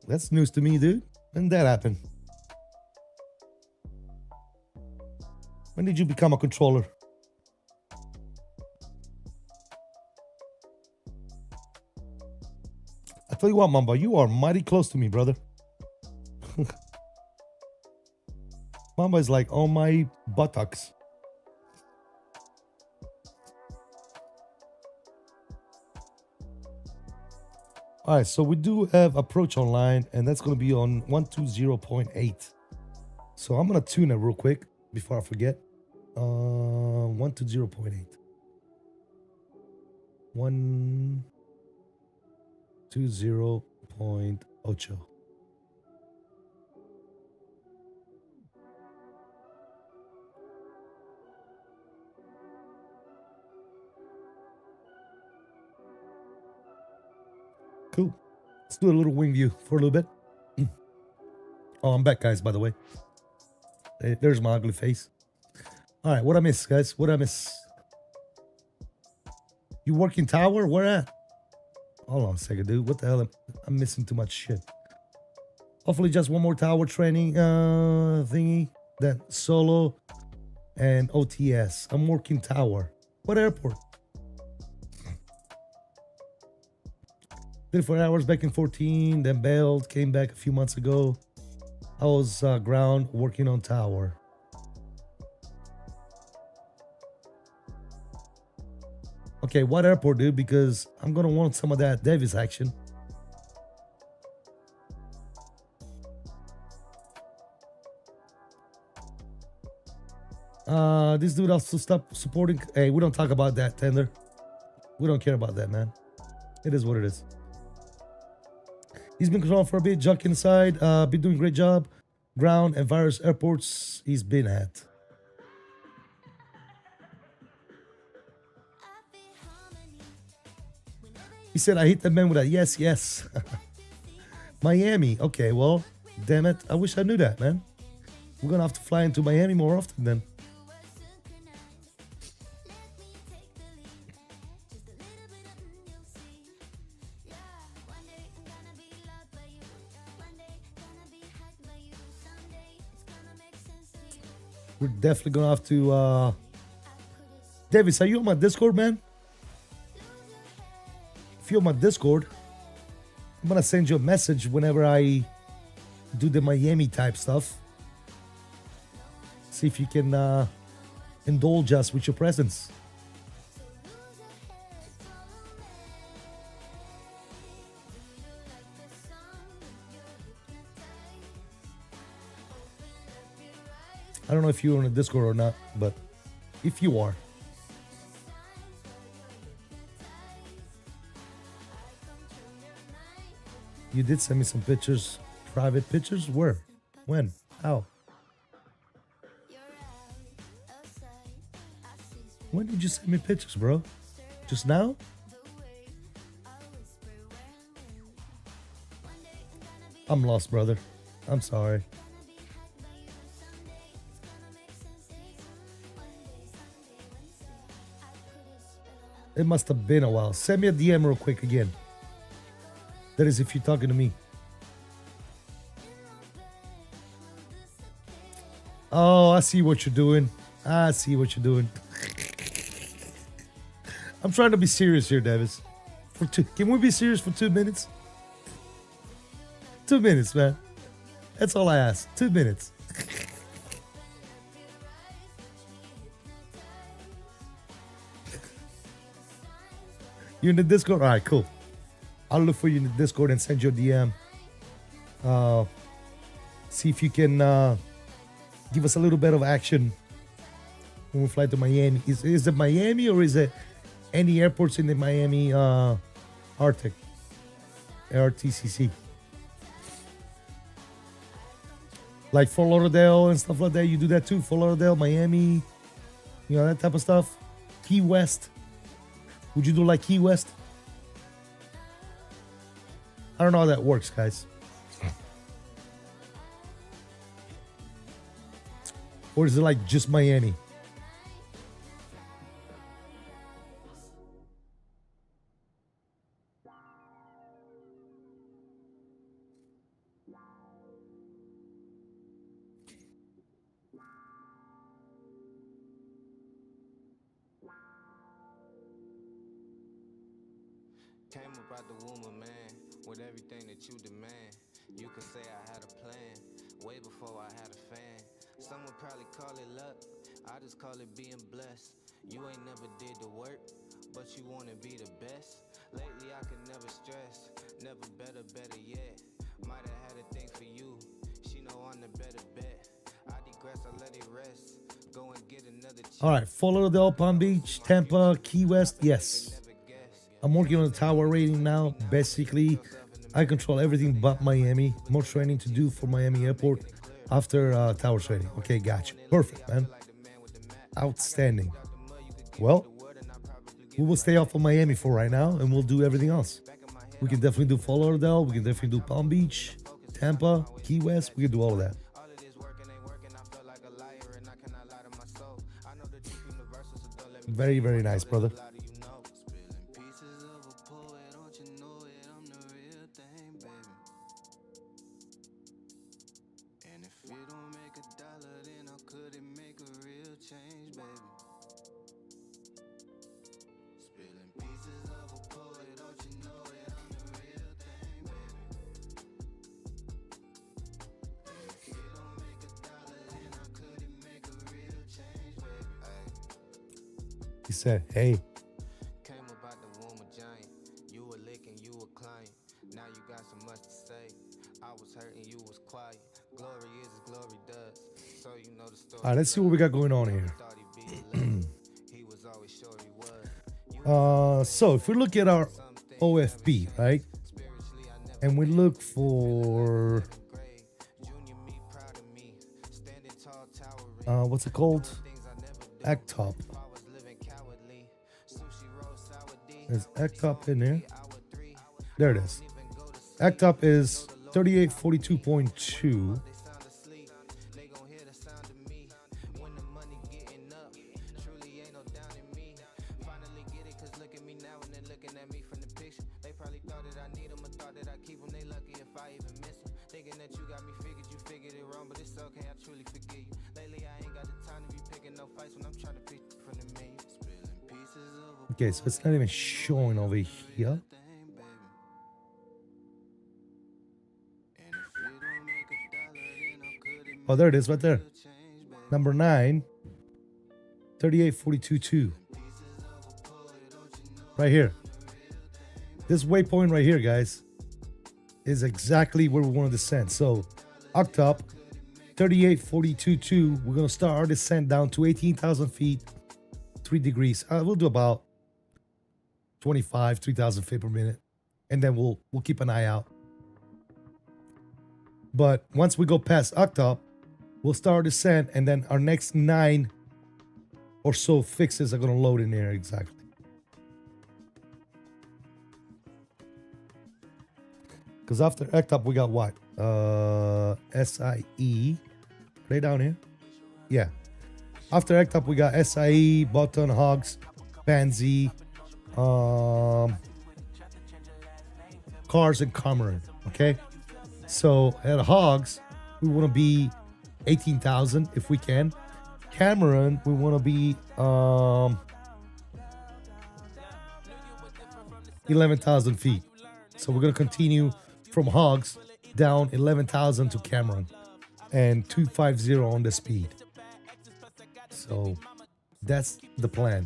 That's news to me, dude. When did that happen? When did you become a controller? I tell you what, Mamba, you are mighty close to me, brother. Mamba is like on my buttocks. All right, so we do have approach online, and that's going to be on 120.8. So I'm going to tune it real quick before I forget. 120.8. 120.8. Cool. Let's do a little wing view for a little bit. Oh, I'm back, guys, by the way. There's my ugly face. All right, what I miss, guys? What I miss? You working tower? Where at? Hold on a second, dude. What the hell? I'm missing too much shit. Hopefully just one more tower training thingy. Then solo and OTS. I'm working tower. What airport? 34 hours back in 14, then bailed, came back a few months ago. I was ground working on tower. Okay, what airport, dude? Because I'm gonna want some of that Davis action. This dude also stopped supporting. Hey, we don't talk about that, Tender. We don't care about that, man. It is what it is. He's been controlled for a bit, junk inside, been doing a great job. Ground and various airports he's been at. He said, I hit the man with a yes, yes. Miami. Okay, well, damn it. I wish I knew that, man. We're going to have to fly into Miami more often then. We're definitely going to have to... Davis, are you on my Discord, man? If you're on my Discord, I'm going to send you a message whenever I do the Miami type stuff. See if you can indulge us with your presence. I don't know if you're on the Discord or not, but if you are, you did send me some pictures, private pictures. Where? When? How? When did you send me pictures, bro? Just now? I'm lost, brother. I'm sorry. It must have been a while. Send me a DM real quick again. That is if you're talking to me. Oh, I see what you're doing. I see what you're doing. I'm trying to be serious here, Davis. Can we be serious for 2 minutes? 2 minutes, man. That's all I ask. 2 minutes. You in the Discord? All right, cool. I'll look for you in the Discord and send you a DM. See if you can give us a little bit of action when we fly to Miami. Is it Miami or is it any airports in the Miami Arctic? ARTCC. Like Fort Lauderdale and stuff like that. You do that too? Fort Lauderdale, Miami, you know, that type of stuff. Key West. Would you do like Key West? I don't know how that works, guys. Or is it like just Miami? Came up out the womb of man with everything that you demand. You could say I had a plan way before I had a fan. Some would probably call it luck, I just call it being blessed. You ain't never did the work, but you wanna be the best. Lately I could never stress, never better yet. Might have had a thing for you, she know I'm the better bet. I digress, I let it rest. Go and get another chance. All right, Fort Lauderdale, Palm Beach, Tampa, Key West. Yes. I'm working on the tower rating now. Basically, I control everything but Miami. More training to do for Miami Airport after tower training. Okay, gotcha. Perfect, man. Outstanding. Well, we will stay off of Miami for right now, and we'll do everything else. We can definitely do Fort Lauderdale. We can definitely do Palm Beach, Tampa, Key West. We can do all of that. Very, very nice, brother. He said, hey. Came about the womb of giant. You were licking, you were client. Now you got so much to say. I was hurting, you was quiet. Glory is as glory does. So you know the story. All right, let's see what we got going on here. He was always sure he was. So if we look at our OFB, right? And we look for what's it called? ACTOP. There's ACTOP in there. There it is. ACTOP is 3842.2. Okay, so it's not even showing over here. Oh, there it is right there. Number 9, 3842.2. Right here. This waypoint right here, guys, is exactly where we want to descend. So, octop, 3842.2. We're going to start our descent down to 18,000 feet, 3 degrees. We'll do about 3,000 feet per minute, and then we'll keep an eye out. But once we go past octop, we'll start our descent, and then our next 9 or so fixes are going to load in there exactly. Because after octop, we got what? SIE. Right down here? Yeah. After octop, we got SIE, Button, Hogs, Pansy, Cars, and Cameron. Okay, so at Hogs we want to be 18,000 if we can. Cameron we want to be 11,000 feet. So we're gonna continue from Hogs down 11,000 to Cameron and 250 on the speed. So that's the plan.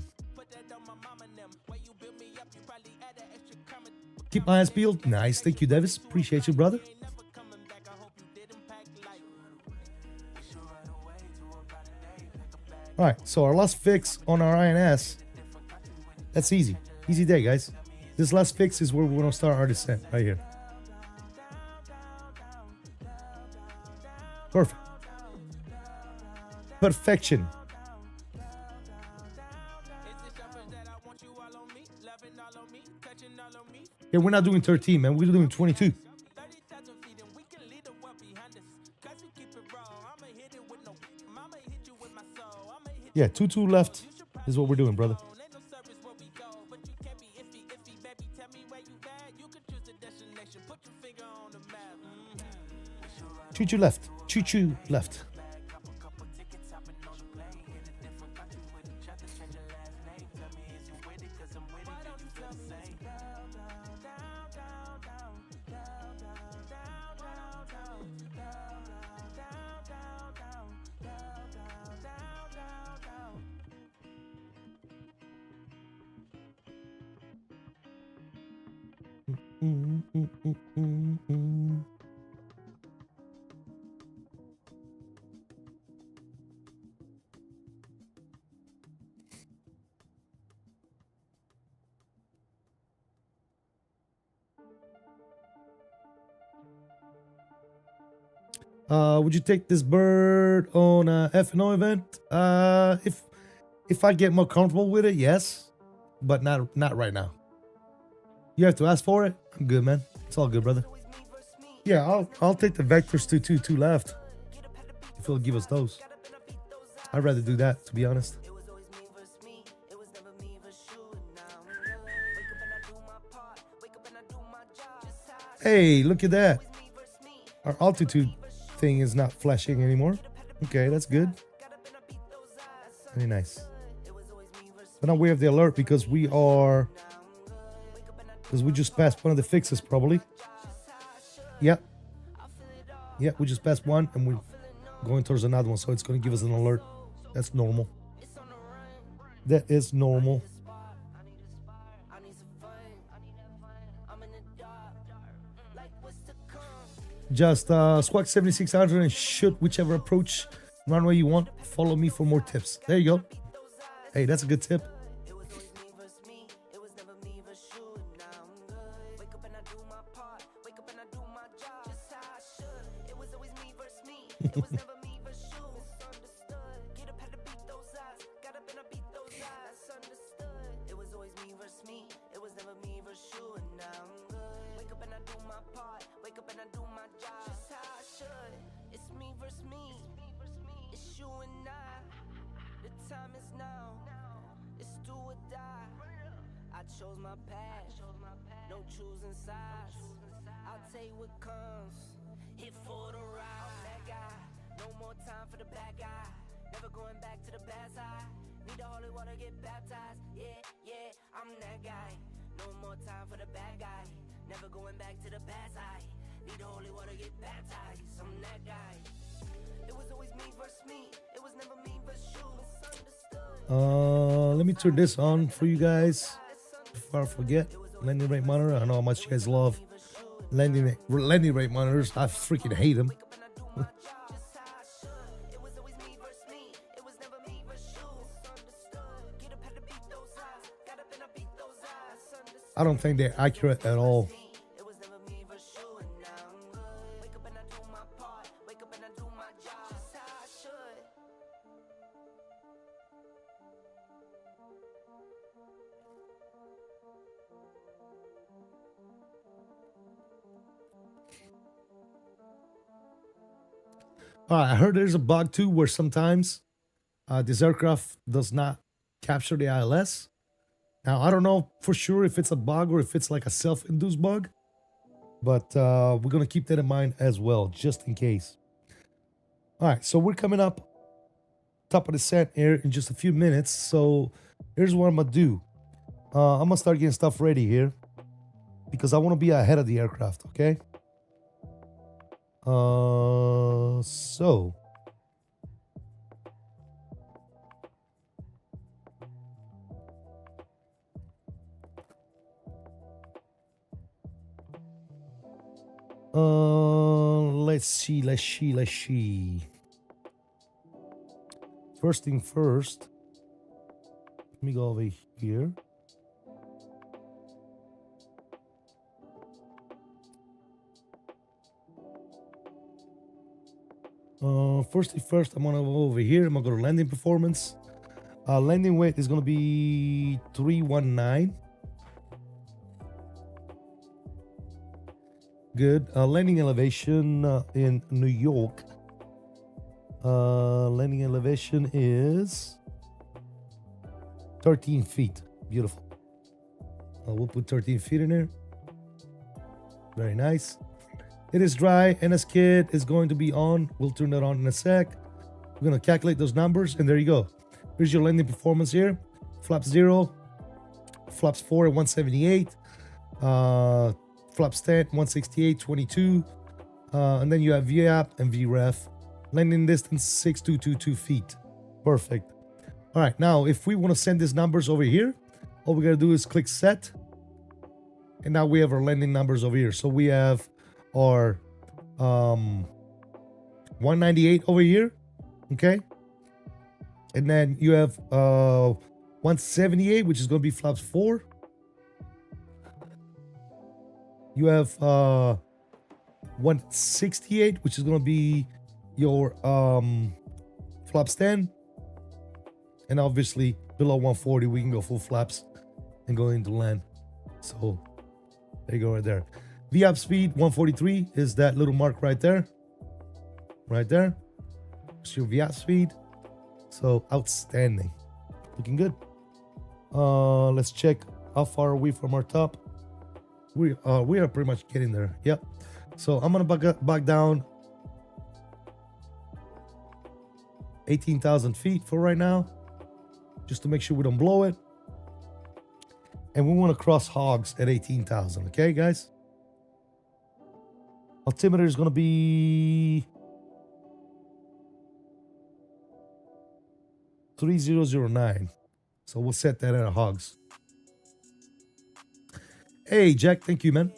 Keep my eyes peeled. Nice. Thank you, Davis. Appreciate you, brother. All right. So our last fix on our INS. That's easy. Easy day, guys. This last fix is where we're going to start our descent right here. Perfect. Perfection. Yeah, we're not doing 13, man. We're doing 22. Yeah, 2-2 left is what we're doing, brother. Choo-choo left. Choo-choo left. Would you take this bird on a F&O event? If I get more comfortable with it, yes, but not right now. You have to ask for it. I'm good, man. It's all good, brother. Yeah, I'll take the vectors to 2-2 left if he'll give us those. I'd rather do that, to be honest. Hey, look at that. Our altitude thing is not flashing anymore. Okay, that's good. Very nice. But now we have the alert because we just passed one of the fixes probably. Yep. Yep, we just passed one and we're going towards another one, so it's going to give us an alert. That's normal. That is normal. Just squawk 7600 and shoot whichever approach runway you want. Follow me for more tips. There you go. Hey, that's a good tip. Chose my path, no choosing sides. I'll take what comes, hit for the ride. I'm that guy, no more time for the bad guy. Never going back to the bad side. Need the holy water, get baptized. Yeah, yeah, I'm that guy. No more time for the bad guy. Never going back to the bad side. Need the holy water, get baptized. I'm that guy. It was always me versus me. It was never me versus you. Let me turn this on for you guys. Before I forget, landing rate monitor. I know how much you guys love landing rate monitors. I freaking hate them. I don't think they're accurate at all. I heard there's a bug too where sometimes this aircraft does not capture the ILS. Now, I don't know for sure if it's a bug or if it's like a self-induced bug, but we're going to keep that in mind as well, just in case. All right, so we're coming up top of the set here in just a few minutes. So here's what I'm going to do. I'm going to start getting stuff ready here because I want to be ahead of the aircraft, okay? So let's see. First thing first, let me go over here. First thing first, I'm gonna go over here. I'm gonna go to landing performance. Landing weight is gonna be 319. Good. Landing elevation in New York. Landing elevation is 13 feet. Beautiful. We'll put 13 feet in there. Very nice. It is dry. NS kit is going to be on. We'll turn that on in a sec. We're going to calculate those numbers, and there you go. Here's your landing performance here. Flaps 0. Flaps 4 at 178. Flaps 10, 168, 22. And then you have VAP and VREF. Landing distance 6222 feet. Perfect. All right, now if we want to send these numbers over here, all we got to do is click set. And now we have our landing numbers over here. So we have our 198 over here. Okay. And then you have 178, which is going to be flaps 4. You have 168, which is going to be your flaps 10. And obviously below 140, we can go full flaps and go into land. So there you go right there. VAP speed 143 is that little mark right there. Right there. It's your VAP speed. So outstanding. Looking good. Let's check how far are we from our top. We are pretty much getting there. Yep. So I'm gonna back down 18,000 feet for right now, just to make sure we don't blow it. And we want to cross hogs at 18,000. Okay, guys. Altimeter is gonna be 3009. So we'll set that at hogs. Hey, Jack, thank you, man.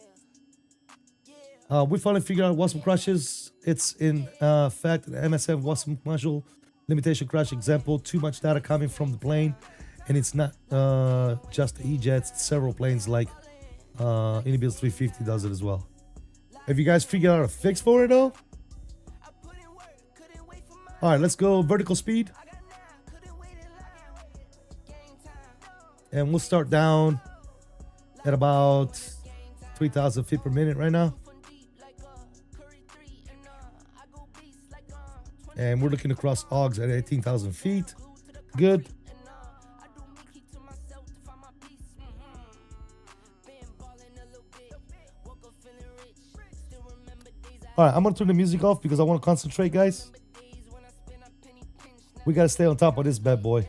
We finally figured out WASM crashes. It's in fact an MSF WASM module limitation crash example. Too much data coming from the plane, and it's not just the E-jets. It's several planes like Inibuilds 350 does it as well. Have you guys figured out a fix for it though? All right, let's go vertical speed, and we'll start down at about 3,000 feet per minute right now. And we're looking to cross hogs at 18,000 feet. Good. All right, I'm gonna turn the music off because I want to concentrate, guys. We gotta stay on top of this bad boy.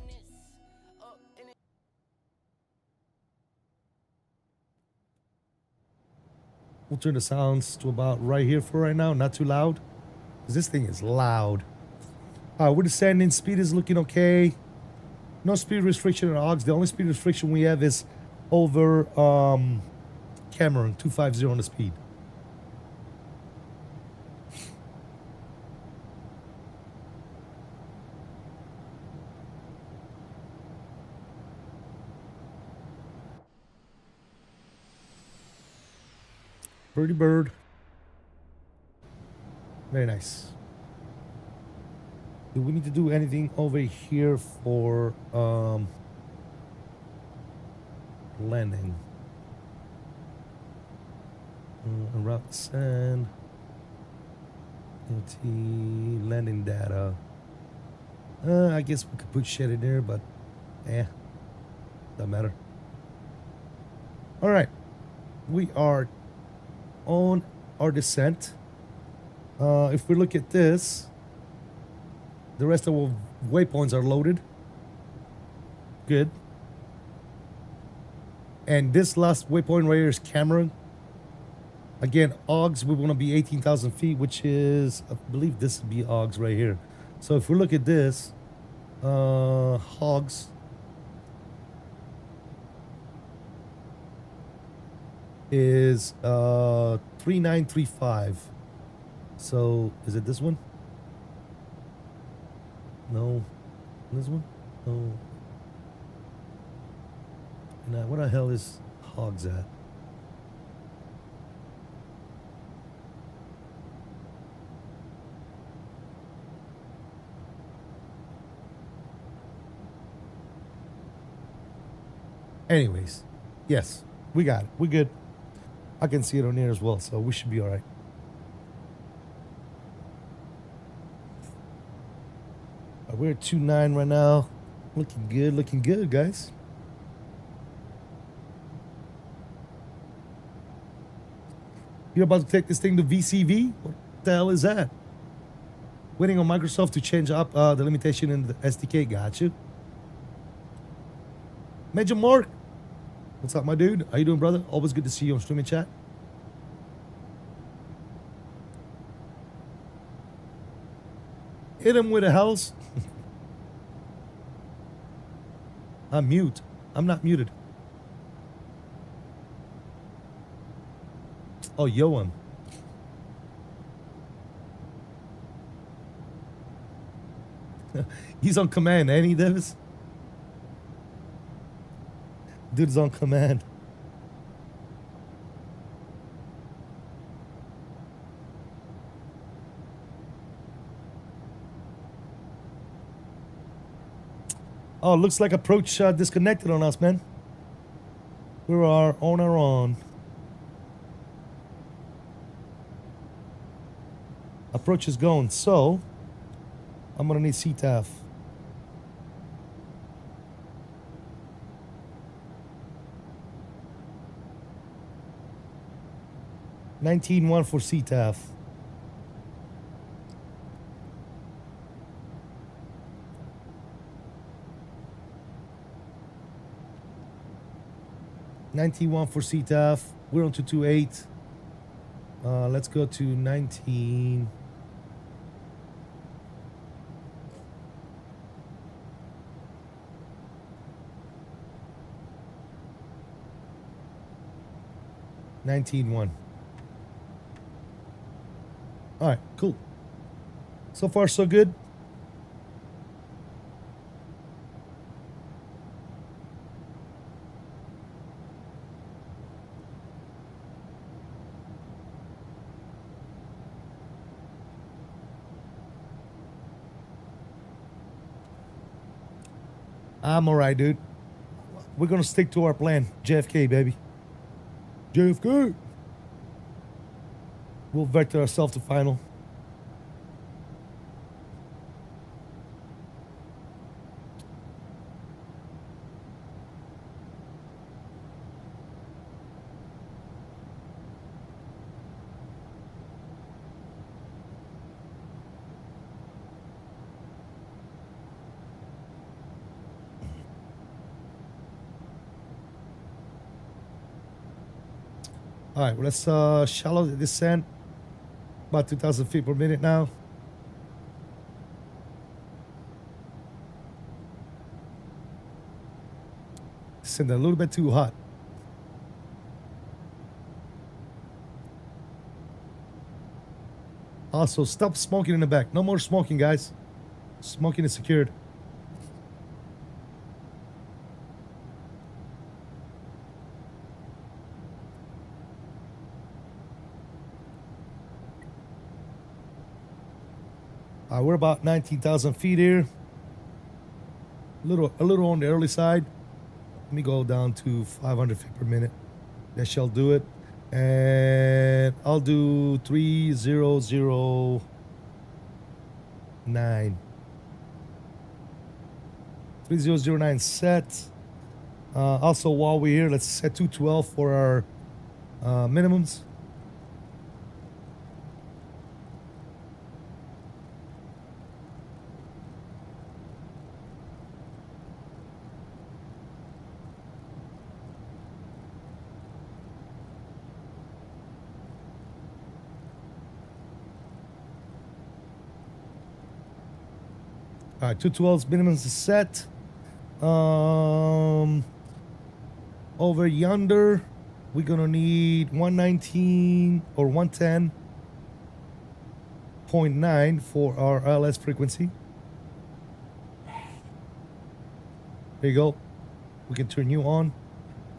We'll turn the sounds to about right here for right now, not too loud, because this thing is loud. All right, we're descending. Speed is looking okay. No speed restriction on hogs. The only speed restriction we have is over Cameron, 250 on the speed. Birdie bird. Very nice. Do we need to do anything over here for landing? Route send. LT landing data. I guess we could put shit in there, but doesn't matter. All right, we are on our descent. If we look at this, the rest of our waypoints are loaded. Good. And this last waypoint right here is Cameron. Again, Oggs, we want to be 18,000 feet, which is, I believe this would be Oggs right here. So if we look at this, Hogs is 3935. So is it this one? No. This one? No. Now, what the hell is Hogs at? Anyways, yes, we got it. We're good. I can see it on here as well, so we should be all right. We're at 2.9 right now. Looking good, guys. You're about to take this thing to VCV? What the hell is that? Waiting on Microsoft to change up the limitation in the SDK. Got you. Major Mark. What's up, my dude? How you doing, brother? Always good to see you on streaming chat. Hit him with a house. I'm mute. I'm not muted. Oh, Johan. He's on command, ain't he, Davis? Dude's on command. Oh, looks like approach disconnected on us, man. We are on our own. Approach is going, so I'm gonna need CTAF. $19.1 for CTAF. $19.1 for CTAF. We're on to 2.8. Let's go to 19. $19.1. All right, cool. So far, so good. I'm all right, dude. We're gonna stick to our plan. JFK, baby. JFK. We'll vector ourselves to final. All right, well, let's shallow the descent. About 2,000 feet per minute now. Descend a little bit too hot. Also, stop smoking in the back. No more smoking, guys. Smoking is secured. We're about 19,000 feet here. A little on the early side. Let me go down to 500 feet per minute. That shall do it. And I'll do 3009. 3009 set. Also, while we're here, let's set 212 for our minimums. All right, 212's minimum is set. Over yonder, we're gonna need 119 or 110.9 for our LS frequency. There you go. We can turn you on,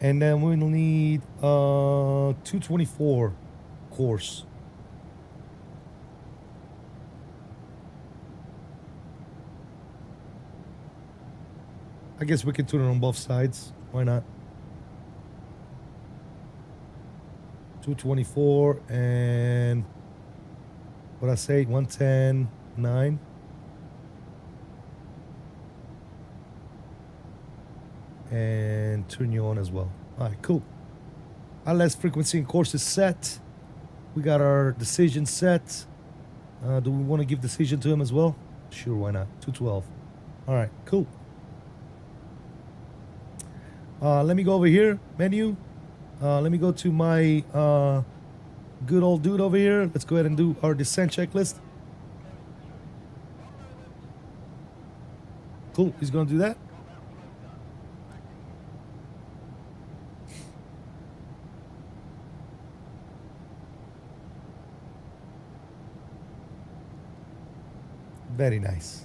and then we'll need 224 course. I guess we can turn it on both sides. Why not? 224 and what I say, 110.9. And turn you on as well. All right, cool. ILS frequency and course is set. We got our decision set. Do we want to give decision to him as well? Sure, why not? 212. All right, cool. Let me go over here, menu. Let me go to my good old dude over here. Let's go ahead and do our descent checklist. Cool, he's gonna do that. Very nice.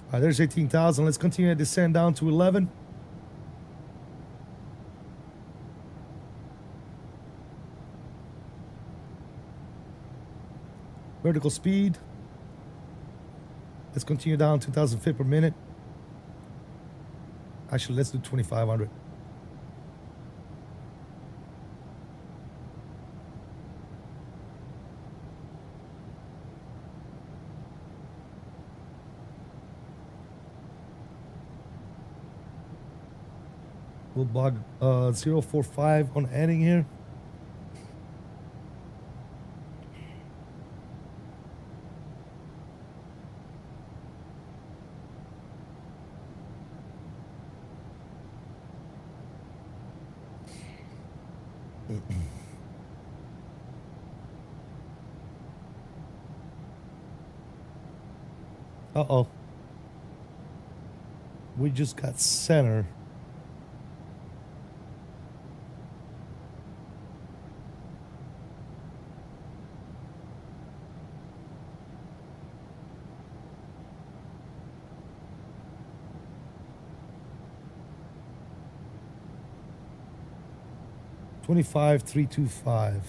All right, there's 18,000. Let's continue to descend down to 11. Vertical speed. Let's continue down 2,000 feet per minute. Actually, let's do 2,500. We'll bug 045 on adding here. Uh-oh. We just got center. $25,325.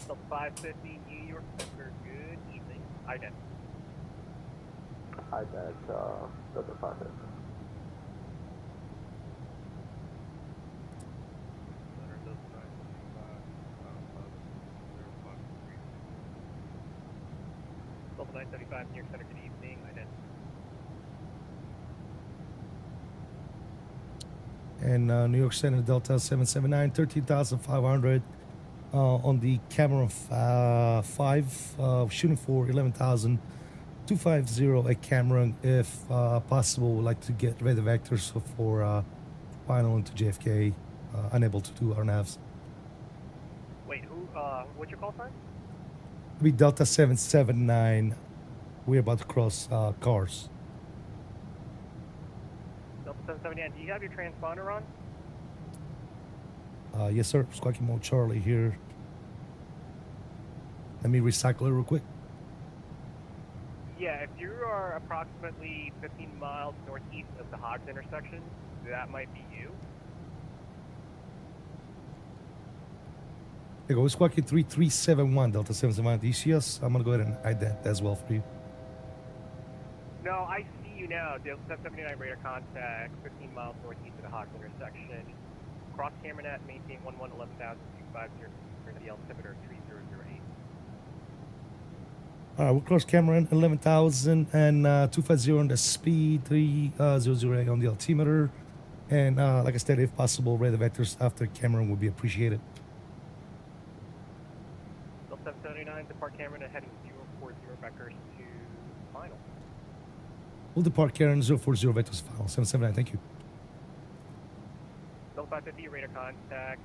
So 550 New York Center, good evening. IDET. IDET, Delta 550. Delta 975 New York Center, good evening. IDET. And New York Center Delta 779, 13,500 on the camera 5, shooting for 11,250 a camera. If possible, would like to get radar vectors for final into JFK. Unable to do our navs. Wait, who, what's your call sign? Be Delta 779. We're about to cross cars. Delta 779, do you have your transponder on? Yes, sir. Squawky Mode Charlie here. Let me recycle it real quick. Yeah, if you are approximately 15 miles northeast of the Hogs intersection, that might be you. There you go. Squawky 3371 Delta 771. Do you see us? I'm gonna go ahead and hide that as well for you. No, I see you now. Delta 779 radar contact, 15 miles northeast of the Hogs intersection. Cross camera net, maintain 11,250 for the altimeter 3008. All right, we'll cross Cameron 11,000 and 250 on the speed, 3008 on the altimeter, and like I said, if possible, radar vectors after Cameron would be appreciated. Delta 779, depart Cameron and heading 040 vectors to final. We'll depart Cameron 040 vectors final 779. Thank you. Delta 550 radar contact,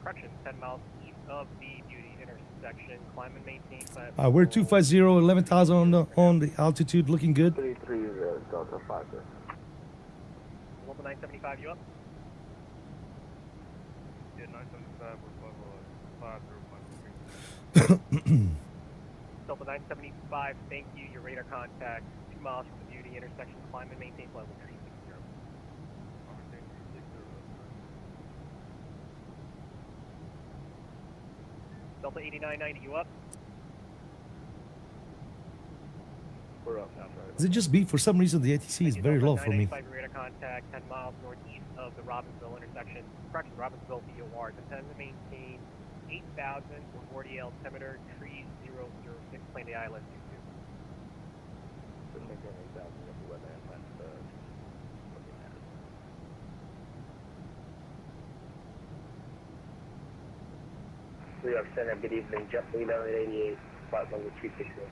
correction, 10 miles east of the Beauty intersection. Climb and maintain. We're 250, 11,000 on the altitude, looking good. 330 Delta 550. Delta 975, you up? Yeah, 975 with 5053. Delta Delta 975, thank you. Your radar contact 2 miles from the beauty intersection. Climb and maintain level 360. Delta 8990, you up? We're up now, right? Is it just me? For some reason, the ATC is very low for me. Delta 985, radar contact 10 miles northeast of the Robbinsville intersection. Correction, Robbinsville VOR. Intend to maintain 8,000 for 40 altimeter, trees 006, plane to ILS 22. Should maintain 8,000 if the weather and left looking at it. New York Center, good evening. JetBlue 1188, flight level 360.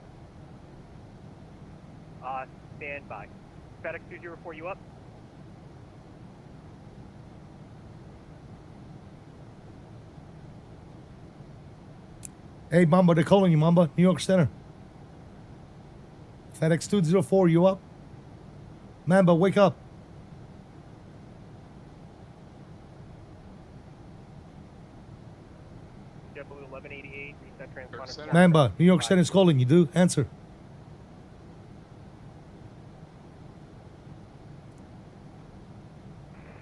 Stand by. FedEx 204, you up? Hey, Mamba, they're calling you, Mamba. New York Center. FedEx 204, you up? Mamba, wake up. JetBlue 1188, reset transponder. Mamba, New York Center is calling you, dude. Answer.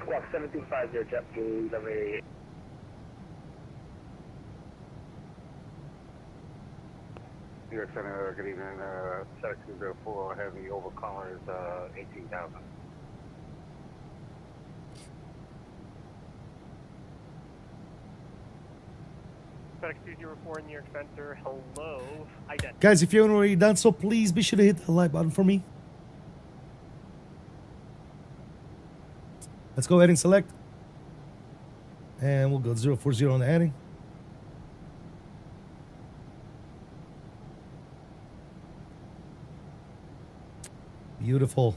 Squawk 7250, JetBlue 1188. New York Center, good evening. FedEx 204, heavy over colors, 18,000. FedEx 204, New York Center, hello. Identity. Guys, if you haven't already done so, please be sure to hit the like button for me. Let's go ahead and select. And we'll go 040 on the heading. Beautiful.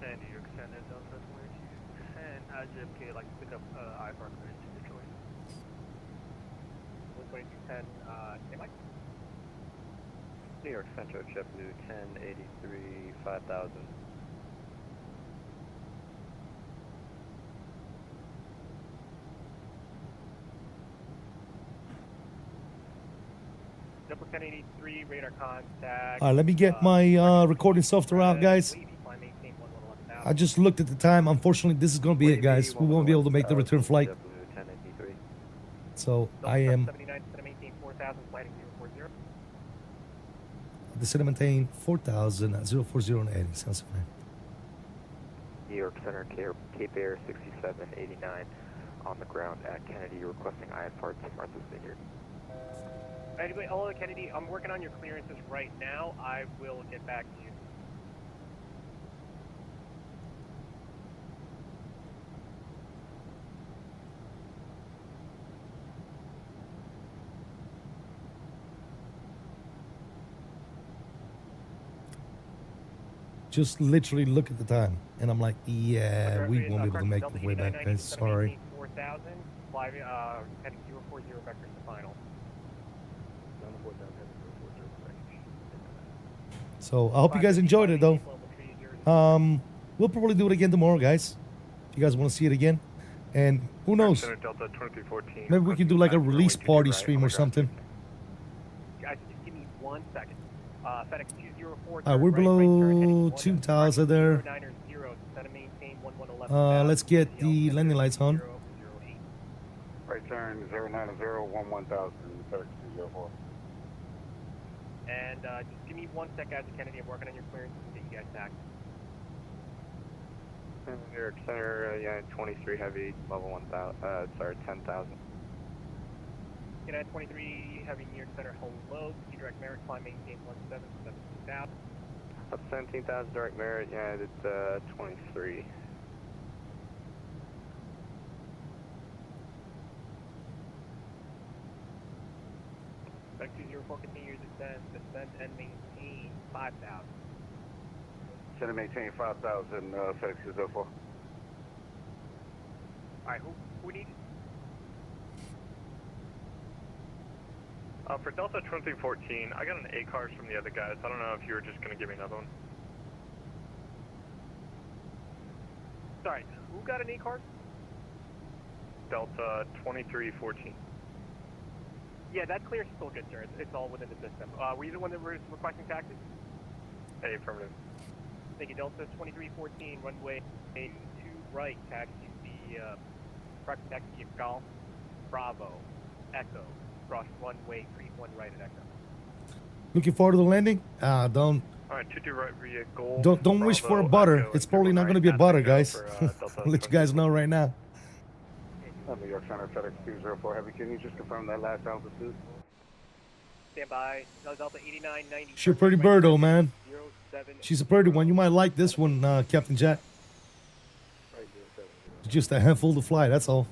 And New York Center, Delta 2210, JFK, like to pick up IFR clearance to Detroit. 2210, stand by. New York Central, JetBlue 1083, 5000. Delta 1083, radar contact. All right, let me get my recording software out, guys. I just looked at the time. Unfortunately, this is going to be it, guys. We won't be able to make the return flight. So I am descend and maintain 4,000 at 040 and 80. Sounds fine. New York Center, Cape Air 6789 on the ground at Kennedy, requesting IFR to Martha's Vineyard. Anyway, hello Kennedy, I'm working on your clearances right now. I will get back to you. Just literally look at the time, and I'm like, yeah, we won't be able to make the way back, guys. Sorry. 4,000, heading 040 vectors to final. So I hope you guys enjoyed it, though. We'll probably do it again tomorrow, guys. If you guys want to see it again, and who knows? Delta 2314. Maybe we can do like a release party stream or something. Guys, just give me 1 second. FedEx 204. We're below 2,000 there. Let's get the landing lights on. Right turn 090 11,000, FedEx 204. And just give me 1 sec, guys. Kennedy, I'm working on your clearance to get you guys back. New York Center, yeah, 23 heavy, level 1,000, sorry, 10,000. United 23 Heavy New York Center, hello. Sea Direct Merit, climb maintain 17,000. Up 17,000 Direct Merit, yeah, it's 23. FedEx 204 continues descend and maintain 5,000. Send and maintain 5,000, FedEx 204. Alright, who needs? For Delta 2314, I got an ACARS from the other guys. I don't know if you were just going to give me another one. Sorry, who got an ACARS? Delta 2314. Yeah, that clear's still good, sir. It's all within the system. Were you the one that was requesting taxi? Hey, affirmative. Thank you, Delta 2314, runway 2 right, taxi the correct taxi of Golf, Bravo, Echo, cross runway 31 right at Echo. Looking forward to the landing? Don't Alright, 22 right via Gold. don't wish for a Bravo, butter. Echo, It's and probably 21 not going to right be a at butter, Echo guys. for, Delta I'll let you guys know right now. New York Center, FedEx 204 Heavy. Can you just confirm that last altitude? Stand by, Delta 8990. She's a pretty bird, though, man. 07. She's a pretty one. You might like this one, Captain Jack. It's just a handful to fly. That's all.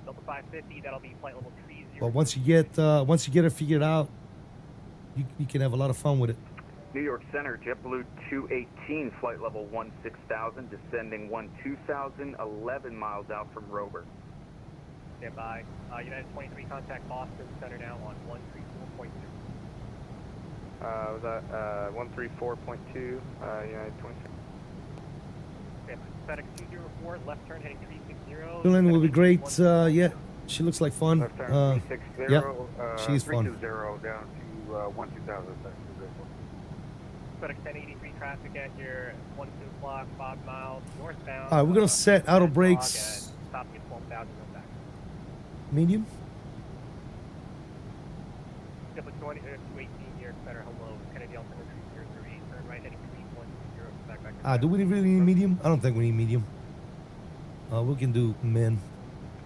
Delta 550, that'll be flight level 30. But once you get it figured out, you can have a lot of fun with it. New York Center, JetBlue 218, flight level 16,000, descending 12,000, 11 miles out from Rover. Stand by. United 23, contact Boston Center now on 134.2. Was that 134.2, United 23? Stand by. FedEx 204, left turn heading 360. Dylan will be great. Yeah, she looks like fun. Left turn 360. Yeah, she's fun. 320 down to 12,000. FedEx 1083 traffic at your 1 2 o'clock, 5 miles northbound. All right, we're gonna set auto brakes. Stop at 12,000 back. Medium. Double 20, 218 York Center, hello. Kennedy L-1011 TriStar, turn right heading 310, back. Do we really need medium? I don't think we need medium. We can do min.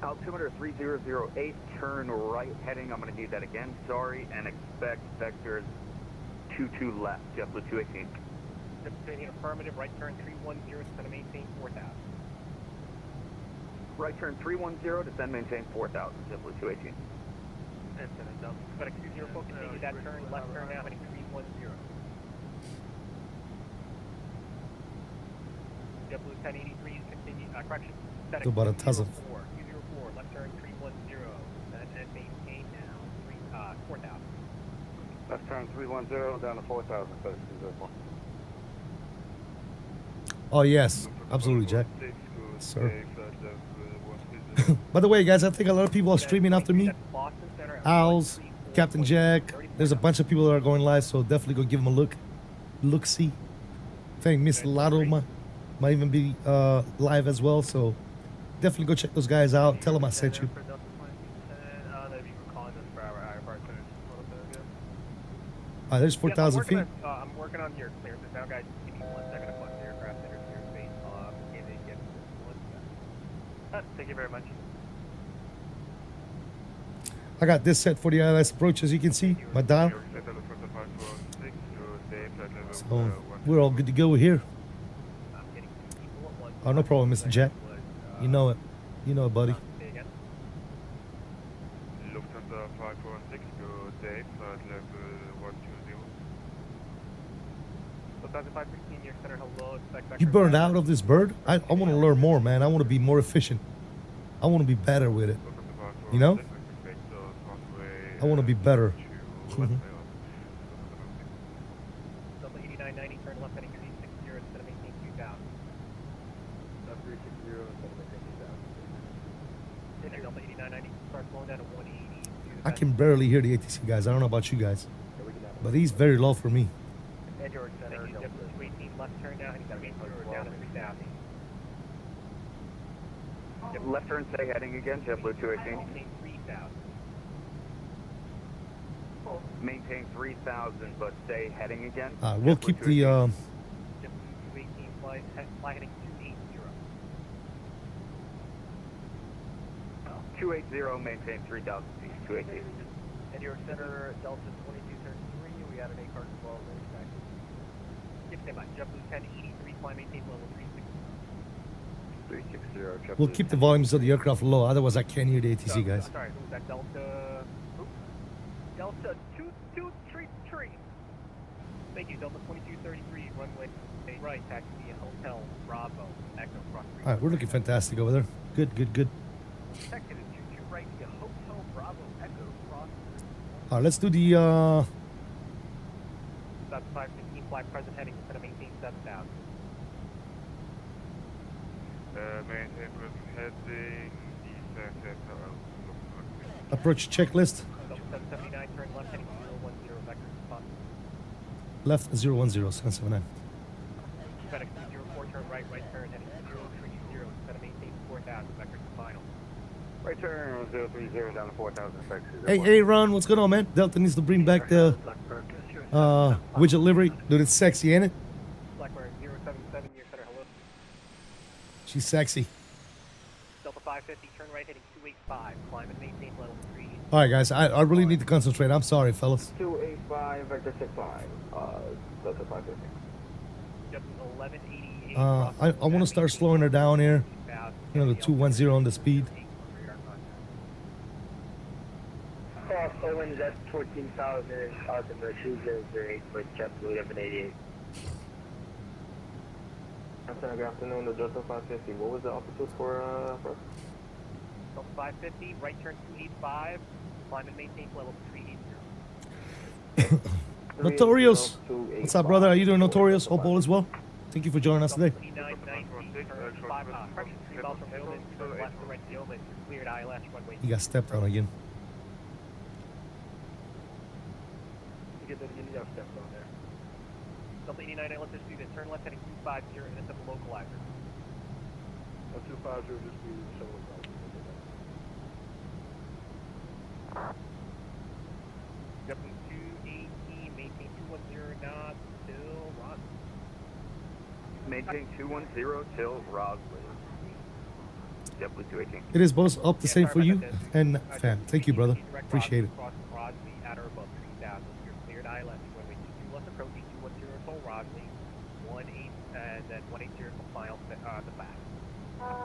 Altimeter 3008, turn right heading. I'm going to need that again, sorry, and expect vectors 22 left, JetBlue 218. Demonstrating affirmative, right turn 310, descend and maintain 4,000. Right turn 310, descend, maintain 4,000, JetBlue 218. FedEx 204, continue that turn, left turn now, heading 310. JetBlue 1083, continue, correction. FedEx About a dozen. 204, left turn 310, and maintain now 4,000. Left turn 310 down to 4,000. FedEx 204. Oh yes, absolutely, Jack. Sir. By the way, guys, I think a lot of people are streaming after me. Owls, Captain Jack. There's a bunch of people that are going live, so definitely go give them a look see. I think Miss Lotto might even be live as well, so definitely go check those guys out. Tell them I sent you. There's 4,000 feet. I'm working on your clearances now, guys. Give me 1 second to flush the aircraft that are clear space. Thank you very much. I got this set for the ILS approach, as you can see, my dial. So we're all good to go here. Oh, no problem, Mr. Jack. You know it. You know it, buddy. Lufthansa 546, good day, flight level 120. Lufthansa 516, York Center, hello. You burned out of this bird? I want to learn more, man. I want to be more efficient. I want to be better with it. You know? I want to be better. Double 8990, turn left heading 360, instead of making 2,000. 360, instead of making 2,000. Delta 8990, start slowing down to 180. I can barely hear the ATC guys. I don't know about you guys, but he's very low for me. And York Center, JetBlue 218, left turn now, and he's got to down to 3,000. Left turn, stay heading again, JetBlue 218. 3,000. Maintain 3,000, but stay heading again. We'll keep the. JetBlue 218, fly heading 280. 280, maintain 3,000 feet, 218. And York Center, Delta 2233, we added a car as well. Stand by, JetBlue 1083, fly maintain level 360. 360, We'll keep the volumes of the aircraft low, otherwise I can't hear the ATC guys. Sorry, who was that? Delta 2233. Thank you, Delta 2233, runway right, taxi Hotel Bravo, Echo cross. All right, we're looking fantastic over there. Good, good, good. Detected at 22 right via Hotel Bravo, Echo cross. All right, let's do the. That's 515, fly present heading, instead of maintain 7,000. Maintain present heading, descent at Approach checklist. Left 010779. FedEx 204, turn right, right turn, heading 030, set to maintain 4,000, vector to final. Right turn 030 down to 4,000. Hey, Ron, what's going on, man? Delta needs to bring back the widget livery. Dude, it's sexy, ain't it? Blackburn 077, near center, hello. She's sexy. Delta 550, turn right, heading 285, climb and maintain level 3. All right, guys, I really need to concentrate. I'm sorry, fellas. 285, vector 65, Delta 550. Just 1188. I want to start slowing her down here. You know, the 210 on the speed. Cross Owens at 14,000, altimeter 208 with JetBlue 1188. Good afternoon, the Delta 550. What was the altitude for Delta 550, right turn 285, climb and maintain level 380. Notorious. What's up, brother? How you doing, Notorious? Hope all is well. Thank you for joining us today. 3990, turn 5, correction 3 miles from Gilman, turn left to right Gilman, cleared ILS runway. He got stepped on again. You got stepped on there. Delta 89, let this student turn left heading 250 and then to the localizer. 250, just be shovel. Jumping 218, maintain 210 knots till Rosley. Maintain 210 till Rosley. JetBlue 218. It is both up the same for you and fam. Thank you, brother. Appreciate it. Cross Rosley at or above 3,000. You're cleared ILS runway 22 left approaching 210 till Rosley. 18 and then 180 till final the back.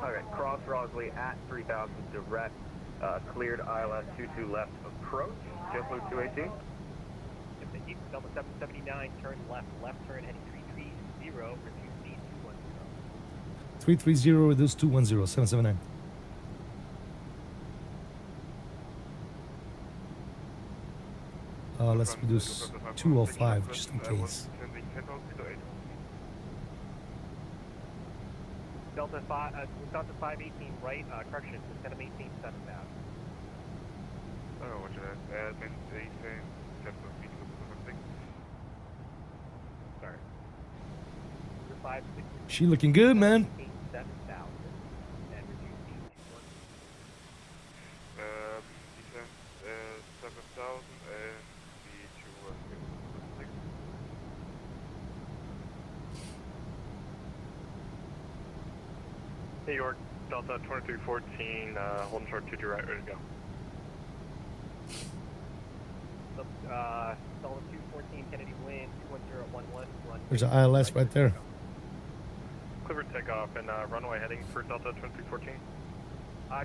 Okay, cross Rosley at 3,000 direct. Cleared ILS 22 left approach. JetBlue 218. Delta 779, turn left turn heading 330, reduce speed 210. 330, reduce 210, 779. Let's reduce 205 just in case. Delta 518 right, correction, instead of maintain 7,000. Oh, what should I add? Maintain, JetBlue speed something. Sorry. 560. She looking good, man. 7,000 and reduce speed 210. Descent 7,000 and speed 216. Hey, York, Delta 2314, holding short 2 right, ready to go. Delta 214, Kennedy wind, 21011, run. There's an ILS right there. Clear for takeoff and runway heading for Delta 2314. It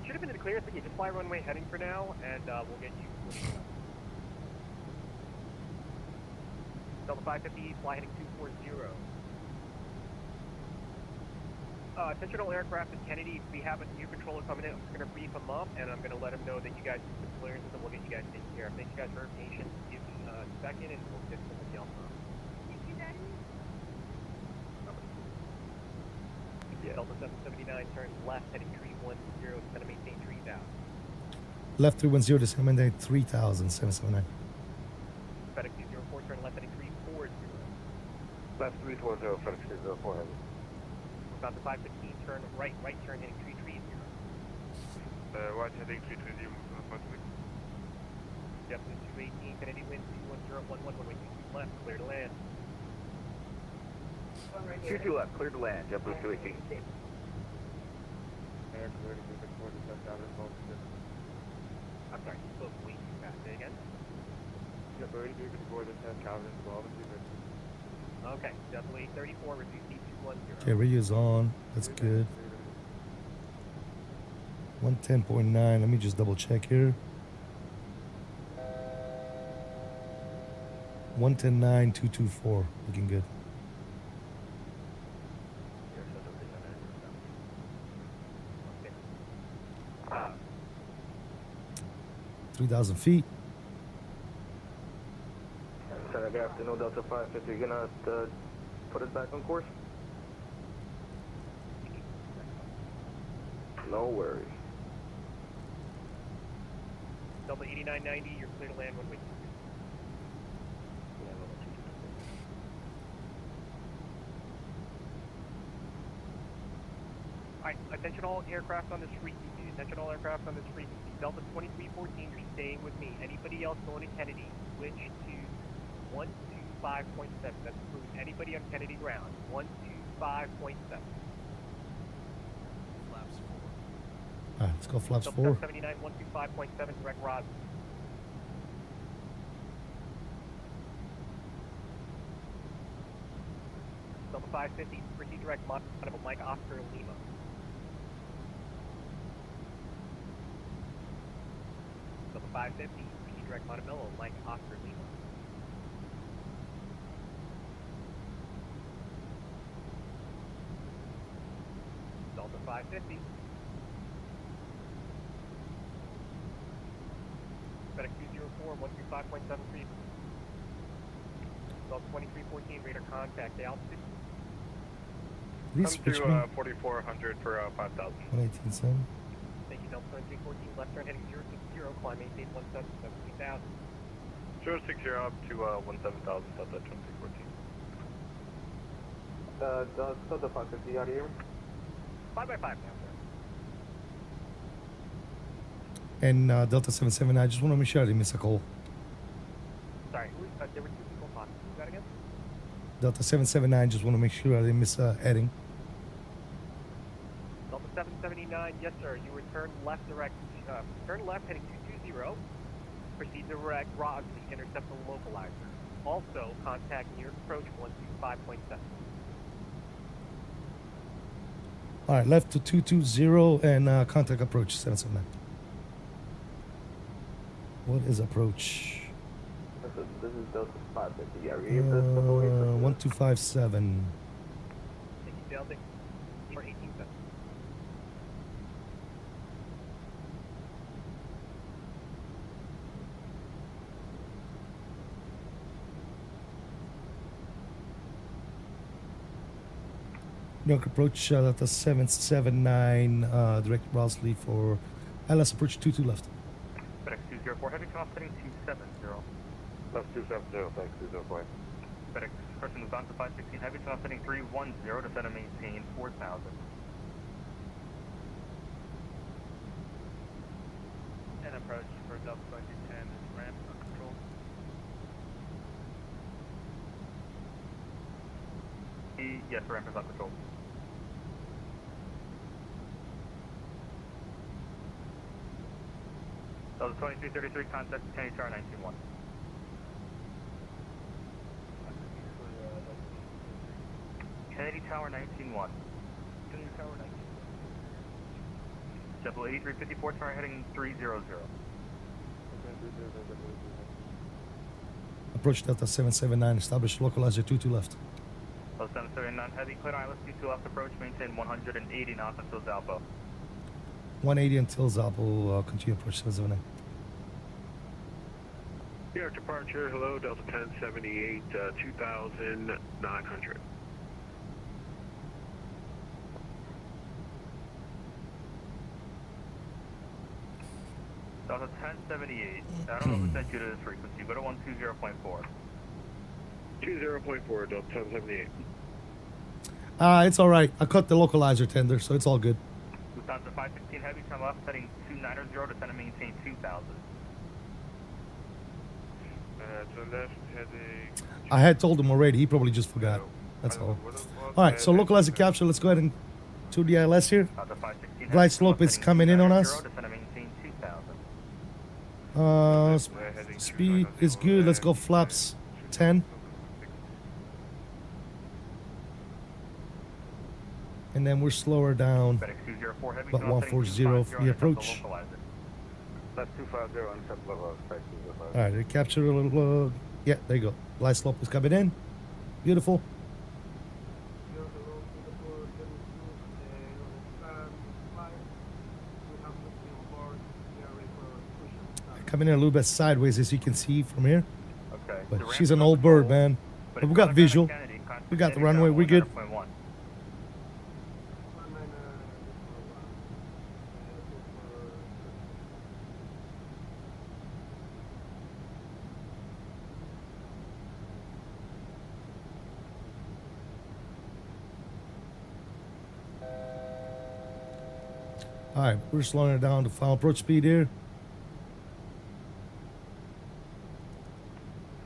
should have been in the clearance, but you just fly runway heading for now, and we'll get you. Delta 550, fly heading 240. Attention all aircraft in Kennedy, we have a new controller coming in. I'm just going to brief him up, and I'm going to let him know that you guys need some clearances, and we'll get you guys taken care of. Thank you guys for your patience. Give me a second, and we'll get somebody else on. Delta 779, turn left, heading 310, it's going to maintain 3,000. Left 310 to 779, 3,000, 779. FedEx 204, turn left, heading 340. Left 340, FedEx 204 heavy. About the 515, turn right, right turn heading 330. Right heading 330, JetBlue 218, Kennedy wind 21011, runway 22 left, clear to land. 22 left, clear to land. JetBlue 218. I'm sorry, you spoke way too fast. Say again? Okay, JetBlue 834, reduce speed 210. Okay, radio's on. That's good. 110.9. Let me just double check here. 110.9, 224. Looking good. 3,000 feet. Good afternoon, Delta 550. You're going to put us back on course? No worries. Delta 8990, you're clear to land when we. Alright, attention all aircraft on this frequency. Attention all aircraft on this frequency. Delta 2314, you're staying with me. Anybody else going to Kennedy, switch to 125.7. That's includes anybody on Kennedy ground. 125.7. Flaps 4. Alright, let's go flaps Delta 4. 79, 125.7, direct Roz. Delta 550, proceed direct Mike Oscar Lima. Delta 550, proceed direct Montebello, Mike Oscar Lima. Delta 550. FedEx 204, 125.73. Delta 2314, radar contact, the altitude. Please Come switch to me. 4400 for 5000. 118.7. Thank you, Delta 2314, left turn heading 060, climb maintain 17,000. 060 up to 17000, Delta 2314. Delta 550 out of here. 5 by 5 now, sir. And Delta 779, I just want to make sure I didn't miss a call. Sorry, there were two people talking. Who's that again? Delta 779, just want to make sure I didn't miss heading. Delta 779, yes sir, you were turn left direct, turn left heading 220. Proceed direct Rosley, intercept the localizer. Also, contact near approach 125.7. Alright, left to 220 and contact approach 779. What is approach? This is Delta 550. Are 1257. Thank you, Delta. For 18 seconds. New York approach Delta 779, direct Rosley for LS approach 22 left. FedEx 204, heavy come off heading 270. Left 270, thanks, 204. FedEx person is on to 516, heavy come off heading 310, descend and maintain 4000. And approach for Delta 2210 is ramp control. Yes, ramp is on control. Delta 2333, contact Kennedy Tower 191. Kennedy Tower 191. Kennedy Tower 19. JetBlue 8354, tower heading 300. Approach Delta 779, establish localizer 22 left. Delta 779, heavy clear ILS 22 left approach, maintain 180 knots until Zalpo. 180 until Zalpo, continue approach 779. York departure, hello, Delta 1078, 2,900. Delta 1078, I don't know who sent you to this frequency, go to 120.4. 20.4, Delta 1078. It's alright. I cut the localizer tender, so it's all good. Lufthansa 516 heavy, turn left, heading 290, descend and maintain 2,000. To left, heading... I had told him already. He probably just forgot. That's all. Alright, so localizer capture. Let's go ahead and to the ILS here. Glide slope is coming in on us. Speed is good. Let's go flaps 10. And then we're slower down. About 140 for the approach. Left 250, intercept level, FedEx 205. Alright, they capture a little. Yeah, there you go. Glide slope is coming in. Beautiful. Coming in a little bit sideways, as you can see from here. Okay. But she's an old bird, man. But we got visual. We got the runway. We're good. All right, we're slowing it down to final approach speed here.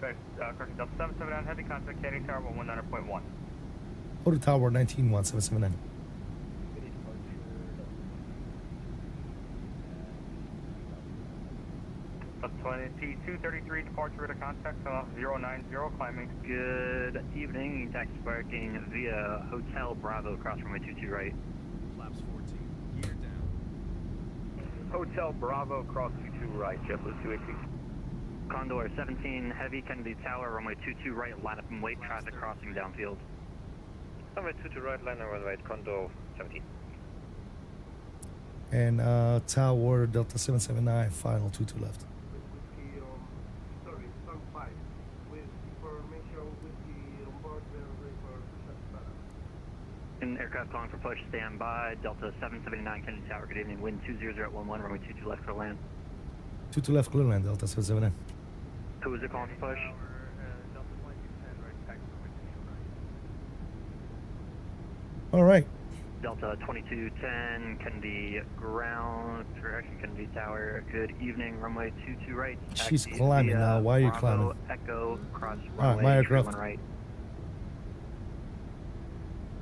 Okay, correction, Delta 779, heavy contact, Kennedy Tower 119.1. Go to tower 191779. Delta 20, T233, departure radar contact, 090, climbing. Good evening, taxi parking via Hotel Bravo, across runway 22 right. Flaps 14, gear down. Hotel Bravo, cross 22 right, JetBlue 286. Condor 17, heavy, Kennedy Tower, runway 22 right, line up and wait, traffic crossing downfield. Runway 22 right, line up and wait, Condor 17. And tower Delta 779, final 22 left. Sorry, Sun 5. With information with the onboard for Pushback. In aircraft calling for push, stand by. Delta 779, Kennedy Tower, good evening. Wind 20011, runway 22 left, clear land. 22 left, clear land, Delta 779. Who is it calling for push? Delta 2210, right, taxi runway 22 right. All right. Delta 2210, Kennedy ground, correction, Kennedy Tower, good evening, runway 22 right. She's taxi climbing via now. Why are you Bravo, climbing? Echo, cross All right, runway my aircraft. 31 right.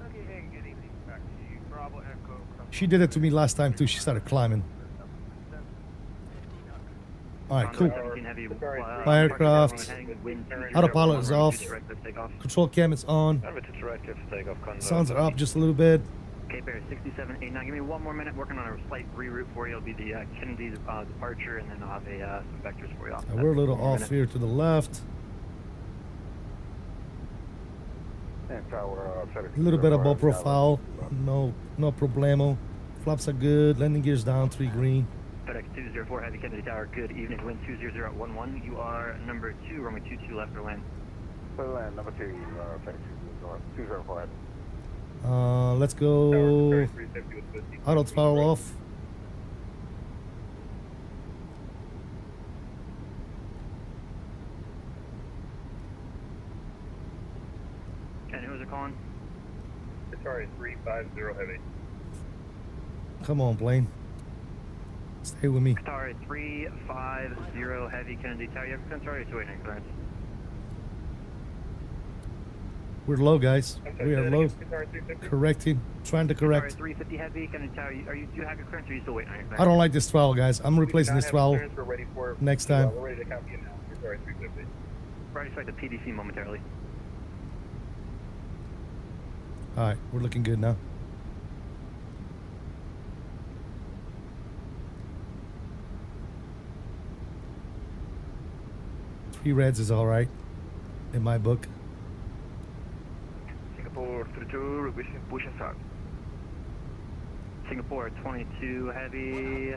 Okay, and good evening, back to you. Bravo, Echo, cross She did it to me last time too. She started climbing. All right, cool. 17 heavy, My aircraft. wind Autopilot is 201, off. 22 right, clear takeoff. Control cam is on. Runway 22 right, clear for takeoff, Condor. Sounds are up just a little bit. Cape Air 6789. Give me one more minute. Working on a slight reroute for you. It'll be the Kennedy departure, and then I'll have some vectors for you. Off Now we're a little off here to the left. And tower, A little bit of bow profile. No problemo. Flaps are good. Landing gears down. 3 green. FedEx 204 Heavy Kennedy Tower. Good evening. Wind 20011. You are number 2. Runway 22 left for land. Clear land, number 2, FedEx 204 heavy. Let's go. Auto throttle off. And who's it calling? Sorry, 350 heavy. Come on, plane. Stay with me. Qatar 350 Heavy Kennedy Tower. You have a sorry, it's waiting clearance. We're low, guys. We are low. Correcting. Trying to Sorry, correct. 350 Heavy Kennedy Tower. Do you have your clearance, or are you still waiting on your clearance? I don't like this throttle, guys. I'm replacing this throttle next time. We're ready to copy you now. Sorry, 350. Ready to strike the PDC momentarily. All right, we're looking good now. Three reds is all right in my book. Singapore 32, requesting push and start. Singapore 22 Heavy,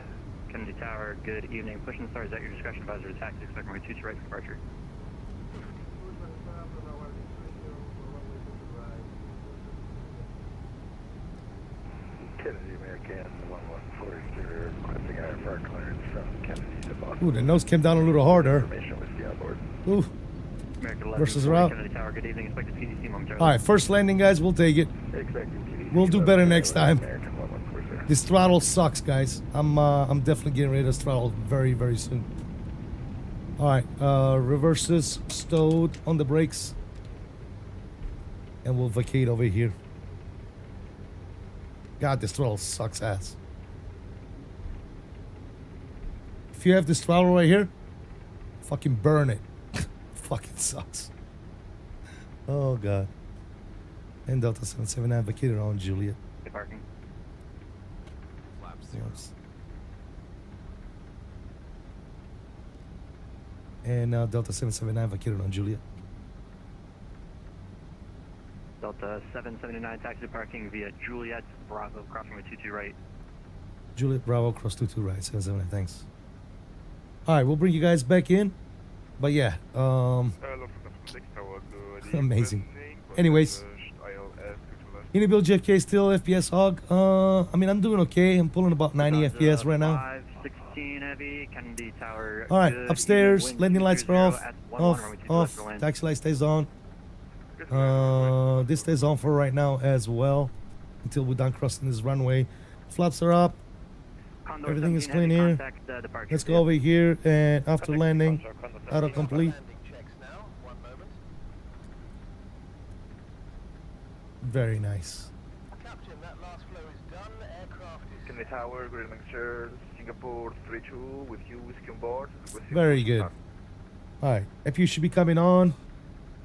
Kennedy Tower, good evening. Push and start is at your discretion. Advisor to taxi, expect runway 22 right for departure. Kennedy American 1140, requesting IFR clearance from Kennedy to Boston. Ooh, the nose came down a little harder. Information with the outboard. Ooh. American 11 Versus route. Kennedy Tower, good evening. Expect the PDC momentarily. All right, first landing, guys. We'll take it. Expecting PDC. We'll do better next time. American 1140. This throttle sucks, guys. I'm definitely getting rid of this throttle very, very soon. All right, reverses stowed on the brakes, and we'll vacate over here. God, this throttle sucks ass. If you have this throttle right here, fucking burn it. Fucking sucks. Oh God. And Delta 779 vacated on Juliet. Parking. Yes. And Delta 779 vacated on Juliet. Delta 779 taxi parking via Juliet Bravo, crossing with 22 right. Juliet Bravo, cross 22 right, 779, thanks. Alright, we'll bring you guys back in. But yeah, amazing. Anyways, Inibuild JFK still FPS hog. I mean, I'm doing okay. I'm pulling about 90 FPS right now. 516 Heavy, Kennedy Tower. Alright, good upstairs, evening, landing lights are off. at 11, runway 22 left Off. for land. Taxi light stays on. This stays on for right now as well, until we're done crossing this runway. Flaps are up. Condor Everything is 17 clean heavy here. contact, departure. Let's go over here and after landing, autocomplete. Very nice. Captain, that last flow is done. Aircraft is Kennedy Tower, Great Mixture, Singapore 32 with you, whiskey on board. Very good. All right, if you should be coming on,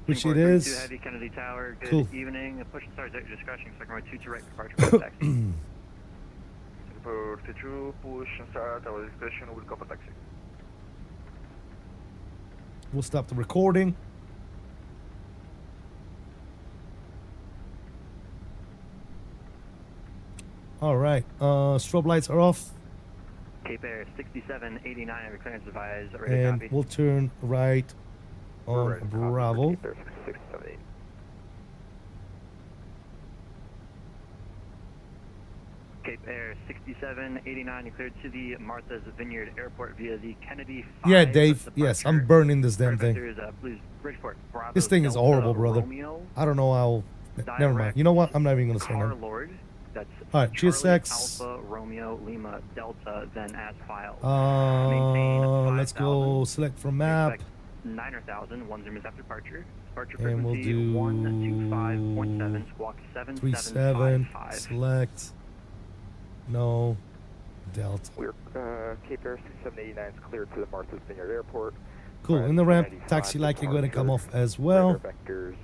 which it Singapore 32 is. Heavy, Kennedy Tower, good Cool. evening. Push and start at your discretion, second right 2 to right, departure for taxi. Singapore 32, push and start, our discretion will copy taxi. We'll stop the recording. All right, strobe lights are off, Cape Air 6789, every clearance advised, ready to and copy. we'll turn right on Ready to copy. Bravo. Cape Air 6789. Cape Air 6789, you cleared to the Martha's Vineyard Airport via the Kennedy 5. Yeah, Dave. Yes, I'm burning this damn thing. Bridgeport, Bravo, This thing is Delta, horrible, brother. Romeo, I don't know how. Never mind. You know what? I'm not even gonna say Car nothing. Lord. That's All right, Charlie, GSX. Alpha, Romeo, Lima, Delta, then as filed. Maintain Let's go select from map. 9,000, 10 minutes after departure. Departure And we'll frequency do 125.7, squawk 37. 7755. Select. No. Delta. We're Cape Air 6789 is cleared to the Martha's Vineyard Airport. Cool. In the ramp, taxi light can go ahead and come off as well. Vectors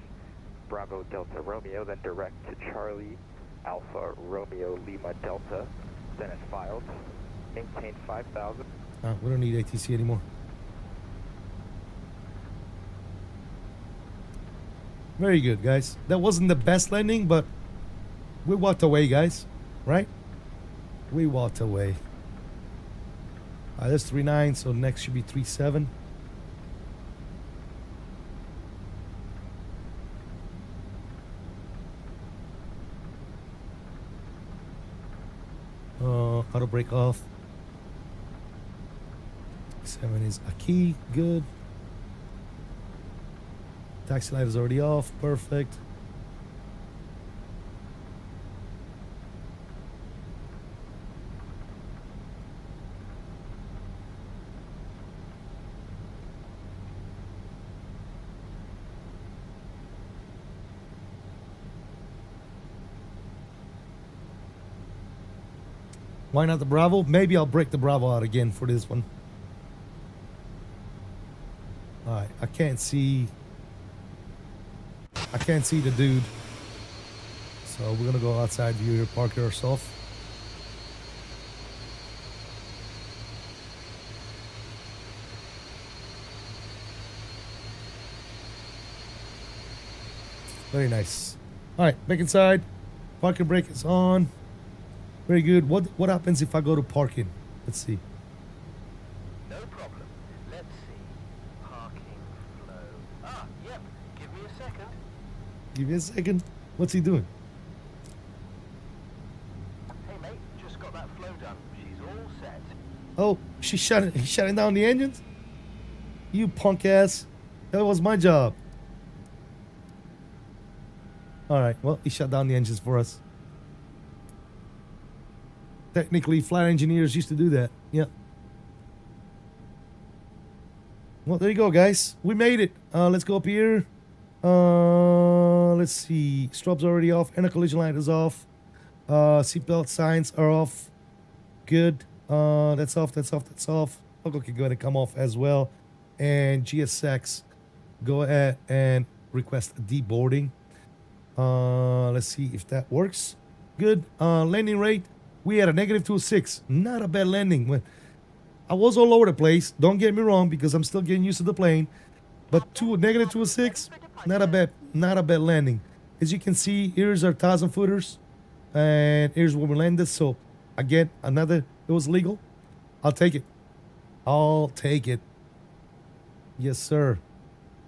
Bravo, Delta, Romeo, then direct to Charlie, Alpha, Romeo, Lima, Delta, then as filed. Maintain 5,000. We don't need ATC anymore. Very good, guys. That wasn't the best landing, but we walked away, guys. Right? We walked away. That's 39, so next should be 37. Auto brake off. 7 is a key. Good. Taxi light is already off. Perfect. Why not the Bravo? Maybe I'll break the Bravo out again for this one. Alright, I can't see the dude. So we're gonna go outside view here, park ourselves. Very nice. Alright, back inside. Parking brake is on. Very good. What happens if I go to parking? Let's see. no problem. Let's see. Parking flow. Ah, yep. Give me a second. Give me a second. What's he doing? Hey mate, just got that flow done. She's all set. Oh, he's shutting down the engines? You punk ass. That was my job. Alright, well, he shut down the engines for us. Technically, flight engineers used to do that. Yeah. Well, there you go, guys. We made it. Let's go up here. Let's see. Strobes already off. Anti-collision light is off. Seatbelt signs are off. Good. That's off. That's off. That's off. Logo can go ahead and come off as well. And GSX, go ahead and request deboarding. Let's see if that works. Good. Landing rate. We had a negative 206. Not a bad landing. I was all over the place. Don't get me wrong, because I'm still getting used to the plane. But negative 206, not a bad landing. As you can see, here's our 1,000 footers, and here's where we landed. So again, it was legal. I'll take it. I'll take it. Yes, sir.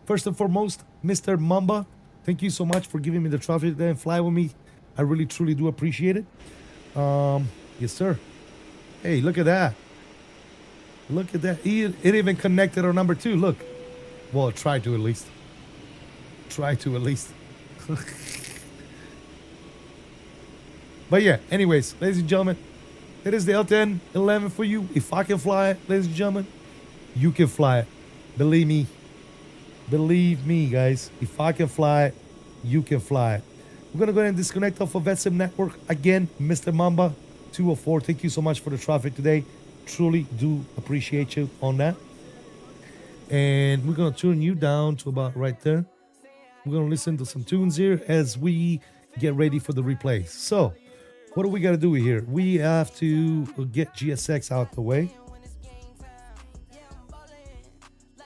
First and foremost, Mr. Mamba, thank you so much for giving me the trophy today and fly with me. I really, truly do appreciate it. Yes, sir. Hey, look at that. Look at that. It even connected our number 2. Look. Well, try to at least. Try to at least. But yeah, anyways, ladies and gentlemen, It is the L1011 for you. If I can fly it, ladies and gentlemen, you can fly it. Believe me. Believe me, guys. If I can fly it, you can fly it. We're going to go ahead and disconnect off of VetSim Network. Again, Mr. Mamba 204, thank you so much for the traffic today. Truly do appreciate you on that. And we're going to turn you down to about right there. We're going to listen to some tunes here as we get ready for the replay. So, what do we got to do here? We have to get GSX out the way.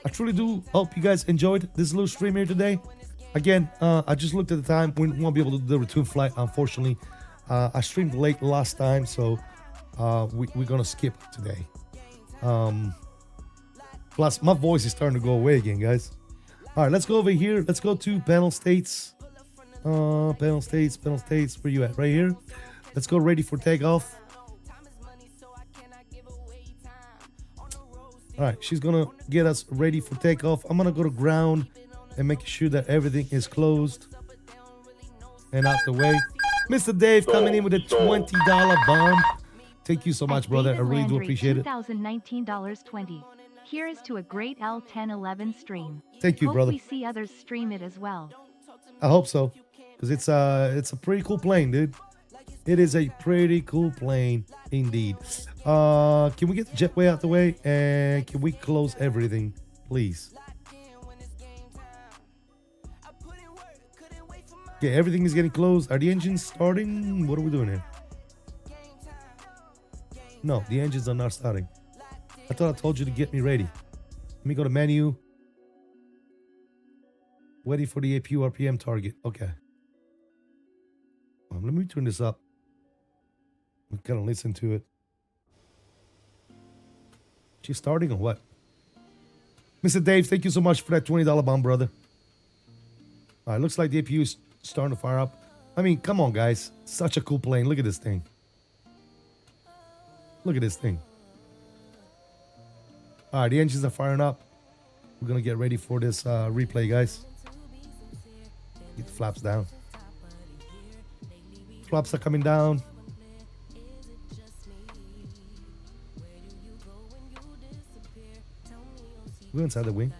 I truly do hope you guys enjoyed this little stream here today. Again, I just looked at the time. We won't be able to do the return flight, unfortunately. I streamed late last time, so we're going to skip today. Plus, my voice is starting to go away again, guys. All right, let's go over here. Let's go to panel states. Panel states. Where you at? Right here. Let's go ready for takeoff. All right, she's going to get us ready for takeoff. I'm going to go to ground and make sure that everything is closed and out the way. Mr. Dave coming in with a $20 bomb. Thank you so much, brother. I really do appreciate it. $2019.20. Here is to a great L1011 stream. Thank you, Hope brother. we see others stream it as well. I hope so, because it's a pretty cool plane, dude. It is a pretty cool plane indeed. Can we get the jetway out the way, and can we close everything, please? Okay, everything is getting closed. Are the engines starting? What are we doing here? No, the engines are not starting. I thought I told you to get me ready. Let me go to menu. Ready for the APU RPM target. Okay. Let me turn this up. We gotta listen to it. She's starting or what? Mr. Dave, thank you so much for that $20 bomb, brother. All right, looks like the APU is starting to fire up. I mean, come on, guys. Such a cool plane. Look at this thing. Look at this thing. All right, the engines are firing up. We're going to get ready for this replay, guys. Get the flaps down. Flaps are coming down. We're inside the wing.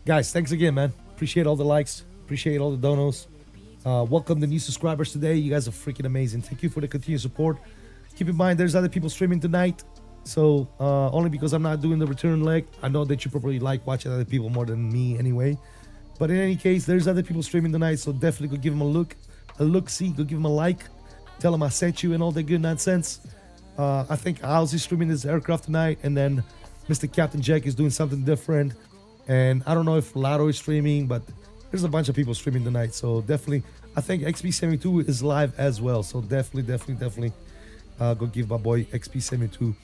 Guys, thanks again, man. Appreciate all the likes. Appreciate all the donos. Welcome the new subscribers today. You guys are freaking amazing. Thank you for the continued support. Keep in mind, there's other people streaming tonight. So, only because I'm not doing the return leg, I know that you probably like watching other people more than me anyway. But in any case, there's other people streaming tonight, so definitely go give them a look-see, go give them a like. Tell them I sent you and all that good nonsense. I think Ozzy's streaming this aircraft tonight, and then Mr. Captain Jack is doing something different. And I don't know if Lotto is streaming, but there's a bunch of people streaming tonight. So definitely, I think XP72 is live as well. So definitely go give my boy XP72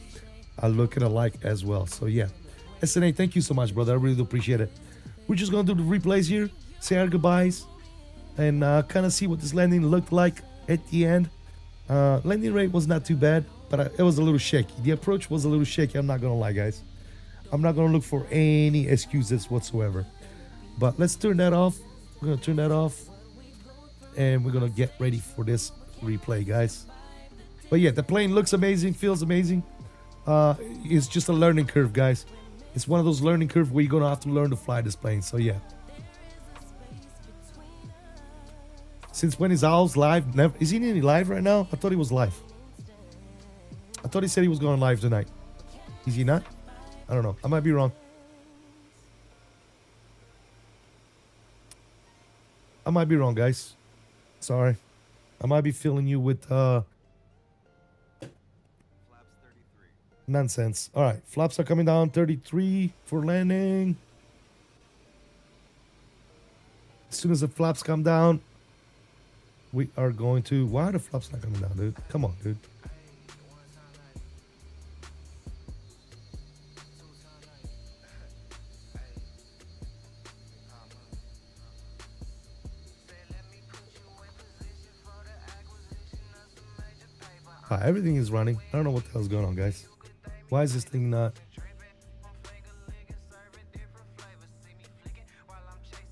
a look and a like as well. So yeah, SNA, thank you so much, brother. I really do appreciate it. We're just going to do the replays here, say our goodbyes, and kind of see what this landing looked like at the end. Landing rate was not too bad, but it was a little shaky. The approach was a little shaky. I'm not going to lie, guys. I'm not going to look for any excuses whatsoever. But let's turn that off. We're going to turn that off. And we're going to get ready for this replay, guys. But yeah, the plane looks amazing, feels amazing. It's just a learning curve, guys. It's one of those learning curves where you're going to have to learn to fly this plane. So yeah. Since when is Owls live? Never. Is he any live right now? I thought he was live. I thought he said he was going live tonight. Is he not? I don't know. I might be wrong. I might be wrong, guys. Sorry. I might be filling you with nonsense. All right. Flaps are coming down. 33 for landing. As soon as the flaps come down, we are going to... Why are the flaps not coming down, dude? Come on, dude. Everything is running. I don't know what the hell's going on, guys. Why is this thing not?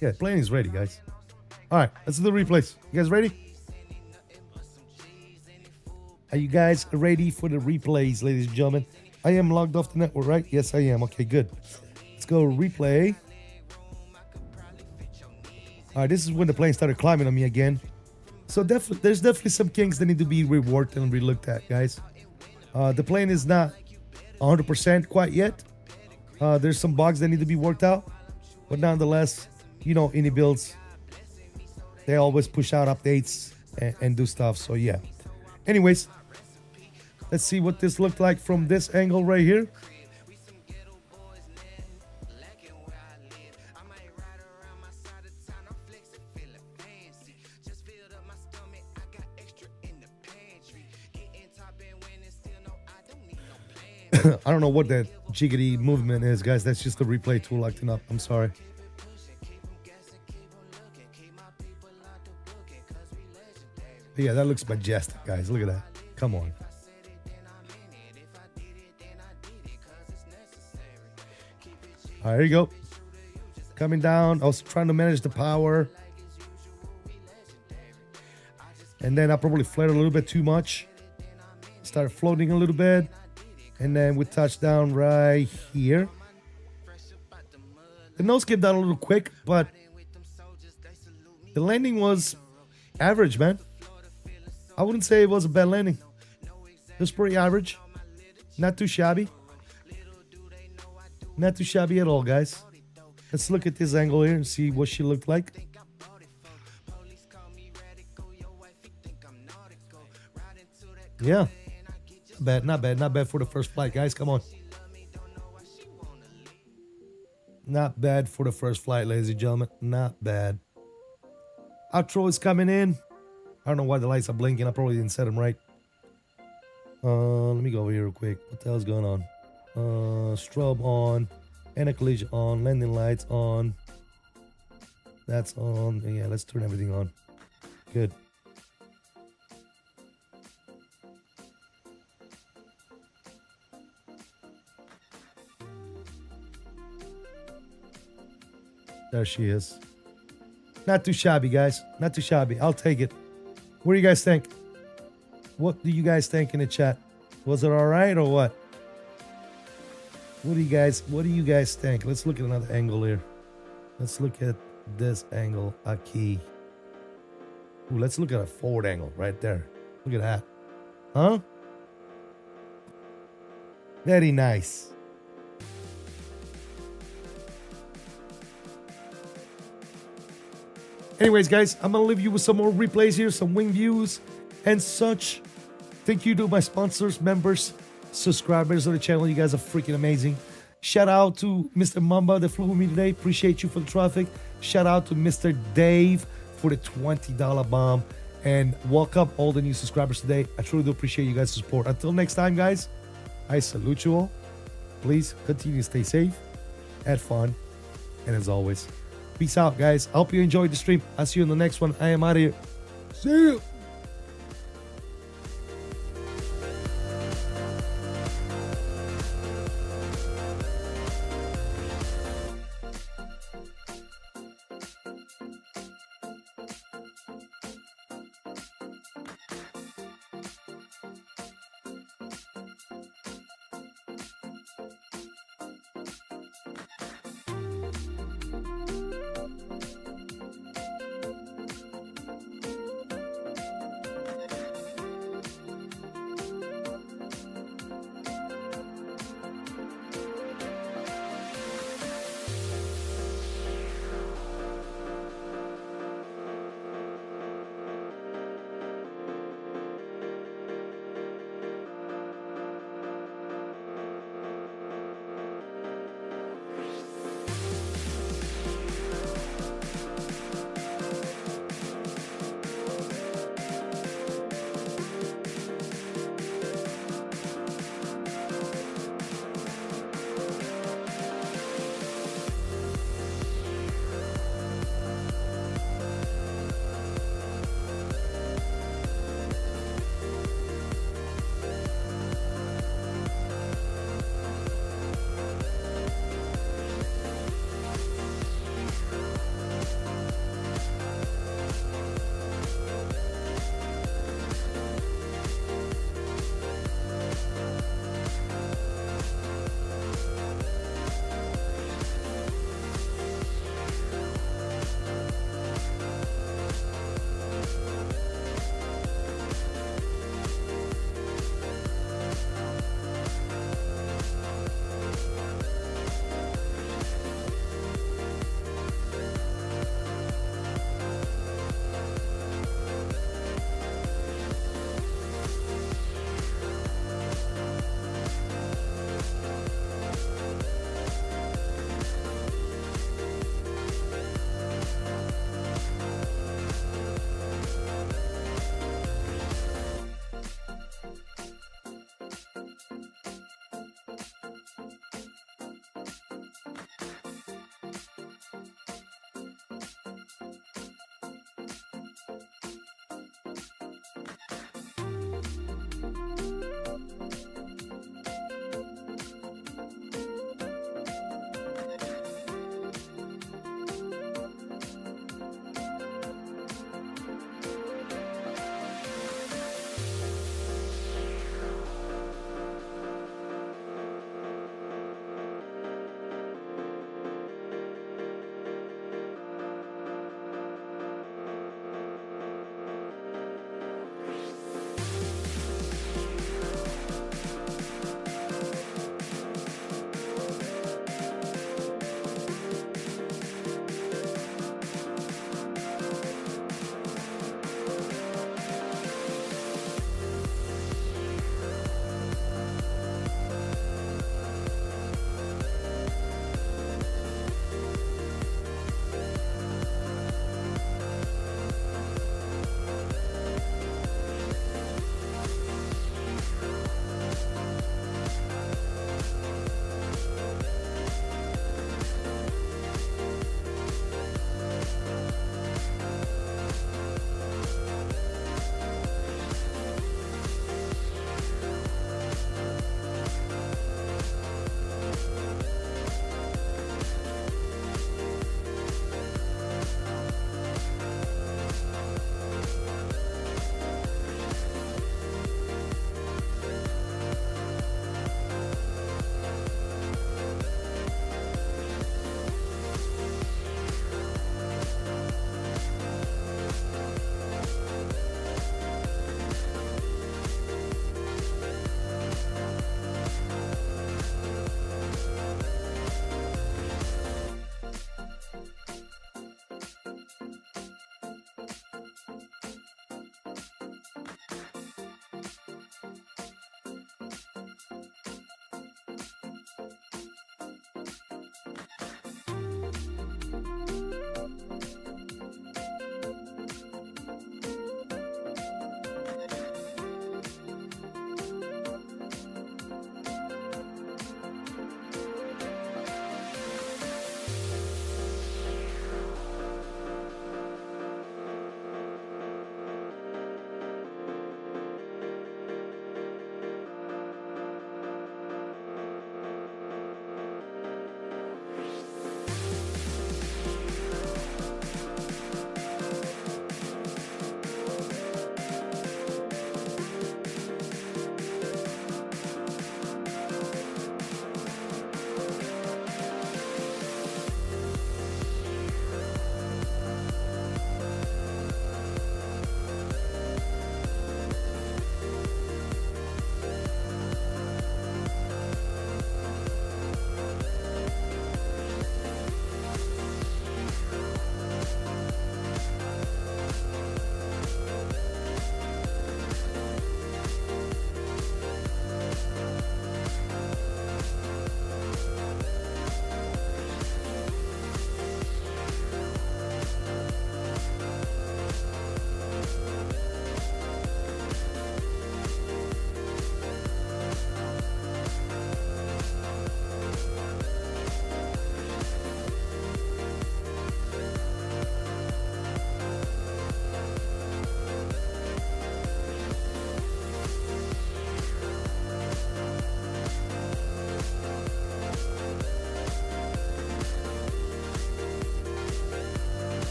Yeah, plane is ready, guys. All right, let's do the replays. You guys ready? Are you guys ready for the replays, ladies and gentlemen? I am logged off the network, right? Yes, I am. Okay, good. Let's go replay. All right, this is when the plane started climbing on me again. So there's definitely some kinks that need to be reworked and relooked at, guys. The plane is not 100% quite yet. There's some bugs that need to be worked out. But nonetheless, you know, Inibuilds, they always push out updates and do stuff. So, yeah. Anyways, let's see what this looked like from this angle right here. I don't know what that jiggity movement is, guys. That's just the replay tool acting up. I'm sorry. But yeah, that looks majestic, guys. Look at that. Come on. All right, here you go. Coming down. I was trying to manage the power. And then I probably flared a little bit too much. Started floating a little bit. And then we touched down right here. The nose came down a little quick, but the landing was average, man. I wouldn't say it was a bad landing. It was pretty average. Not too shabby. Not too shabby at all, guys. Let's look at this angle here and see what she looked like. Yeah. Not bad for the first flight, guys. Come on. Not bad for the first flight, ladies and gentlemen. Not bad. Outro is coming in. I don't know why the lights are blinking. I probably didn't set them right. Let me go over here real quick. What the hell's going on? Strobe on. Anti-collision on. Landing lights on. That's on. Yeah, let's turn everything on. Good. There she is. Not too shabby, guys. Not too shabby. I'll take it. What do you guys think? What do you guys think in the chat? Was it all right or what? What do you guys think? Let's look at another angle here. Let's look at this angle. Aquí. Ooh, let's look at a forward angle right there. Look at that. Huh? Very nice. Anyways, guys, I'm going to leave you with some more replays here, some wing views and such. Thank you to my sponsors, members, subscribers of the channel. You guys are freaking amazing. Shout out to Mr. Mamba that flew with me today. Appreciate you for the traffic. Shout out to Mr. Dave for the $20 bomb. And welcome all the new subscribers today. I truly do appreciate you guys' support. Until next time, guys, I salute you all. Please continue to stay safe, have fun, and as always, peace out, guys. I hope you enjoyed the stream. I'll see you in the next one. I am out of here. See you.